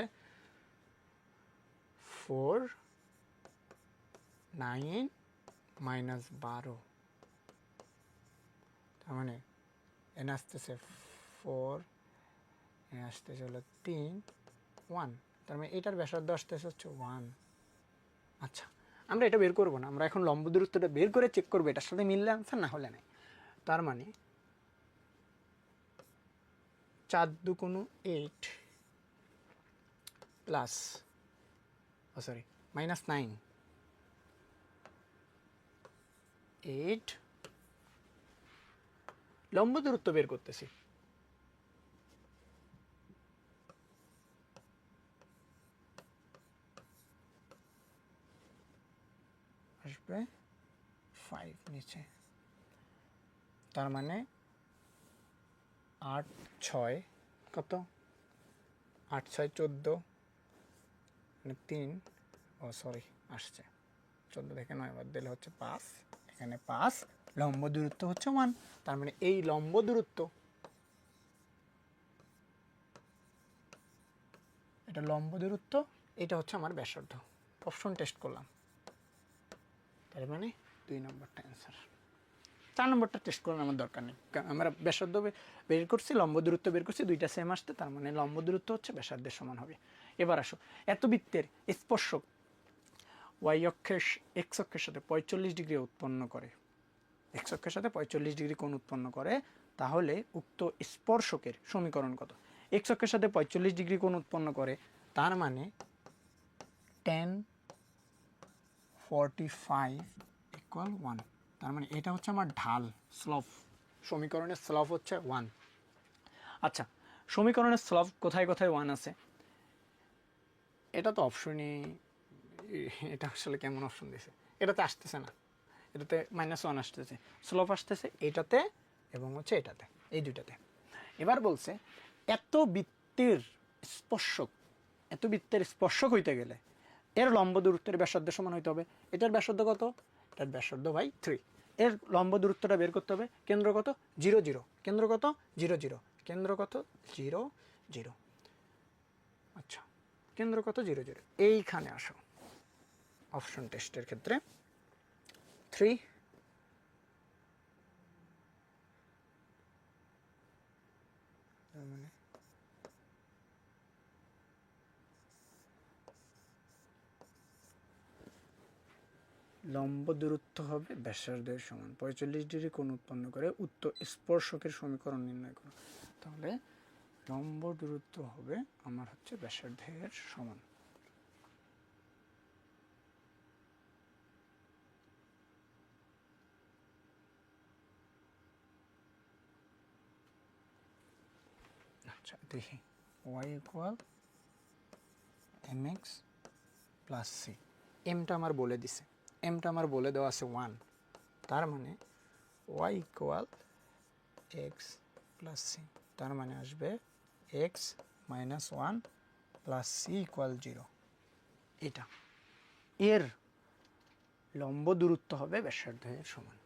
4 9 মাইনাস 12, তার মানে এনে আসতেছে 4, এনে আসতেছে হলো 3 1, তার মানে এটার ব্যাসার্ধ আসতেছে হচ্ছে 1। আচ্ছা, আমরা এটা বের করবো না, আমরা এখন লম্ব দূরত্বটা বের করে চেক করবো এটার সাথে মিললে আনসার, না হলে নাই। তার মানে 4 × 8 প্লাস সরি -9 8, লম্ব দূরত্ব বের করতেছি, আসবে 5 নিচে, তার মানে 8 6 কত, 8 6 14, মানে 3, ও সরি আসছে 14 থেকে 9 বাদ দিলে হচ্ছে 5, এখানে 5, লম্ব দূরত্ব হচ্ছে 1। তার মানে এই লম্ব দূরত্ব, এটা লম্ব দূরত্ব, এটা হচ্ছে আমার ব্যাসার্ধ। অপশন টেস্ট করলাম, তার মানে 2 নম্বরটা অ্যান্সার। 4 নম্বরটা টেস্ট করার আমার দরকার নেই, আমরা ব্যাসার্ধ বের করছি, লম্ব দূরত্ব বের করছি, দুইটা সেম আসতে, তার মানে লম্ব দূরত্ব হচ্ছে ব্যাসার্ধের সমান হবে। এবার আসো, এত বৃত্তের স্পর্শক ওয়াই অক্ষের এক্স অক্ষের সাথে 45 ডিগ্রি উৎপন্ন করে, এক্স অক্ষের সাথে 45 ডিগ্রি কোণ উৎপন্ন করে, তাহলে উক্ত স্পর্শকের সমীকরণ কত? এক্স অক্ষের সাথে 45 ডিগ্রি কোণ উৎপন্ন করে, তার মানে tan 45 = 1। তার মানে এটা হচ্ছে আমার ঢাল, স্লপ, সমীকরণের স্লপ হচ্ছে 1। আচ্ছা, সমীকরণের স্লপ কোথায় কোথায় 1 আছে? এটা তো অপশনই, এটা আসলে কেমন অপশন দিয়েছে, এটাতে আসতেছে না, এটাতে -1 আসতেছে, স্লপ আসতেছে এটাতে এবং হচ্ছে এটাতে। এই দুইটাতে। এবার বলছে এত বৃত্তের স্পর্শক হইতে গেলে এর লম্ব দূরত্বের ব্যাসার্ধ সমান হইতে হবে। এটার ব্যাসার্ধ কত? এটার ব্যাসার্ধ বাই 3। এর লম্ব দূরত্বটা বের করতে হবে। কেন্দ্র কত? 0 0। কেন্দ্র কত? 0 0। কেন্দ্র কত? 0 0। আচ্ছা, কেন্দ্র কত? 0 0। এইখানে আসো অপশন টেস্টের ক্ষেত্রে 3 মানে লম্ব দূরত্ব হবে ব্যাসার্ধের সমান 45 ডিগ্রি কোণ উৎপন্ন করে উত্তর স্পর্শকের সমীকরণ নির্ণয় করো। তাহলে লম্ব দূরত্ব হবে আমার হচ্ছে ব্যাসার্ধের সমান। আচ্ছা দেখি y equal mx plus C. এমটা আমার বলে দিছে, এমটা আমার বলে দেওয়া আছে 1, তার মানে y equal x plus c, তার মানে আসবে x minus 1 plus c equal 0। এটা এর লম্ব দূরত্ব হবে ব্যাসার্ধের সমান,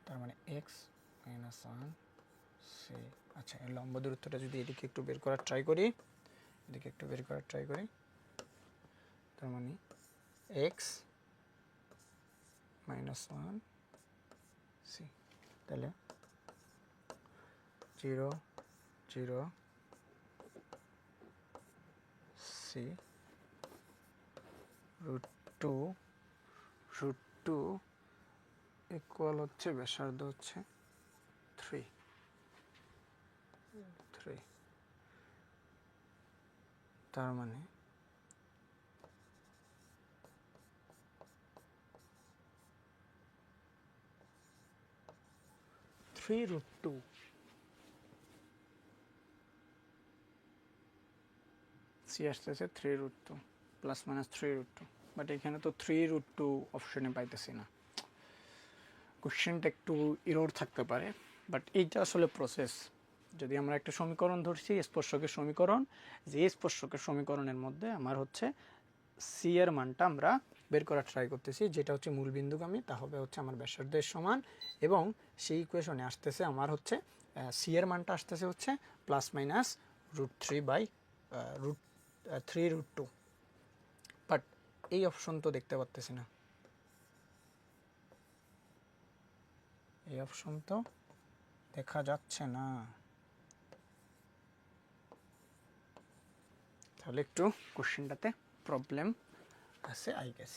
তার মানে এক্স মাইনাস 1 সি। আচ্ছা, এর লম্ব দূরত্বটা যদি এদিকে একটু বের করার ট্রাই করি, এদিকে একটু বের করার ট্রাই করি, তার মানে এক্স মাইনাস 1 সি। তাহলে 0 0 সি √2 ইকুয়াল হচ্ছে ব্যাসার্ধ হচ্ছে 3। তার মানে √2 সি আসতেছে 3√2 প্লাস মাইনাস 3√2, বাট এখানে তো 3√2 অপশনে পাইতেছি না। কোশ্চেনটা একটু ইরর থাকতে পারে, বাট এইটা আসলে প্রসেস। যদি আমরা একটা সমীকরণ ধরছি স্পর্শকের সমীকরণ, যে স্পর্শকের সমীকরণের মধ্যে আমার হচ্ছে সি এর মানটা আমরা বের করার ট্রাই করতেছি, যেটা হচ্ছে মূল বিন্দুগামী, তা হবে হচ্ছে আমার ব্যাসার্ধের সমান, এবং সেই ইকুয়েশনে আসতেছে আমার হচ্ছে সি এর মানটা আসতেছে হচ্ছে প্লাস মাইনাস √3/√2। বাট এই অপশন তো দেখতে পাচ্তেছি না, এই অপশন তো দেখা যাচ্ছে না। তাহলে একটু কোশ্চেনটাতে প্রবলেম আছে আই গেস,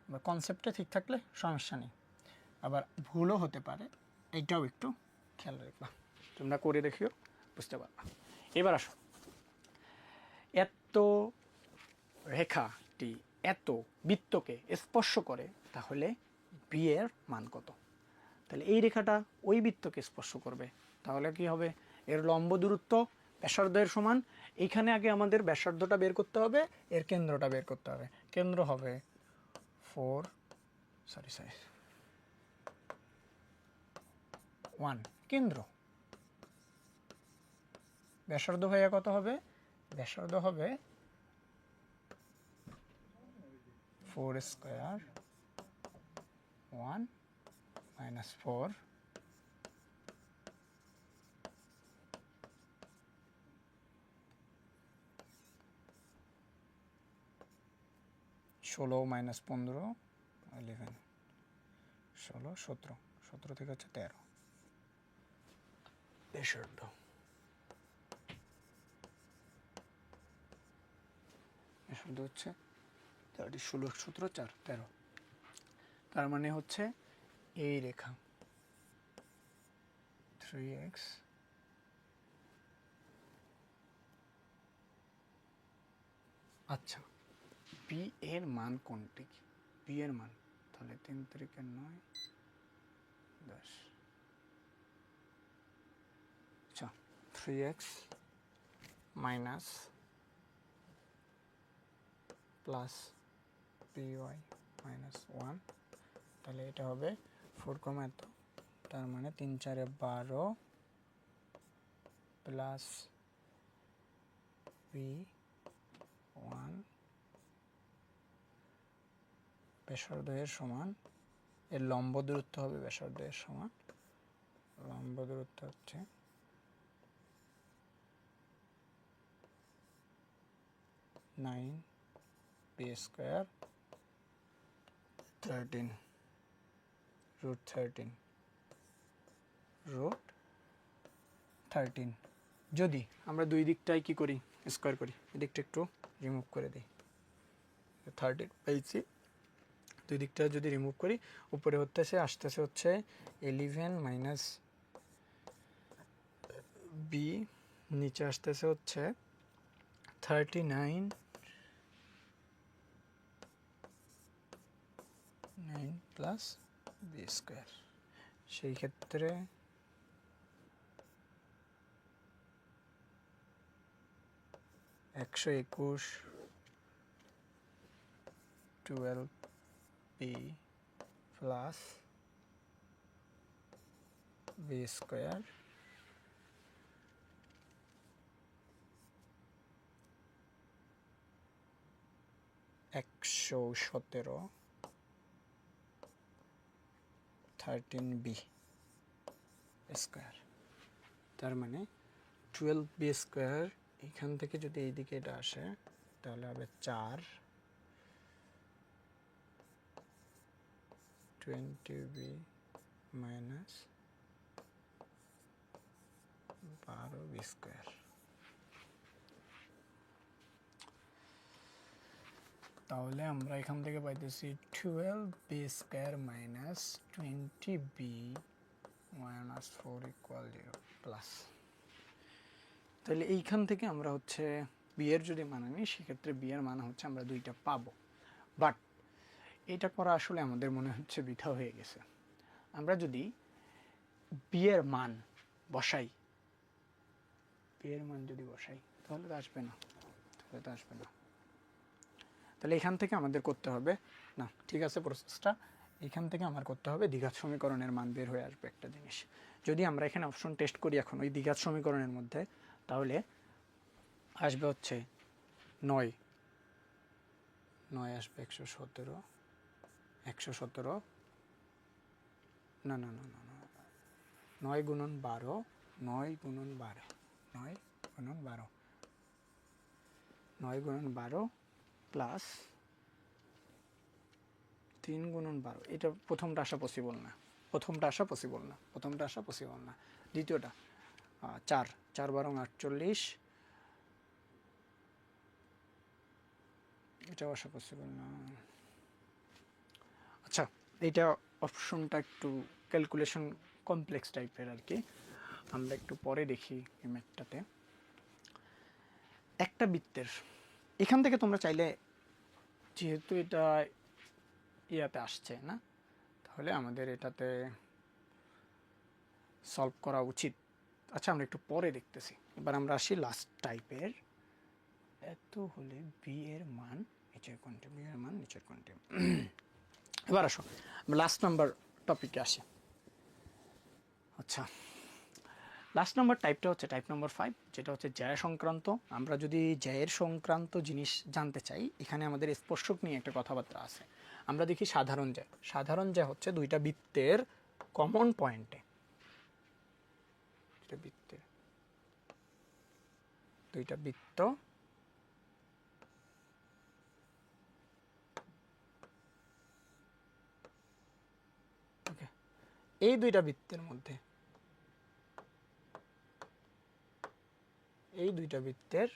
বা কনসেপ্টটা ঠিক থাকলে সমস্যা নেই, আবার ভুলও হতে পারে, এইটাও একটু খেয়াল রাখবা। তোমরা করে দেখিও, বুঝতে পারবা। এবার আসো, এত রেখাটি এত বৃত্তকে স্পর্শ করে, তাহলে বি এর মান কত? তাহলে এই রেখাটা ওই বৃত্তকে স্পর্শ করবে, তাহলে কি হবে? এর লম্ব দূরত্ব ব্যাসার্ধের সমান। এইখানে আগে আমাদের ব্যাসার্ধটা বের করতে হবে, এর কেন্দ্রটা বের করতে হবে। কেন্দ্র হবে 1 কেন্দ্র। ব্যাসার্ধ ভাইয়া কত হবে? ব্যাসার্ধ হবে 4 স্কয়ার 1 মাইনাস 4 16 মাইনাস 15 11 16 17 17 থেকে হচ্ছে 13 ব্যাসার্ধ। ব্যাসার্ধ হচ্ছে 16 17 4 13, তার মানে হচ্ছে এই রেখা 3x আচ্ছা, বি এর মান কোনটি? বি এর মান তাহলে 3 3 9 10। আচ্ছা, 3x minus plus by minus 1, তাহলে এটা হবে 4, এত, তার মানে 3 4 12 প্লাস b1 ব্যাসার্ধের সমান, এর লম্ব দূরত্ব হবে ব্যাসার্ধের সমান, লম্ব দূরত্ব হচ্ছে 9b স্কয়ার 13 √13 যদি আমরা দুই দিকটাই কি করি, স্কয়ার করি, এদিকটা একটু রিমুভ করে দিই, 13 পেয়েছি, দুই দিকটা যদি রিমুভ করি উপরে আসতেছে হচ্ছে 11 মাইনাস বি, নিচে আসতেছে হচ্ছে 39 প্লাস বি স্কোয়ার। সেই ক্ষেত্রে একশো 21 12b প্লাস বি স্কোয়ার একশো 17 13b স্কোয়ার, তার মানে 12b স্কোয়ার, এখান থেকে যদি এইদিকে এটা আসে তাহলে হবে 4 20b মাইনাস 12b স্কোয়ার। তাহলে আমরা এখান থেকে পাইতেছি 12b square minus 20b minus 4 equal 0 plus. তাহলে এইখান থেকে আমরা হচ্ছে বি এর যদি মান আনি সেক্ষেত্রে বি এর মান হচ্ছে আমরা দুইটা পাবো, বাট এটা করা আসলে আমাদের মনে হচ্ছে বৃথা হয়ে গেছে। আমরা যদি বি এর মান বসাই, বি এর মান যদি বসাই তাহলে তো আসবে না, তাহলে এখান থেকে আমাদের করতে হবে, না ঠিক আছে প্রসেসটা, এখান থেকে আমার করতে হবে দ্বিঘাত সমীকরণের মান বের হয়ে আসবে একটা জিনিস। যদি আমরা এখানে অপশন টেস্ট করি এখন ওই দ্বিঘাত সমীকরণের মধ্যে, তাহলে আসবে হচ্ছে 9 আসবে 117 না 9 গুণন 12 9 গুণন 12 প্লাস 3 গুণন 12, এটা প্রথমটা আসা পসিবল না, দ্বিতীয়টা 4 12 48, এটাও আসা পসিবল না। আচ্ছা, এইটা অপশনটা একটু ক্যালকুলেশন কমপ্লেক্স টাইপের আর কি, আমরা একটু পরে দেখি এই ম্যাথটাতে। একটা বৃত্তের এখান থেকে তোমরা চাইলে, যেহেতু এটা ইয়াতে আসছে না, তাহলে আমাদের এটাতে সলভ করা উচিত। আচ্ছা, আমরা একটু পরে দেখতেছি, এবার আমরা আসি লাস্ট টাইপের। এত হলে বি এর মান নিচের কোণটি, বি এর মান নিচের কোণটি। এবার আসো আমরা লাস্ট নাম্বার টপিকে আসি। আচ্ছা, লাস্ট নাম্বার টাইপটা হচ্ছে টাইপ নাম্বার 5, যেটা হচ্ছে জ্যা সংক্রান্ত। আমরা যদি জ্যায়ের সংক্রান্ত জিনিস জানতে চাই, এখানে আমাদের স্পর্শক নিয়ে একটা কথাবার্তা আছে। আমরা দেখি সাধারণ জ্যা হচ্ছে দুইটা বৃত্তের কমন পয়েন্টে, দুইটা বৃত্ত এই দুইটা বৃত্তের মধ্যে, এই দুইটা বৃত্তের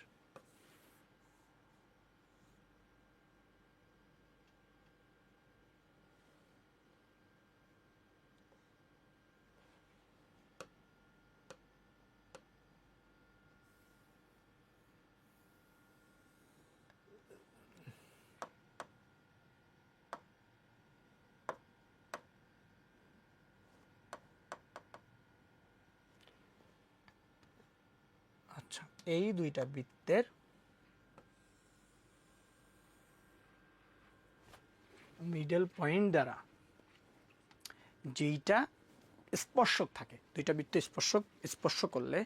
আচ্ছা, এই দুইটা বৃত্তের মিডল পয়েন্ট দ্বারা যেইটা স্পর্শক থাকে, দুইটা বৃত্ত স্পর্শ করলে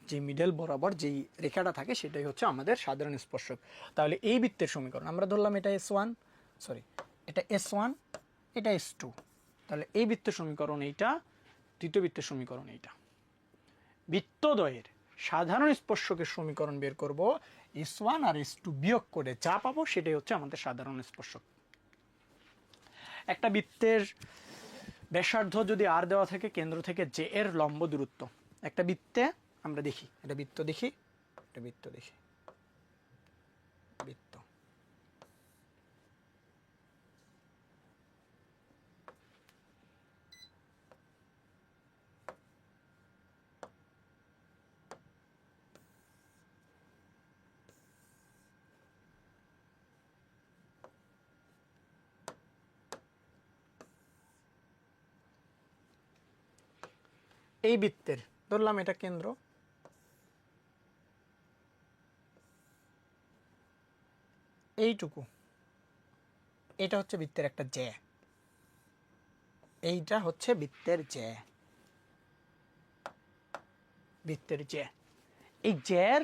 যে মিডল বরাবর যেই রেখাটা থাকে সেটাই হচ্ছে আমাদের সাধারণ স্পর্শক। তাহলে এই বৃত্তের সমীকরণ আমরা ধরলাম এটা এটা S1, এটা S2। তাহলে এই বৃত্তের সমীকরণ এইটা, দ্বিতীয় বৃত্তের সমীকরণ এইটা। বৃত্তদ্বয়ের সাধারণ স্পর্শকের সমীকরণ বের করব, S1 আর S2 বিয়োগ করে যা পাবো সেটাই হচ্ছে আমাদের সাধারণ স্পর্শক। একটা বৃত্তের ব্যাসার্ধ যদি আর দেওয়া থাকে কেন্দ্র থেকে জে এর লম্ব দূরত্ব, একটা বৃত্তে আমরা দেখি, এটা বৃত্ত দেখি, এটা বৃত্ত দেখি, বৃত্ত এই বৃত্তের ধরলাম এটা কেন্দ্র, এইটুকু, এটা হচ্ছে বৃত্তের একটা জ্যা, এইটা হচ্ছে বৃত্তের জ্যা, বৃত্তের জ্যা। এই জ্যার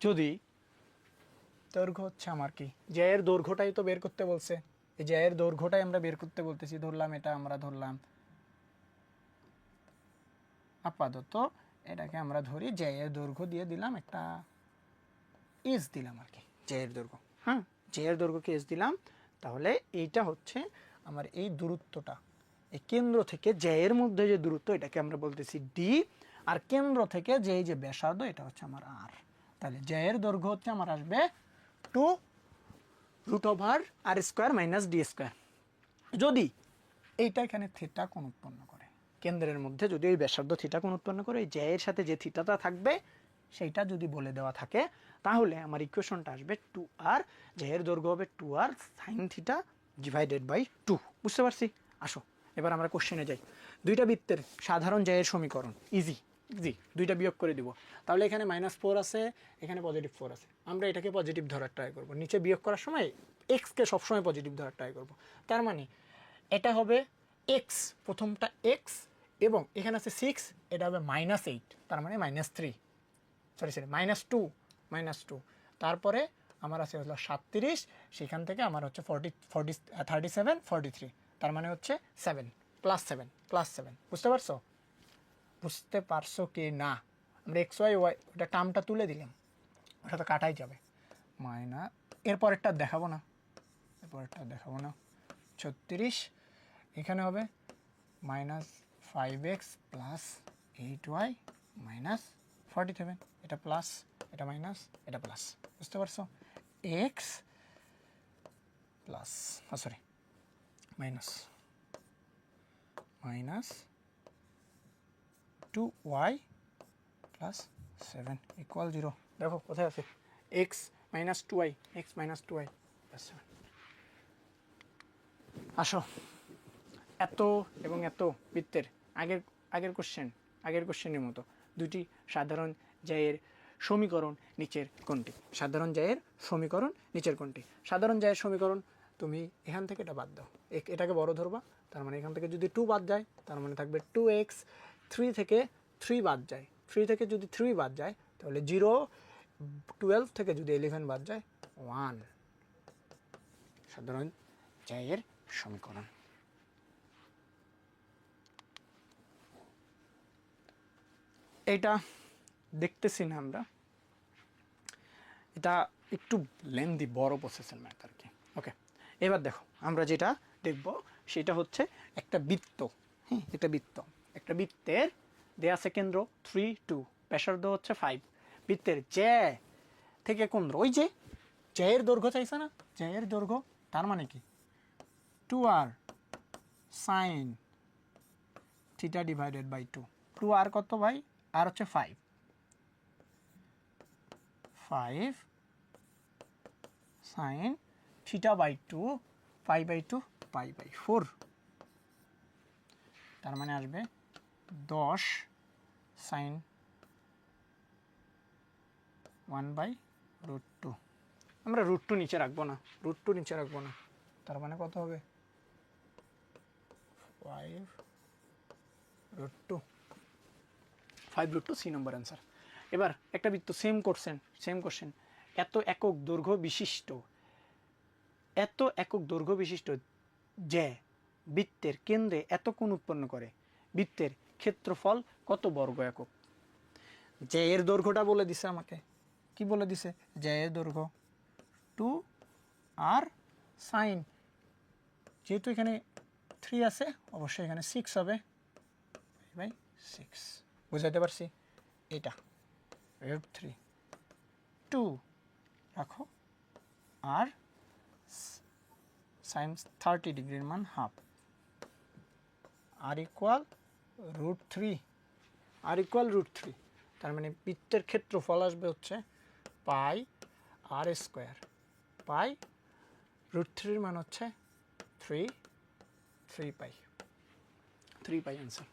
যদি দৈর্ঘ্য হচ্ছে আমার কি, জ্যায়ের দৈর্ঘ্যটাই তো বের করতে বলছে, এই জ্যায়ের দৈর্ঘ্যটাই আমরা বের করতে বলতেছি। ধরলাম এটা আমরা ধরলাম আপাতত এটাকে আমরা ধরি জ্যায়ের দৈর্ঘ্য দিয়ে দিলাম একটা এস দিলাম আর কি, জ্যায়ের দৈর্ঘ্য, হ্যাঁ জ্যায়ের দৈর্ঘ্যকে এস দিলাম। তাহলে এইটা হচ্ছে আমার এই দূরত্বটা, এই কেন্দ্র থেকে জ্যায়ের মধ্যে যে দূরত্ব এটাকে আমরা বলতেছি ডি, আর কেন্দ্র থেকে যে ব্যাসার্ধ এটা হচ্ছে আমার আর। তাহলে জ্যায়ের দৈর্ঘ্য হচ্ছে আমার আসবে 2√r² - d²। যদি এইটা এখানে থিটা কোণ উৎপন্ন করে, কেন্দ্রের মধ্যে যদি এই ব্যাসার্ধ থিটা কোণ উৎপন্ন করে, এই জ্যায়ের সাথে যে থিটাটা থাকবে সেইটা যদি বলে দেওয়া থাকে, তাহলে আমার ইকুয়েশনটা আসবে 2r, জ্যায়ের দৈর্ঘ্য হবে 2r sin θ / 2। বুঝতে পারছি? আসো এবার আমরা কোশ্চেনে যাই। দুইটা বৃত্তের সাধারণ জ্যায়ের সমীকরণ ইজি, দুইটা বিয়োগ করে দিব। তাহলে এখানে -4 আছে, এখানে +4 আছে, আমরা এটাকে পজিটিভ ধরার ট্রাই করব। নিচে বিয়োগ করার সময় এক্সকে সবসময় পজিটিভ ধরার ট্রাই করব। তার মানে এটা হবে এক্স, প্রথমটা এক্স, এবং এখানে আছে 6, এটা হবে -8, তার মানে -3, সরি -2, তারপরে আমার আছে হলো 37, সেখান থেকে আমার হচ্ছে 37, 43, তার মানে হচ্ছে 7 + 7 বুঝতে পারছো? বুঝতে পারছো কি না? আমরা XY ওটা টার্মটা তুলে দিলাম, ওটা তো কাটাই যাবে। এরপরেরটা দেখাবো না, 36, এখানে হবে -5x + 8y - 47, এটা প্লাস, এটা মাইনাস, এটা প্লাস। বুঝতে পারছো? X plus, sorry minus 2y + 7 = 0। দেখো কোথায় আছে x - 2y, x - 2y + 7। আসো এত এবং এত বৃত্তের আগের কোশ্চেনের মতো দুটি সাধারণ জ্যায়ের সমীকরণ নিচের কোনটি? সাধারণ জ্যায়ের সমীকরণ নিচের কোনটি? সাধারণ জ্যায়ের সমীকরণ তুমি এখান থেকে এটা বাদ দাও, এটাকে বড় ধরবা, তার মানে এখান থেকে যদি 2 বাদ যায় তার মানে থাকবে 2x, 3 থেকে 3 বাদ যায়, 3 থেকে যদি 3 বাদ যায় তাহলে 0, 12 থেকে যদি 11 বাদ যায় 1। সাধারণ জ্যায়ের সমীকরণ। এটা দেখতেছি না আমরা, এটা একটু লেন্দি বড় প্রসেসের ম্যাটার কি। ওকে, এবার দেখো আমরা যেটা দেখব সেটা হচ্ছে একটা বৃত্ত, হ্যাঁ একটা বৃত্তের দেয়া আছে কেন্দ্র 3, 2, ব্যাসার্ধ হচ্ছে 5, বৃত্তের জ্যা থেকে কেন্দ্র, ওই যে জ্যায়ের দৈর্ঘ্য চাইছে না, জ্যায়ের দৈর্ঘ্য, তার মানে কি 2r sin θ / 2, 2r কত ভাই? আর হচ্ছে 5 sin θ / 2, π/2 π/4, তার মানে আসবে 10 sin 1/√2। আমরা √2 নিচে রাখবো না, তার মানে কত হবে 5 √2 5√2 সি নম্বর অ্যান্সার। এবার একটা বৃত্ত সেম কোশ্চেন এত একক দৈর্ঘ্য বিশিষ্ট যে বৃত্তের কেন্দ্রে এত কোণ উৎপন্ন করে, বৃত্তের ক্ষেত্রফল কত বর্গ একক? যে এর দৈর্ঘ্যটা বলে দিছে আমাকে, কি বলে দিছে? যে এর দৈর্ঘ্য 2 আর সাইন, যেহেতু এখানে 3 আছে অবশ্যই এখানে 6 হবে, 6 বুঝাইতে পারছি? এটা √3 2 রাখো আর সাইন 30 ডিগ্রির মান হাফ আর ইকুয়াল √3 তার মানে বৃত্তের ক্ষেত্রফল আসবে হচ্ছে পাই আর স্কোয়ার, পাই √3 মান হচ্ছে 3 পাই অ্যান্সার।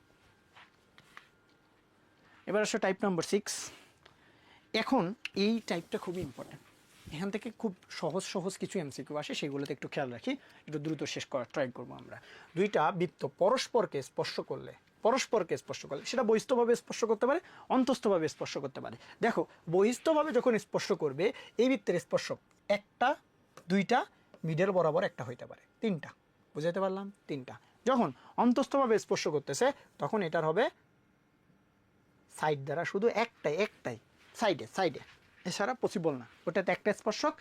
এবার আসো টাইপ নাম্বার 6। এখন এই টাইপটা খুবই ইম্পর্টেন্ট, এখান থেকে খুব সহজ কিছু এমসিকিউ আসে, সেগুলোতে একটু খেয়াল রাখি, একটু দ্রুত শেষ করার ট্রাই করবো আমরা। দুইটা বৃত্ত পরস্পরকে স্পর্শ করলে সেটা বহিস্থভাবে স্পর্শ করতে পারে, অন্তস্থভাবে স্পর্শ করতে পারে। দেখো বহিস্থভাবে যখন স্পর্শ করবে এই বৃত্তের স্পর্শক একটা, দুইটা, মিডল বরাবর একটা হইতে পারে, তিনটা, বুঝাইতে পারলাম? তিনটা। যখন অন্তস্থভাবে স্পর্শ করতেছে তখন এটার হবে সাইড দ্বারা শুধু একটাই সাইডে, এছাড়া পসিবল না। ওটাতে একটা স্পর্শক,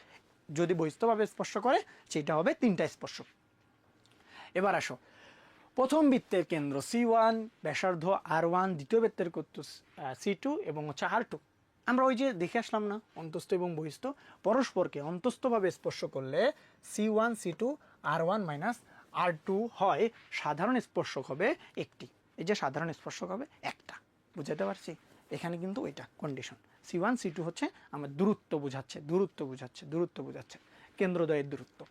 যদি বহিস্থভাবে স্পর্শ করে সেটা হবে তিনটা স্পর্শক। এবার আসো, প্রথম বৃত্তের কেন্দ্র C1, ব্যাসার্ধ R1, দ্বিতীয় বৃত্তের কেন্দ্র C2 এবং হচ্ছে R2। আমরা ওই যে দেখে আসলাম না, অন্তস্থ এবং বহিস্থ পরস্পরকে অন্তস্থভাবে স্পর্শ করলে C1 C2 R1 minus R2 হয়, সাধারণ স্পর্শক হবে একটি। এই যে সাধারণ স্পর্শক হবে একটা, বুঝাতে পারছি? এখানে কিন্তু ওইটা কন্ডিশন। C1 C2 হচ্ছে আমার দূরত্ব বোঝাচ্ছে কেন্দ্রদ্বয়ের দূরত্ব।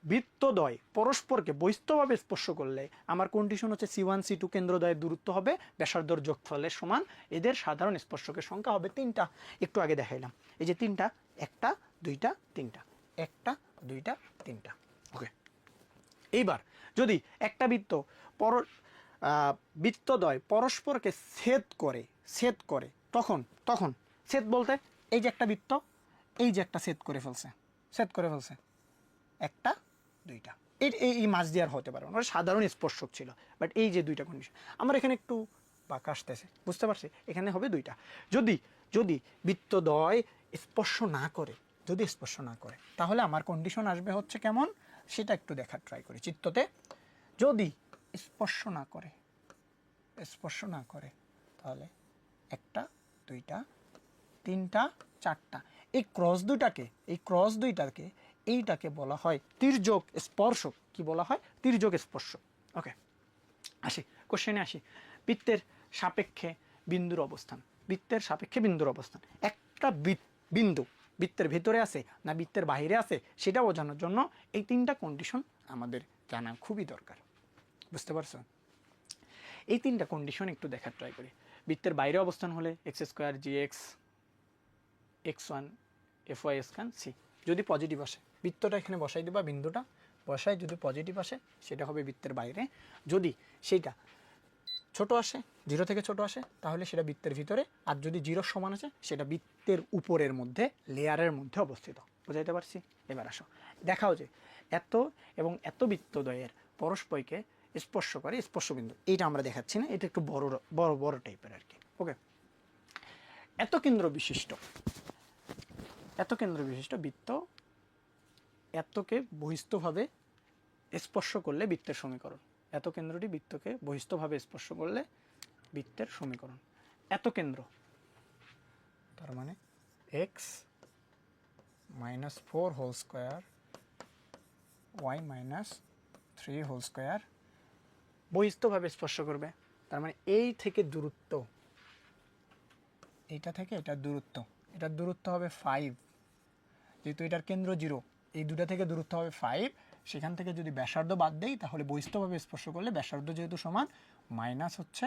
বৃত্তদ্বয় পরস্পরকে বহিস্থভাবে স্পর্শ করলে আমার কন্ডিশন হচ্ছে C1 C2 কেন্দ্রদ্বয়ের দূরত্ব হবে ব্যাসার্ধর যোগফলের সমান, এদের সাধারণ স্পর্শকের সংখ্যা হবে তিনটা। একটু আগে দেখাইলাম, এই যে তিনটা, একটা, দুইটা, তিনটা, একটা, দুইটা, তিনটা। ওকে, এইবার যদি একটা বৃত্তদ্বয় পরস্পরকে ছেদ করে তখন ছেদ বলতে এই যে একটা বৃত্ত, এই যে একটা ছেদ করে ফেলছে একটা, দুইটা, এই মাছ দিয়ে আর হতে পারে না, সাধারণ স্পর্শক ছিল। বাট এই যে দুইটা কন্ডিশন আমার এখানে একটু বাঁকা আসতেছে, বুঝতে পারছি? এখানে হবে দুইটা। যদি বৃত্তদ্বয় স্পর্শ না করে তাহলে আমার কন্ডিশন আসবে হচ্ছে কেমন, সেটা একটু দেখার ট্রাই করি চিত্ততে। যদি স্পর্শ না করে তাহলে একটা, দুইটা, তিনটা, চারটা, এই ক্রস দুইটাকে এইটাকে বলা হয় তির্যক স্পর্শক। কি বলা হয়? তির্যক স্পর্শক। ওকে, কোশ্চেনে আসি। বৃত্তের সাপেক্ষে বিন্দুর অবস্থান। একটা বিন্দু বৃত্তের ভেতরে আছে না বৃত্তের বাইরে আছে সেটা বোঝানোর জন্য এই তিনটা কন্ডিশন আমাদের জানা খুবই দরকার, বুঝতে পারছো? এই তিনটা কন্ডিশন একটু দেখার ট্রাই করি। বৃত্তের বাইরে অবস্থান হলে x² gx x1 fy square c, যদি পজিটিভ আসে বৃত্তটা এখানে বসাই দিবা, বিন্দুটা বসাই, যদি পজিটিভ আসে সেটা হবে বৃত্তের বাইরে। যদি সেইটা ছোট আসে, 0 থেকে ছোট আসে তাহলে সেটা বৃত্তের ভিতরে, আর যদি 0 সমান আসে সেটা বৃত্তের উপরের মধ্যে, লেয়ারের মধ্যে অবস্থিত, বুঝাইতে পারছি? এবার আসো দেখাও যে এত এবং এত বৃত্তদ্বয়ের পরস্পরকে স্পর্শ করে স্পর্শবিন্দু, এইটা আমরা দেখাচ্ছি না, এটা একটু বড় টাইপের আর কি। ওকে, এত কেন্দ্র বিশিষ্ট বৃত্ত এতকে বহিস্থভাবে স্পর্শ করলে বৃত্তের সমীকরণ। এত কেন্দ্রটি বৃত্তকে বহিস্থভাবে স্পর্শ করলে বৃত্তের সমীকরণ। এত কেন্দ্র তার মানে x - 4 whole square y - 3 whole square বহিস্থভাবে স্পর্শ করবে, তার মানে এই থেকে দূরত্ব, এইটা থেকে এটার দূরত্ব হবে 5, যেহেতু এটার কেন্দ্র 0, এই দুটা থেকে দূরত্ব হবে 5। সেখান থেকে যদি ব্যাসার্ধ বাদ দেই তাহলে বহিস্থভাবে স্পর্শ করলে ব্যাসার্ধ যেহেতু সমান মাইনাস হচ্ছে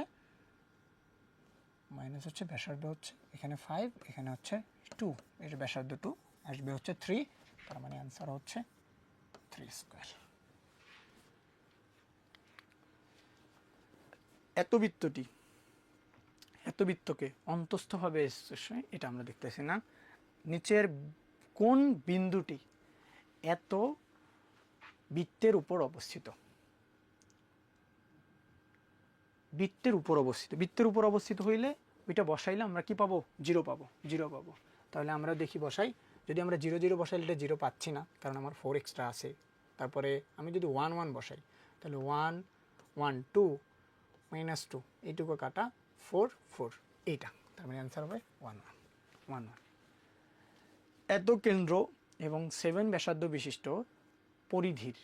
ব্যাসার্ধ হচ্ছে এখানে 5, এখানে হচ্ছে 2, এর ব্যাসার্ধ 2 আসবে হচ্ছে 3, তার মানে অ্যান্সার হচ্ছে 3 স্কয়ার। এত বৃত্তকে অন্তস্থভাবে এসছে, এটা আমরা দেখতেছি না। নিচের কোন বিন্দুটি এত বৃত্তের উপর অবস্থিত, বৃত্তের উপর অবস্থিত হইলে ওইটা বসাইলে আমরা কি পাবো? জিরো পাবো। তাহলে আমরা দেখি বসাই, যদি আমরা 0 0 বসাইলে এটা 0 পাচ্ছি না, কারণ আমার 4 এক্সট্রা আছে। তারপরে আমি যদি 1 1 বসাই, তাহলে 1 1 2 -2, এইটুকু কাটা 4 4, এইটা, তার মানে অ্যান্সার হবে 1 1 1 1। এত কেন্দ্র এবং 7 ব্যাসার্ধ বিশিষ্ট পরিধির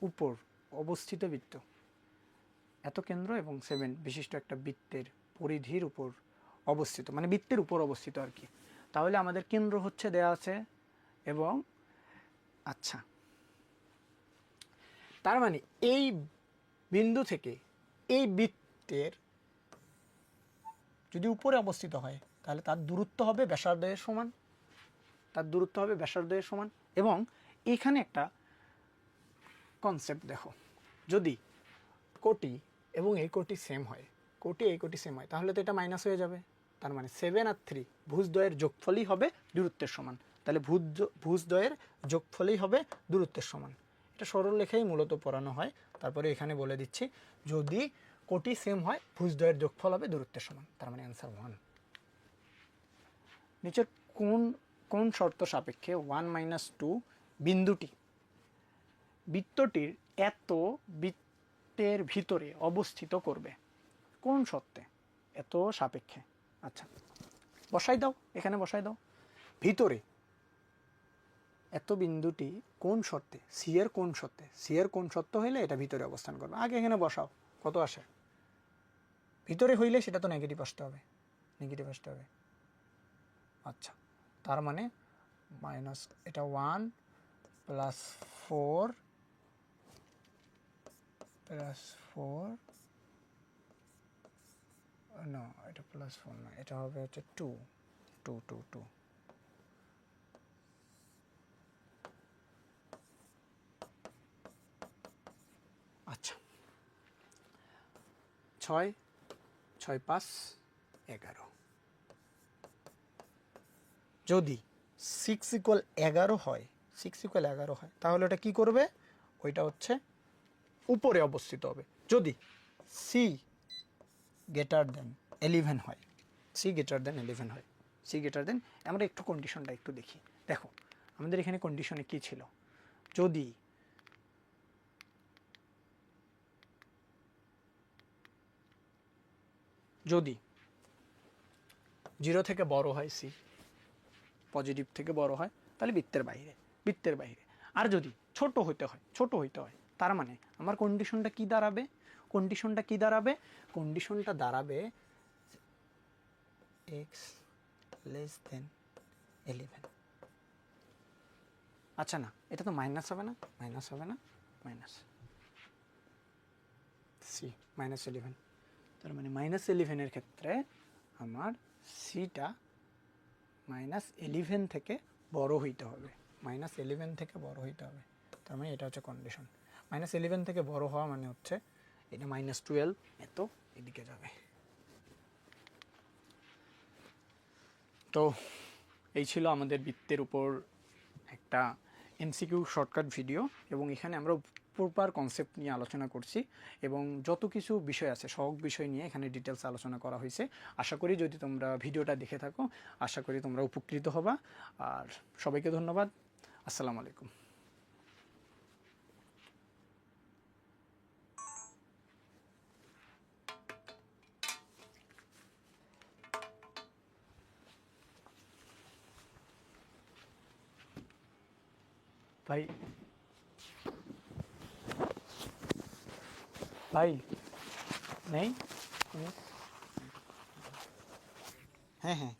উপর অবস্থিত বৃত্ত, এত কেন্দ্র এবং 7 বিশিষ্ট একটা বৃত্তের পরিধির উপর অবস্থিত, মানে বৃত্তের উপর অবস্থিত আর কি। তাহলে আমাদের কেন্দ্র হচ্ছে দেয়া আছে, এবং আচ্ছা, তার মানে এই বিন্দু থেকে এই বৃত্তের যদি উপরে অবস্থিত হয়, তাহলে তার দূরত্ব হবে ব্যাসার্ধের সমান। এবং এখানে একটা কনসেপ্ট দেখো, যদি কোটি এবং এই কোটি সেম হয়, তাহলে তো এটা মাইনাস হয়ে যাবে। তার মানে 7 আর 3 ভুজদ্বয়ের যোগফলই হবে দূরত্বের সমান। তাহলে ভুজদ্বয়ের যোগফলই হবে দূরত্বের সমান। এটা সরল লেখাই মূলত পড়ানো হয়। তারপরে এখানে বলে দিচ্ছি, যদি কোটি সেম হয়, ভুজদ্বয়ের যোগফল হবে দূরত্বের সমান। তার মানে অ্যান্সার 1। নিচের কোন শর্ত সাপেক্ষে 1 - 2 বিন্দুটি বৃত্তটির এত বৃত্তের ভিতরে অবস্থিত করবে? কোন শর্তে? এত সাপেক্ষে। আচ্ছা, এখানে বসাই দাও। ভিতরে এত বিন্দুটি কোন শর্তে? সি এর কোন শর্ত হইলে এটা ভিতরে অবস্থান করবে। আগে এখানে বসাও, কত আসে? ভিতরে হইলে সেটা তো নেগেটিভ আসতে হবে। আচ্ছা, তার মানে মাইনাস, এটা 1 + 4 না, এটা +4 না, এটা হবে হচ্ছে 2 2 2 2। আচ্ছা, 6 6 5 11। যদি 6 = 11 হয়, তাহলে ওটা কি করবে? ওইটা হচ্ছে উপরে অবস্থিত হবে। যদি সি গ্রেটার দেন 11 হয়, আমরা একটু কন্ডিশনটা একটু দেখি। দেখো, আমাদের এখানে কন্ডিশনে কি ছিল? যদি যদি 0 থেকে বড় হয়, সি পজিটিভ থেকে বড় হয়, তাহলে বৃত্তের বাইরে। আর যদি ছোট হইতে হয়, তার মানে আমার কন্ডিশনটা কি দাঁড়াবে? কন্ডিশনটা দাঁড়াবে x < 11। আচ্ছা, না, এটা তো মাইনাস হবে না, সি -11। তার মানে -11 এর ক্ষেত্রে আমার সিটা -11 থেকে বড় হইতে হবে। তার মানে এটা হচ্ছে কন্ডিশন। -11 থেকে বড় হওয়া মানে হচ্ছে এটা -12, এত এদিকে যাবে। তো এই ছিল আমাদের বৃত্তের উপর একটা এমসিকিউ শর্টকাট ভিডিও, এবং এখানে আমরা প্রপার কনসেপ্ট নিয়ে আলোচনা করছি, এবং যত কিছু বিষয় আছে সব বিষয় নিয়ে এখানে ডিটেলস আলোচনা করা হয়েছে। আশা করি যদি তোমরা ভিডিওটা দেখে থাকো, আশা করি তোমরা উপকৃত হবা। আর সবাইকে ধন্যবাদ। আসসালামু আলাইকুম। ভাই নেই? হ্যাঁ।